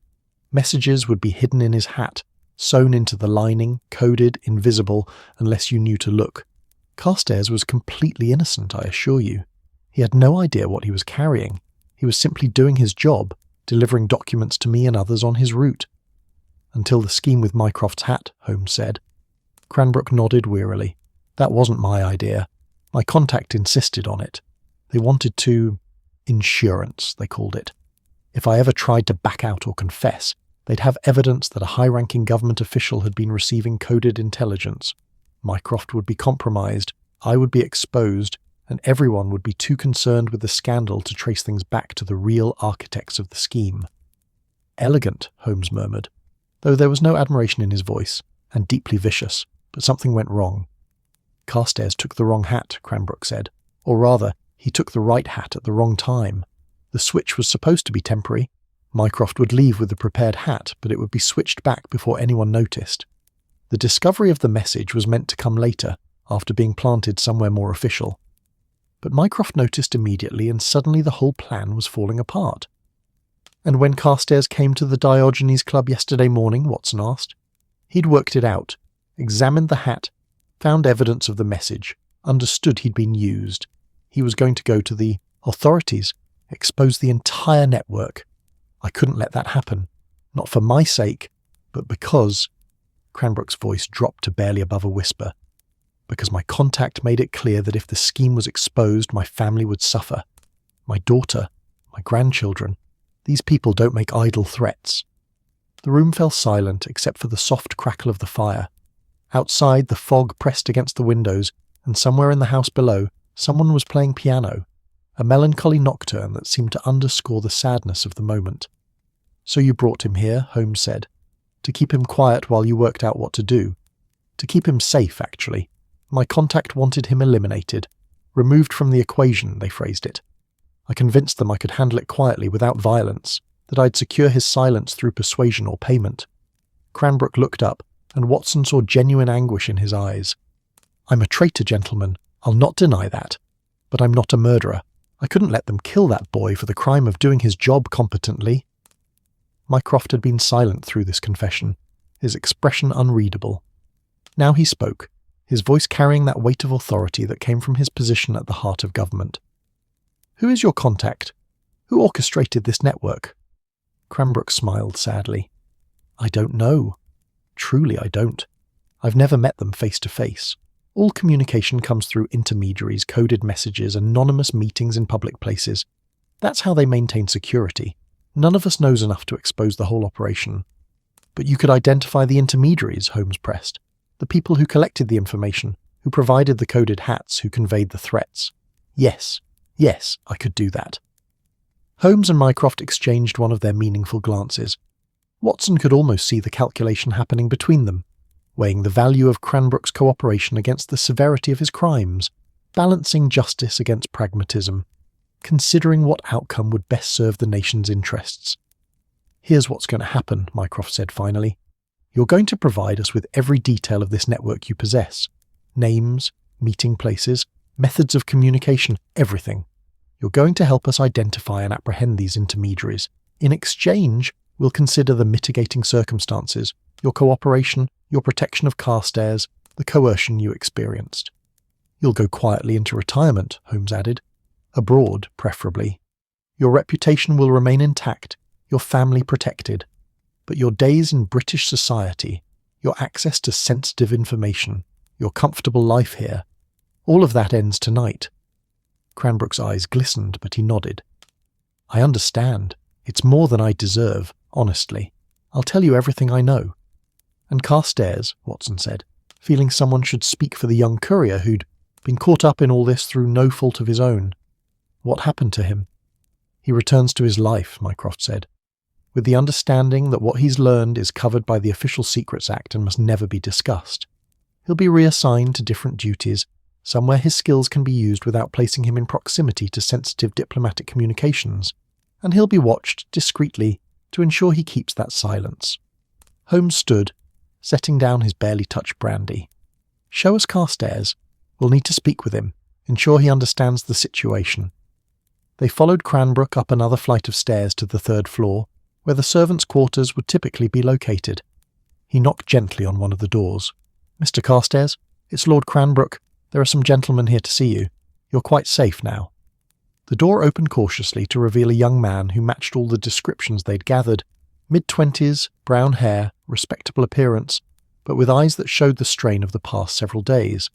Messages would be hidden in his hat, sewn into the lining, coded, invisible, unless you knew to look. Carstairs was completely innocent, I assure you. He had no idea what he was carrying. He was simply doing his job, delivering documents to me and others on his route." "Until the scheme with Mycroft's hat," Holmes said. Cranbrook nodded wearily. "That wasn't my idea. My contact insisted on it. They wanted to— insurance, they called it. If I ever tried to back out or confess, they'd have evidence that a high-ranking government official had been receiving coded intelligence. Mycroft would be compromised, I would be exposed, and everyone would be too concerned with the scandal to trace things back to the real architects of the scheme." "Elegant," Holmes murmured, though there was no admiration in his voice, and deeply vicious, but something went wrong. "Carstairs took the wrong hat," Cranbrook said. "Or rather, he took the right hat at the wrong time. The switch was supposed to be temporary. Mycroft would leave with the prepared hat, but it would be switched back before anyone noticed. The discovery of the message was meant to come later, after being planted somewhere more official. But Mycroft noticed immediately, and suddenly the whole plan was falling apart." "And when Carstairs came to the Diogenes Club yesterday morning," Watson asked, "he'd worked it out, examined the hat, found evidence of the message, understood he'd been used. He was going to go to the authorities, expose the entire network. I couldn't let that happen, not for my sake, but because—" Cranbrook's voice dropped to barely above a whisper. "Because my contact made it clear that if the scheme was exposed, my family would suffer. My daughter, my grandchildren. These people don't make idle threats." The room fell silent except for the soft crackle of the fire. Outside, the fog pressed against the windows, and somewhere in the house below, someone was playing piano, a melancholy nocturne that seemed to underscore the sadness of the moment. "So you brought him here," Holmes said, "to keep him quiet while you worked out what to do. To keep him safe, actually. My contact wanted him eliminated. Removed from the equation, they phrased it. I convinced them I could handle it quietly without violence, that I'd secure his silence through persuasion or payment." Cranbrook looked up, and Watson saw genuine anguish in his eyes. "I'm a traitor, gentlemen. I'll not deny that. But I'm not a murderer. I couldn't let them kill that boy for the crime of doing his job competently." Mycroft had been silent through this confession, his expression unreadable. Now he spoke, his voice carrying that weight of authority that came from his position at the heart of government. "Who is your contact? Who orchestrated this network?" Cranbrook smiled sadly. "I don't know. Truly, I don't. I've never met them face to face. All communication comes through intermediaries, coded messages, anonymous meetings in public places. That's how they maintain security. None of us knows enough to expose the whole operation." "But you could identify the intermediaries," Holmes pressed. "The people who collected the information, who provided the coded hats, who conveyed the threats." Yes, I could do that." Holmes and Mycroft exchanged one of their meaningful glances. Watson could almost see the calculation happening between them, weighing the value of Cranbrook's cooperation against the severity of his crimes, balancing justice against pragmatism, considering what outcome would best serve the nation's interests. "Here's what's going to happen," Mycroft said finally. "You're going to provide us with every detail of this network you possess. Names, meeting places, methods of communication, everything. You're going to help us identify and apprehend these intermediaries. In exchange, we'll consider the mitigating circumstances, your cooperation, your protection of Carstairs, the coercion you experienced." "You'll go quietly into retirement," Holmes added. "Abroad, preferably. Your reputation will remain intact, your family protected. But your days in British society, your access to sensitive information, your comfortable life here, all of that ends tonight." Cranbrook's eyes glistened, but he nodded. "I understand. It's more than I deserve, honestly. I'll tell you everything I know." "And Carstairs," Watson said, feeling someone should speak for the young courier who'd been caught up in all this through no fault of his own. "What happened to him?" "He returns to his life," Mycroft said, "with the understanding that what he's learned is covered by the Official Secrets Act and must never be discussed. He'll be reassigned to different duties, somewhere his skills can be used without placing him in proximity to sensitive diplomatic communications, and he'll be watched discreetly to ensure he keeps that silence." Holmes stood, setting down his barely touched brandy. "Show us Carstairs. We'll need to speak with him, ensure he understands the situation." They followed Cranbrook up another flight of stairs to the third floor, where the servants' quarters would typically be located. He knocked gently on one of the doors. "Mr. Carstairs, it's Lord Cranbrook. There are some gentlemen here to see you. You're quite safe now." The door opened cautiously to reveal a young man who matched all the descriptions they'd gathered. Mid-20s, brown hair, respectable appearance, but with eyes that showed the strain of the past several days.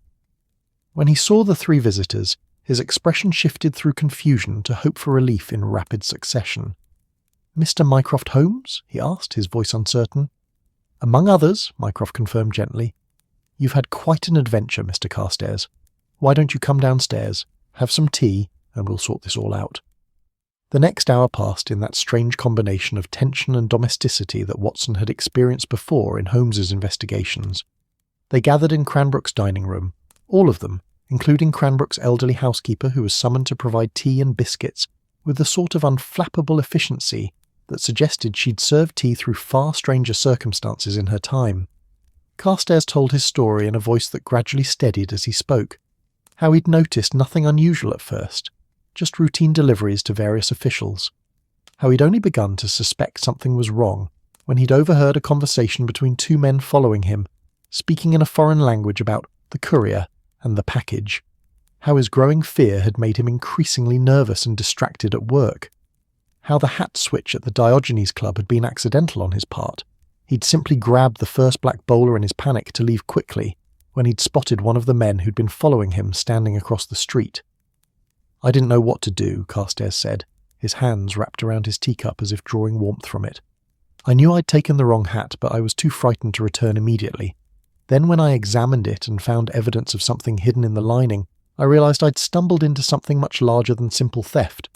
When he saw the three visitors, his expression shifted through confusion to hope for relief in rapid succession. "Mr. Mycroft Holmes?" he asked, his voice uncertain. "Among others," Mycroft confirmed gently. "You've had quite an adventure, Mr. Carstairs. Why don't you come downstairs, have some tea, and we'll sort this all out." The next hour passed in that strange combination of tension and domesticity that Watson had experienced before in Holmes's investigations. They gathered in Cranbrook's dining room, all of them, including Cranbrook's elderly housekeeper who was summoned to provide tea and biscuits with the sort of unflappable efficiency that suggested she'd served tea through far stranger circumstances in her time. Carstairs told his story in a voice that gradually steadied as he spoke, how he'd noticed nothing unusual at first, just routine deliveries to various officials, how he'd only begun to suspect something was wrong when he'd overheard a conversation between two men following him, speaking in a foreign language about the courier and the package, how his growing fear had made him increasingly nervous and distracted at work, how the hat switch at the Diogenes Club had been accidental on his part. He'd simply grabbed the first black bowler in his panic to leave quickly when he'd spotted one of the men who'd been following him standing across the street. "I didn't know what to do," Carstairs said, his hands wrapped around his teacup as if drawing warmth from it. I knew I'd taken the wrong hat, but I was too frightened to return immediately. Then when I examined it and found evidence of something hidden in the lining, I realised I'd stumbled into something much larger than simple theft.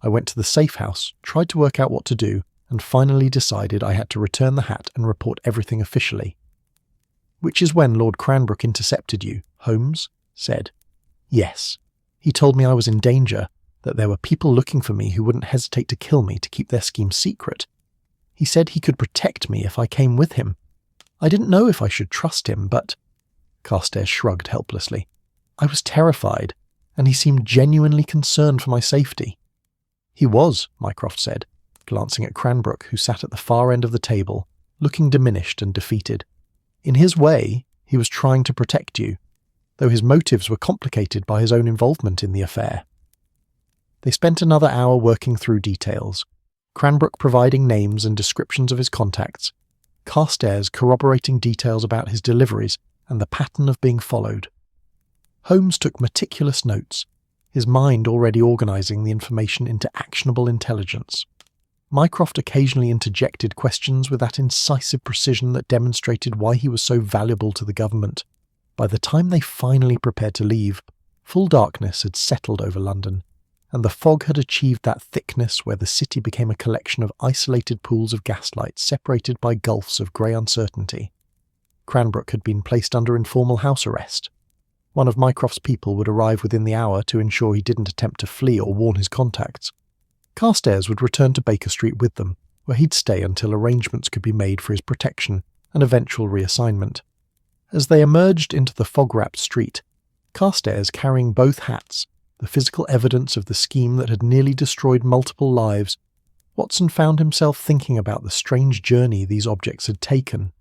I went to the safe house, tried to work out what to do, and finally decided I had to return the hat and report everything officially. Which is when Lord Cranbrook intercepted you, Holmes said. Yes. He told me I was in danger, that there were people looking for me who wouldn't hesitate to kill me to keep their scheme secret. He said he could protect me if I came with him. I didn't know if I should trust him, but... Carstairs shrugged helplessly. I was terrified, and he seemed genuinely concerned for my safety. He was, Mycroft said, glancing at Cranbrook, who sat at the far end of the table, looking diminished and defeated. In his way, he was trying to protect you, though his motives were complicated by his own involvement in the affair. They spent another hour working through details, Cranbrook providing names and descriptions of his contacts, Carstairs corroborating details about his deliveries and the pattern of being followed. Holmes took meticulous notes, his mind already organising the information into actionable intelligence. Mycroft occasionally interjected questions with that incisive precision that demonstrated why he was so valuable to the government. By the time they finally prepared to leave, full darkness had settled over London, and the fog had achieved that thickness where the city became a collection of isolated pools of gaslight separated by gulfs of grey uncertainty. Cranbrook had been placed under informal house arrest. One of Mycroft's people would arrive within the hour to ensure he didn't attempt to flee or warn his contacts. Carstairs would return to Baker Street with them, where he'd stay until arrangements could be made for his protection and eventual reassignment. As they emerged into the fog-wrapped street, Carstairs carrying both hats, the physical evidence of the scheme that had nearly destroyed multiple lives, Watson found himself thinking about the strange journey these objects had taken.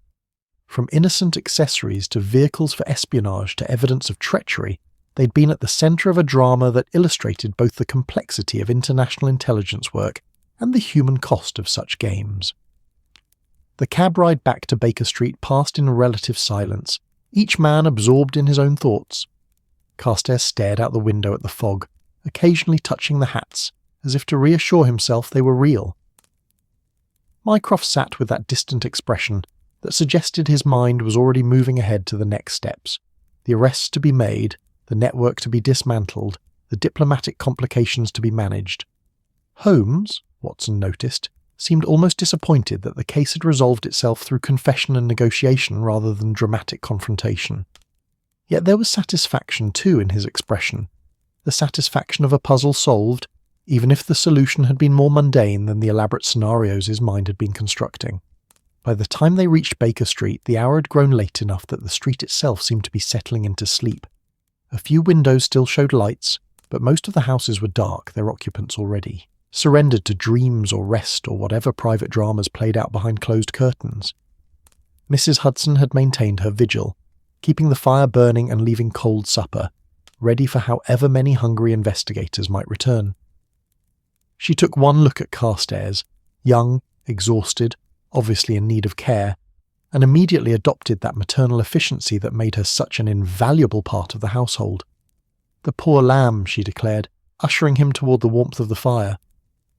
From innocent accessories to vehicles for espionage to evidence of treachery, they'd been at the centre of a drama that illustrated both the complexity of international intelligence work and the human cost of such games. The cab ride back to Baker Street passed in relative silence, each man absorbed in his own thoughts. Carstairs stared out the window at the fog, occasionally touching the hats, as if to reassure himself they were real. Mycroft sat with that distant expression that suggested his mind was already moving ahead to the next steps, the arrests to be made, the network to be dismantled, the diplomatic complications to be managed. Holmes, Watson noticed, seemed almost disappointed that the case had resolved itself through confession and negotiation rather than dramatic confrontation. Yet there was satisfaction too in his expression, the satisfaction of a puzzle solved, even if the solution had been more mundane than the elaborate scenarios his mind had been constructing. By the time they reached Baker Street, the hour had grown late enough that the street itself seemed to be settling into sleep. A few windows still showed lights, but most of the houses were dark, their occupants already surrendered to dreams or rest or whatever private dramas played out behind closed curtains. Mrs. Hudson had maintained her vigil, keeping the fire burning and leaving cold supper, ready for however many hungry investigators might return. She took one look at Carstairs, young, exhausted, obviously in need of care, and immediately adopted that maternal efficiency that made her such an invaluable part of the household. "The poor lamb," she declared, ushering him toward the warmth of the fire.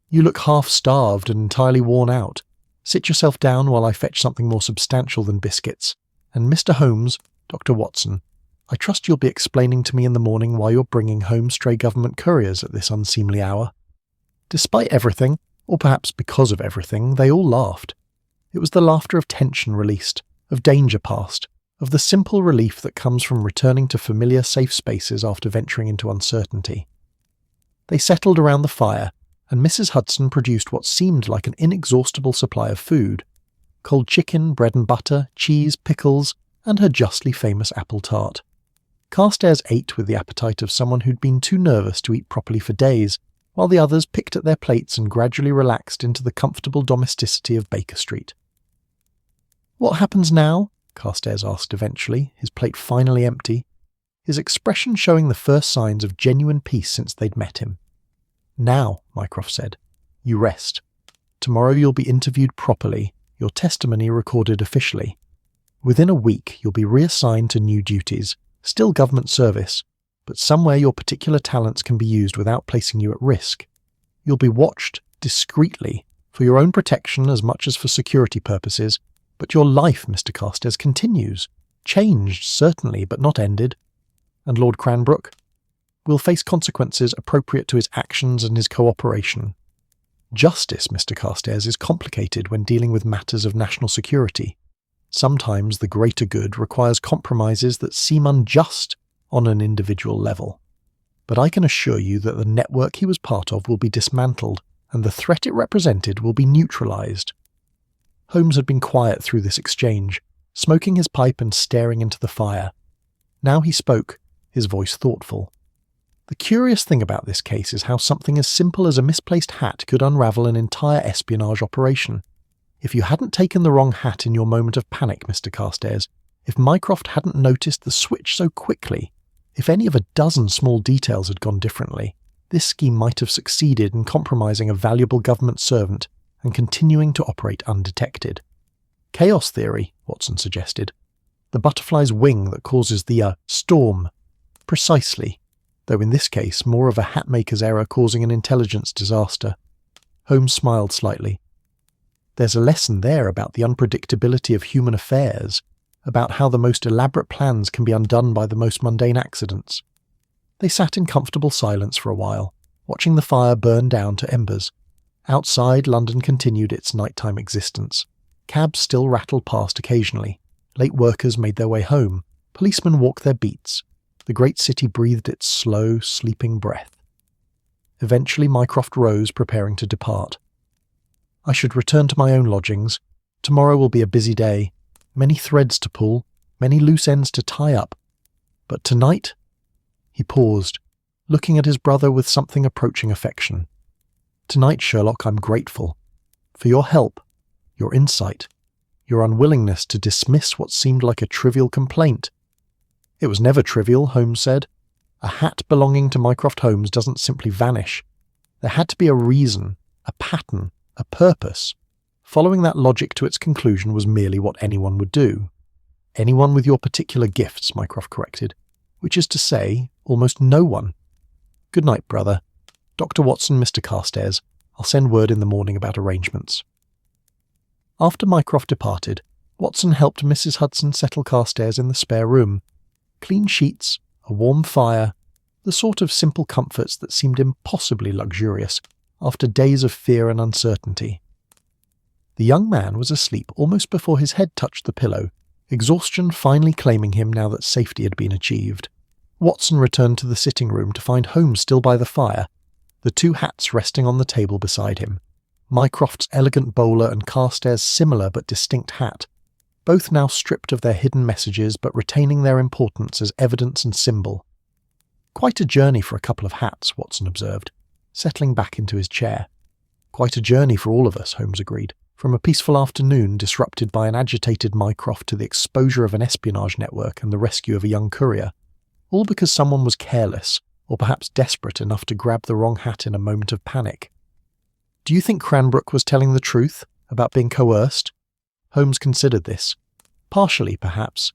"You look half-starved and entirely worn out. Sit yourself down while I fetch something more substantial than biscuits. And Mr. Holmes, Dr. Watson, I trust you'll be explaining to me in the morning why you're bringing home stray government couriers at this unseemly hour." Despite everything, or perhaps because of everything, they all laughed. It was the laughter of tension released, of danger past, of the simple relief that comes from returning to familiar safe spaces after venturing into uncertainty. They settled around the fire, and Mrs. Hudson produced what seemed like an inexhaustible supply of food: cold chicken, bread and butter, cheese, pickles, and her justly famous apple tart. Carstairs ate with the appetite of someone who'd been too nervous to eat properly for days, while the others picked at their plates and gradually relaxed into the comfortable domesticity of Baker Street. "What happens now?" Carstairs asked eventually, his plate finally empty, his expression showing the first signs of genuine peace since they'd met him. "Now," Mycroft said, "you rest. Tomorrow you'll be interviewed properly, your testimony recorded officially. Within a week you'll be reassigned to new duties, still government service, but somewhere your particular talents can be used without placing you at risk. You'll be watched, discreetly, For your own protection as much as for security purposes, but your life, Mr. Carstairs, continues. Changed, certainly, but not ended. And Lord Cranbrook will face consequences appropriate to his actions and his cooperation. Justice, Mr. Carstairs, is complicated when dealing with matters of national security. Sometimes the greater good requires compromises that seem unjust on an individual level. But I can assure you that the network he was part of will be dismantled, and the threat it represented will be neutralized. Holmes had been quiet through this exchange, smoking his pipe and staring into the fire. Now he spoke, his voice thoughtful. The curious thing about this case is how something as simple as a misplaced hat could unravel an entire espionage operation. If you hadn't taken the wrong hat in your moment of panic, Mr. Carstairs, if Mycroft hadn't noticed the switch so quickly, if any of a dozen small details had gone differently, this scheme might have succeeded in compromising a valuable government servant and continuing to operate undetected. Chaos theory, Watson suggested. The butterfly's wing that causes the storm. Precisely, though in this case more of a hatmaker's error causing an intelligence disaster. Holmes smiled slightly. There's a lesson there about the unpredictability of human affairs, about how the most elaborate plans can be undone by the most mundane accidents. They sat in comfortable silence for a while, watching the fire burn down to embers. Outside, London continued its nighttime existence. Cabs still rattled past occasionally. Late workers made their way home. Policemen walked their beats. The great city breathed its slow, sleeping breath. Eventually Mycroft rose, preparing to depart. I should return to my own lodgings. Tomorrow will be a busy day. Many threads to pull, many loose ends to tie up. But tonight... He paused, looking at his brother with something approaching affection. Tonight, Sherlock, I'm grateful. For your help, your insight, your unwillingness to dismiss what seemed like a trivial complaint. It was never trivial, Holmes said. A hat belonging to Mycroft Holmes doesn't simply vanish. There had to be a reason, a pattern, a purpose. Following that logic to its conclusion was merely what anyone would do. Anyone with your particular gifts, Mycroft corrected, which is to say, almost no one. Good night, brother. Dr. Watson, Mr. Carstairs. I'll send word in the morning about arrangements. After Mycroft departed, Watson helped Mrs. Hudson settle Carstairs in the spare room. Clean sheets, a warm fire, the sort of simple comforts that seemed impossibly luxurious after days of fear and uncertainty. The young man was asleep almost before his head touched the pillow, exhaustion finally claiming him now that safety had been achieved. Watson returned to the sitting room to find Holmes still by the fire, the two hats resting on the table beside him, Mycroft's elegant bowler and Carstairs' similar but distinct hat, both now stripped of their hidden messages but retaining their importance as evidence and symbol. Quite a journey for a couple of hats, Watson observed, settling back into his chair. Quite a journey for all of us, Holmes agreed, from a peaceful afternoon disrupted by an agitated Mycroft to the exposure of an espionage network and the rescue of a young courier, all because someone was careless, or perhaps desperate enough to grab the wrong hat in a moment of panic. Do you think Cranbrook was telling the truth about being coerced? Holmes considered this. Partially, perhaps.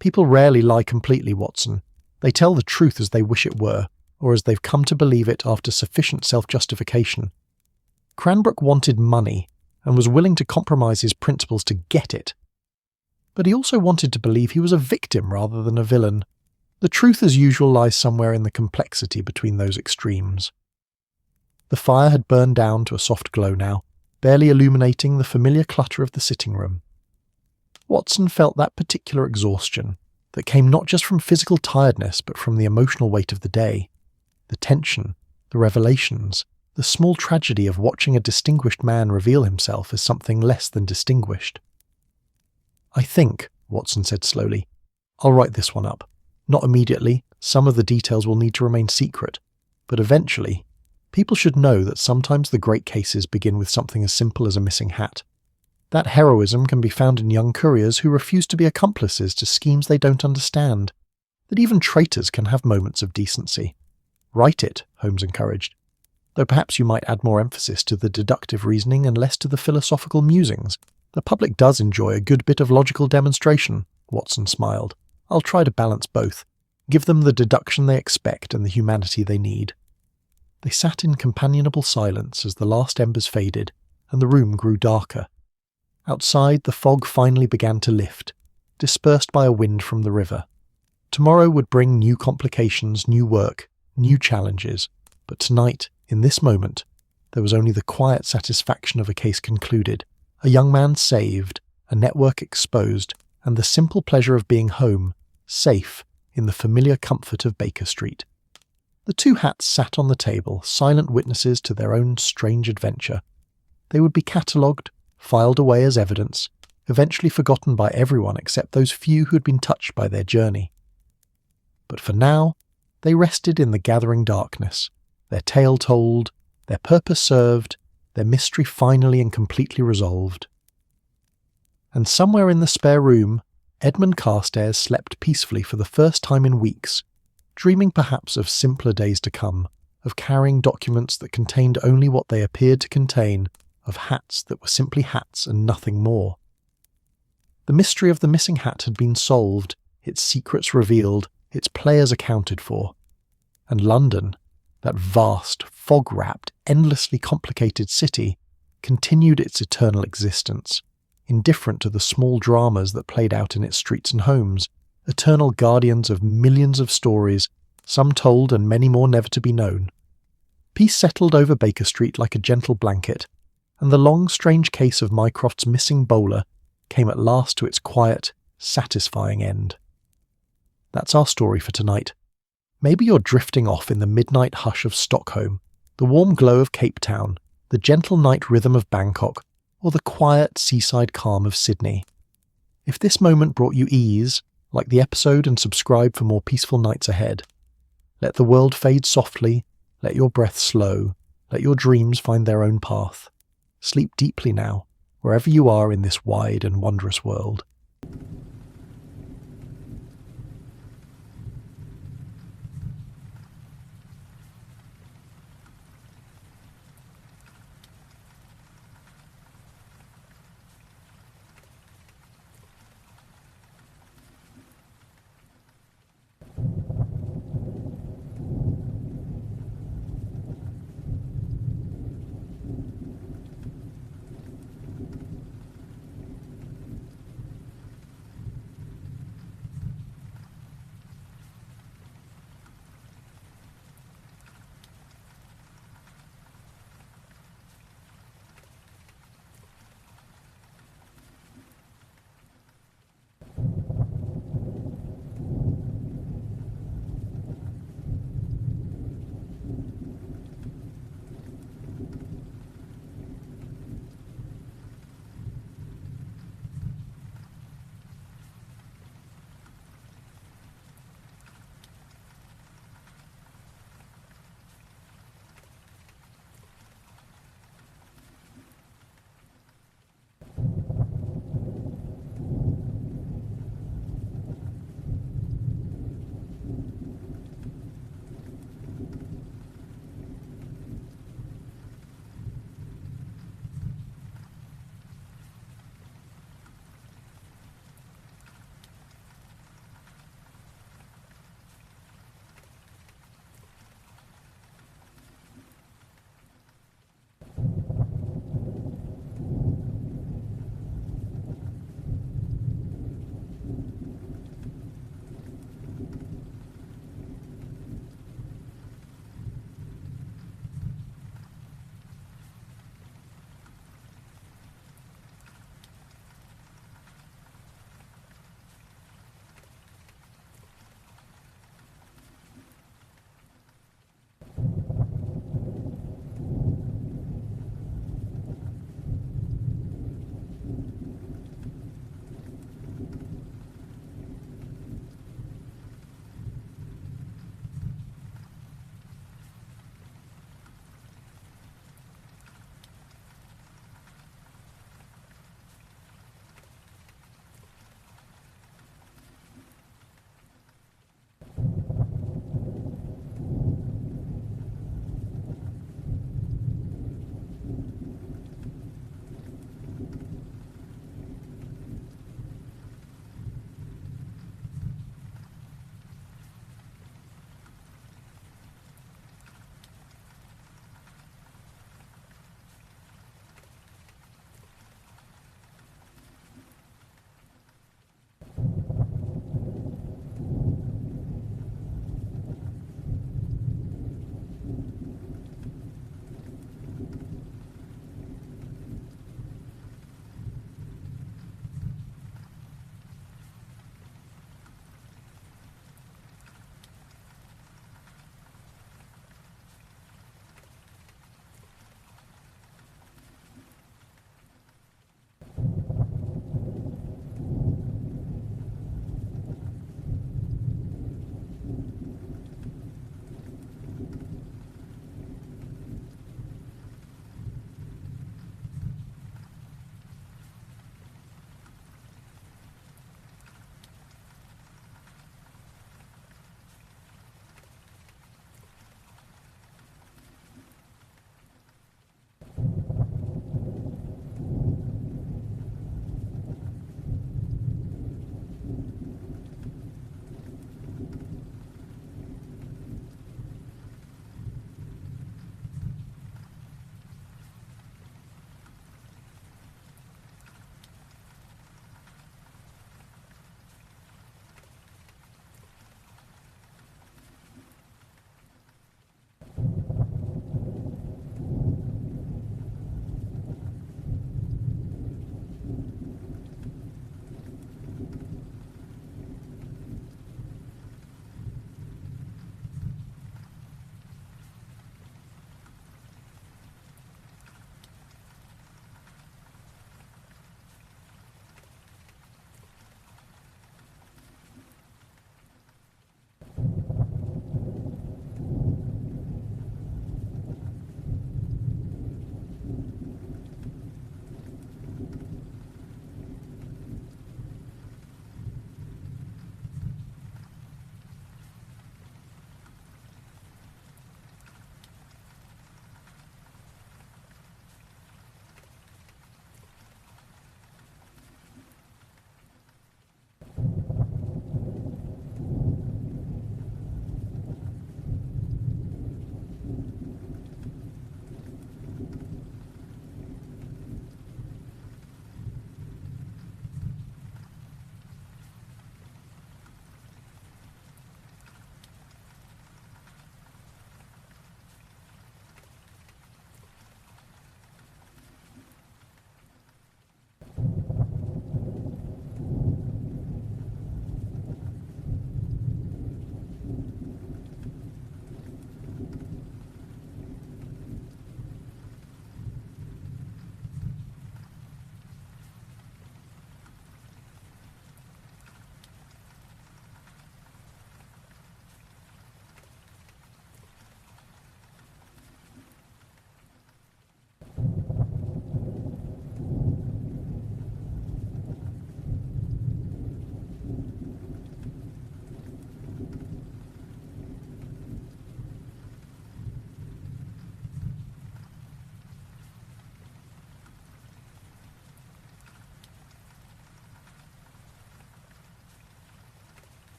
People rarely lie completely, Watson. They tell the truth as they wish it were, or as they've come to believe it after sufficient self-justification. Cranbrook wanted money, and was willing to compromise his principles to get it. But he also wanted to believe he was a victim rather than a villain. The truth as usual lies somewhere in the complexity between those extremes. The fire had burned down to a soft glow now, barely illuminating the familiar clutter of the sitting room. Watson felt that particular exhaustion, that came not just from physical tiredness but from the emotional weight of the day, the tension, the revelations, the small tragedy of watching a distinguished man reveal himself as something less than distinguished. I think, Watson said slowly, I'll write this one up. Not immediately, some of the details will need to remain secret, but eventually, people should know that sometimes the great cases begin with something as simple as a missing hat. That heroism can be found in young couriers who refuse to be accomplices to schemes they don't understand, that even traitors can have moments of decency. Write it, Holmes encouraged, though perhaps you might add more emphasis to the deductive reasoning and less to the philosophical musings. The public does enjoy a good bit of logical demonstration, Watson smiled. I'll try to balance both, give them the deduction they expect and the humanity they need. They sat in companionable silence as the last embers faded, and the room grew darker. Outside, the fog finally began to lift, dispersed by a wind from the river. Tomorrow would bring new complications, new work, new challenges, but tonight, in this moment, there was only the quiet satisfaction of a case concluded, a young man saved, a network exposed, and the simple pleasure of being home, safe, in the familiar comfort of Baker Street. The two hats sat on the table, silent witnesses to their own strange adventure. They would be catalogued, filed away as evidence, eventually forgotten by everyone except those few who had been touched by their journey. But for now, they rested in the gathering darkness, their tale told, their purpose served, their mystery finally and completely resolved. And somewhere in the spare room, Edmund Carstairs slept peacefully for the first time in weeks, dreaming perhaps of simpler days to come, of carrying documents that contained only what they appeared to contain, of hats that were simply hats and nothing more. The mystery of the missing hat had been solved, its secrets revealed, its players accounted for. And London, that vast, fog-wrapped, endlessly complicated city, continued its eternal existence, indifferent to the small dramas that played out in its streets and homes, eternal guardians of millions of stories, some told and many more never to be known. Peace settled over Baker Street like a gentle blanket, and the long, strange case of Mycroft's missing bowler came at last to its quiet, satisfying end. That's our story for tonight. Maybe you're drifting off in the midnight hush of Stockholm, the warm glow of Cape Town, the gentle night rhythm of Bangkok, or the quiet seaside calm of Sydney. If this moment brought you ease, like the episode and subscribe for more peaceful nights ahead. Let the world fade softly, let your breath slow, let your dreams find their own path. Sleep deeply now, wherever you are in this wide and wondrous world.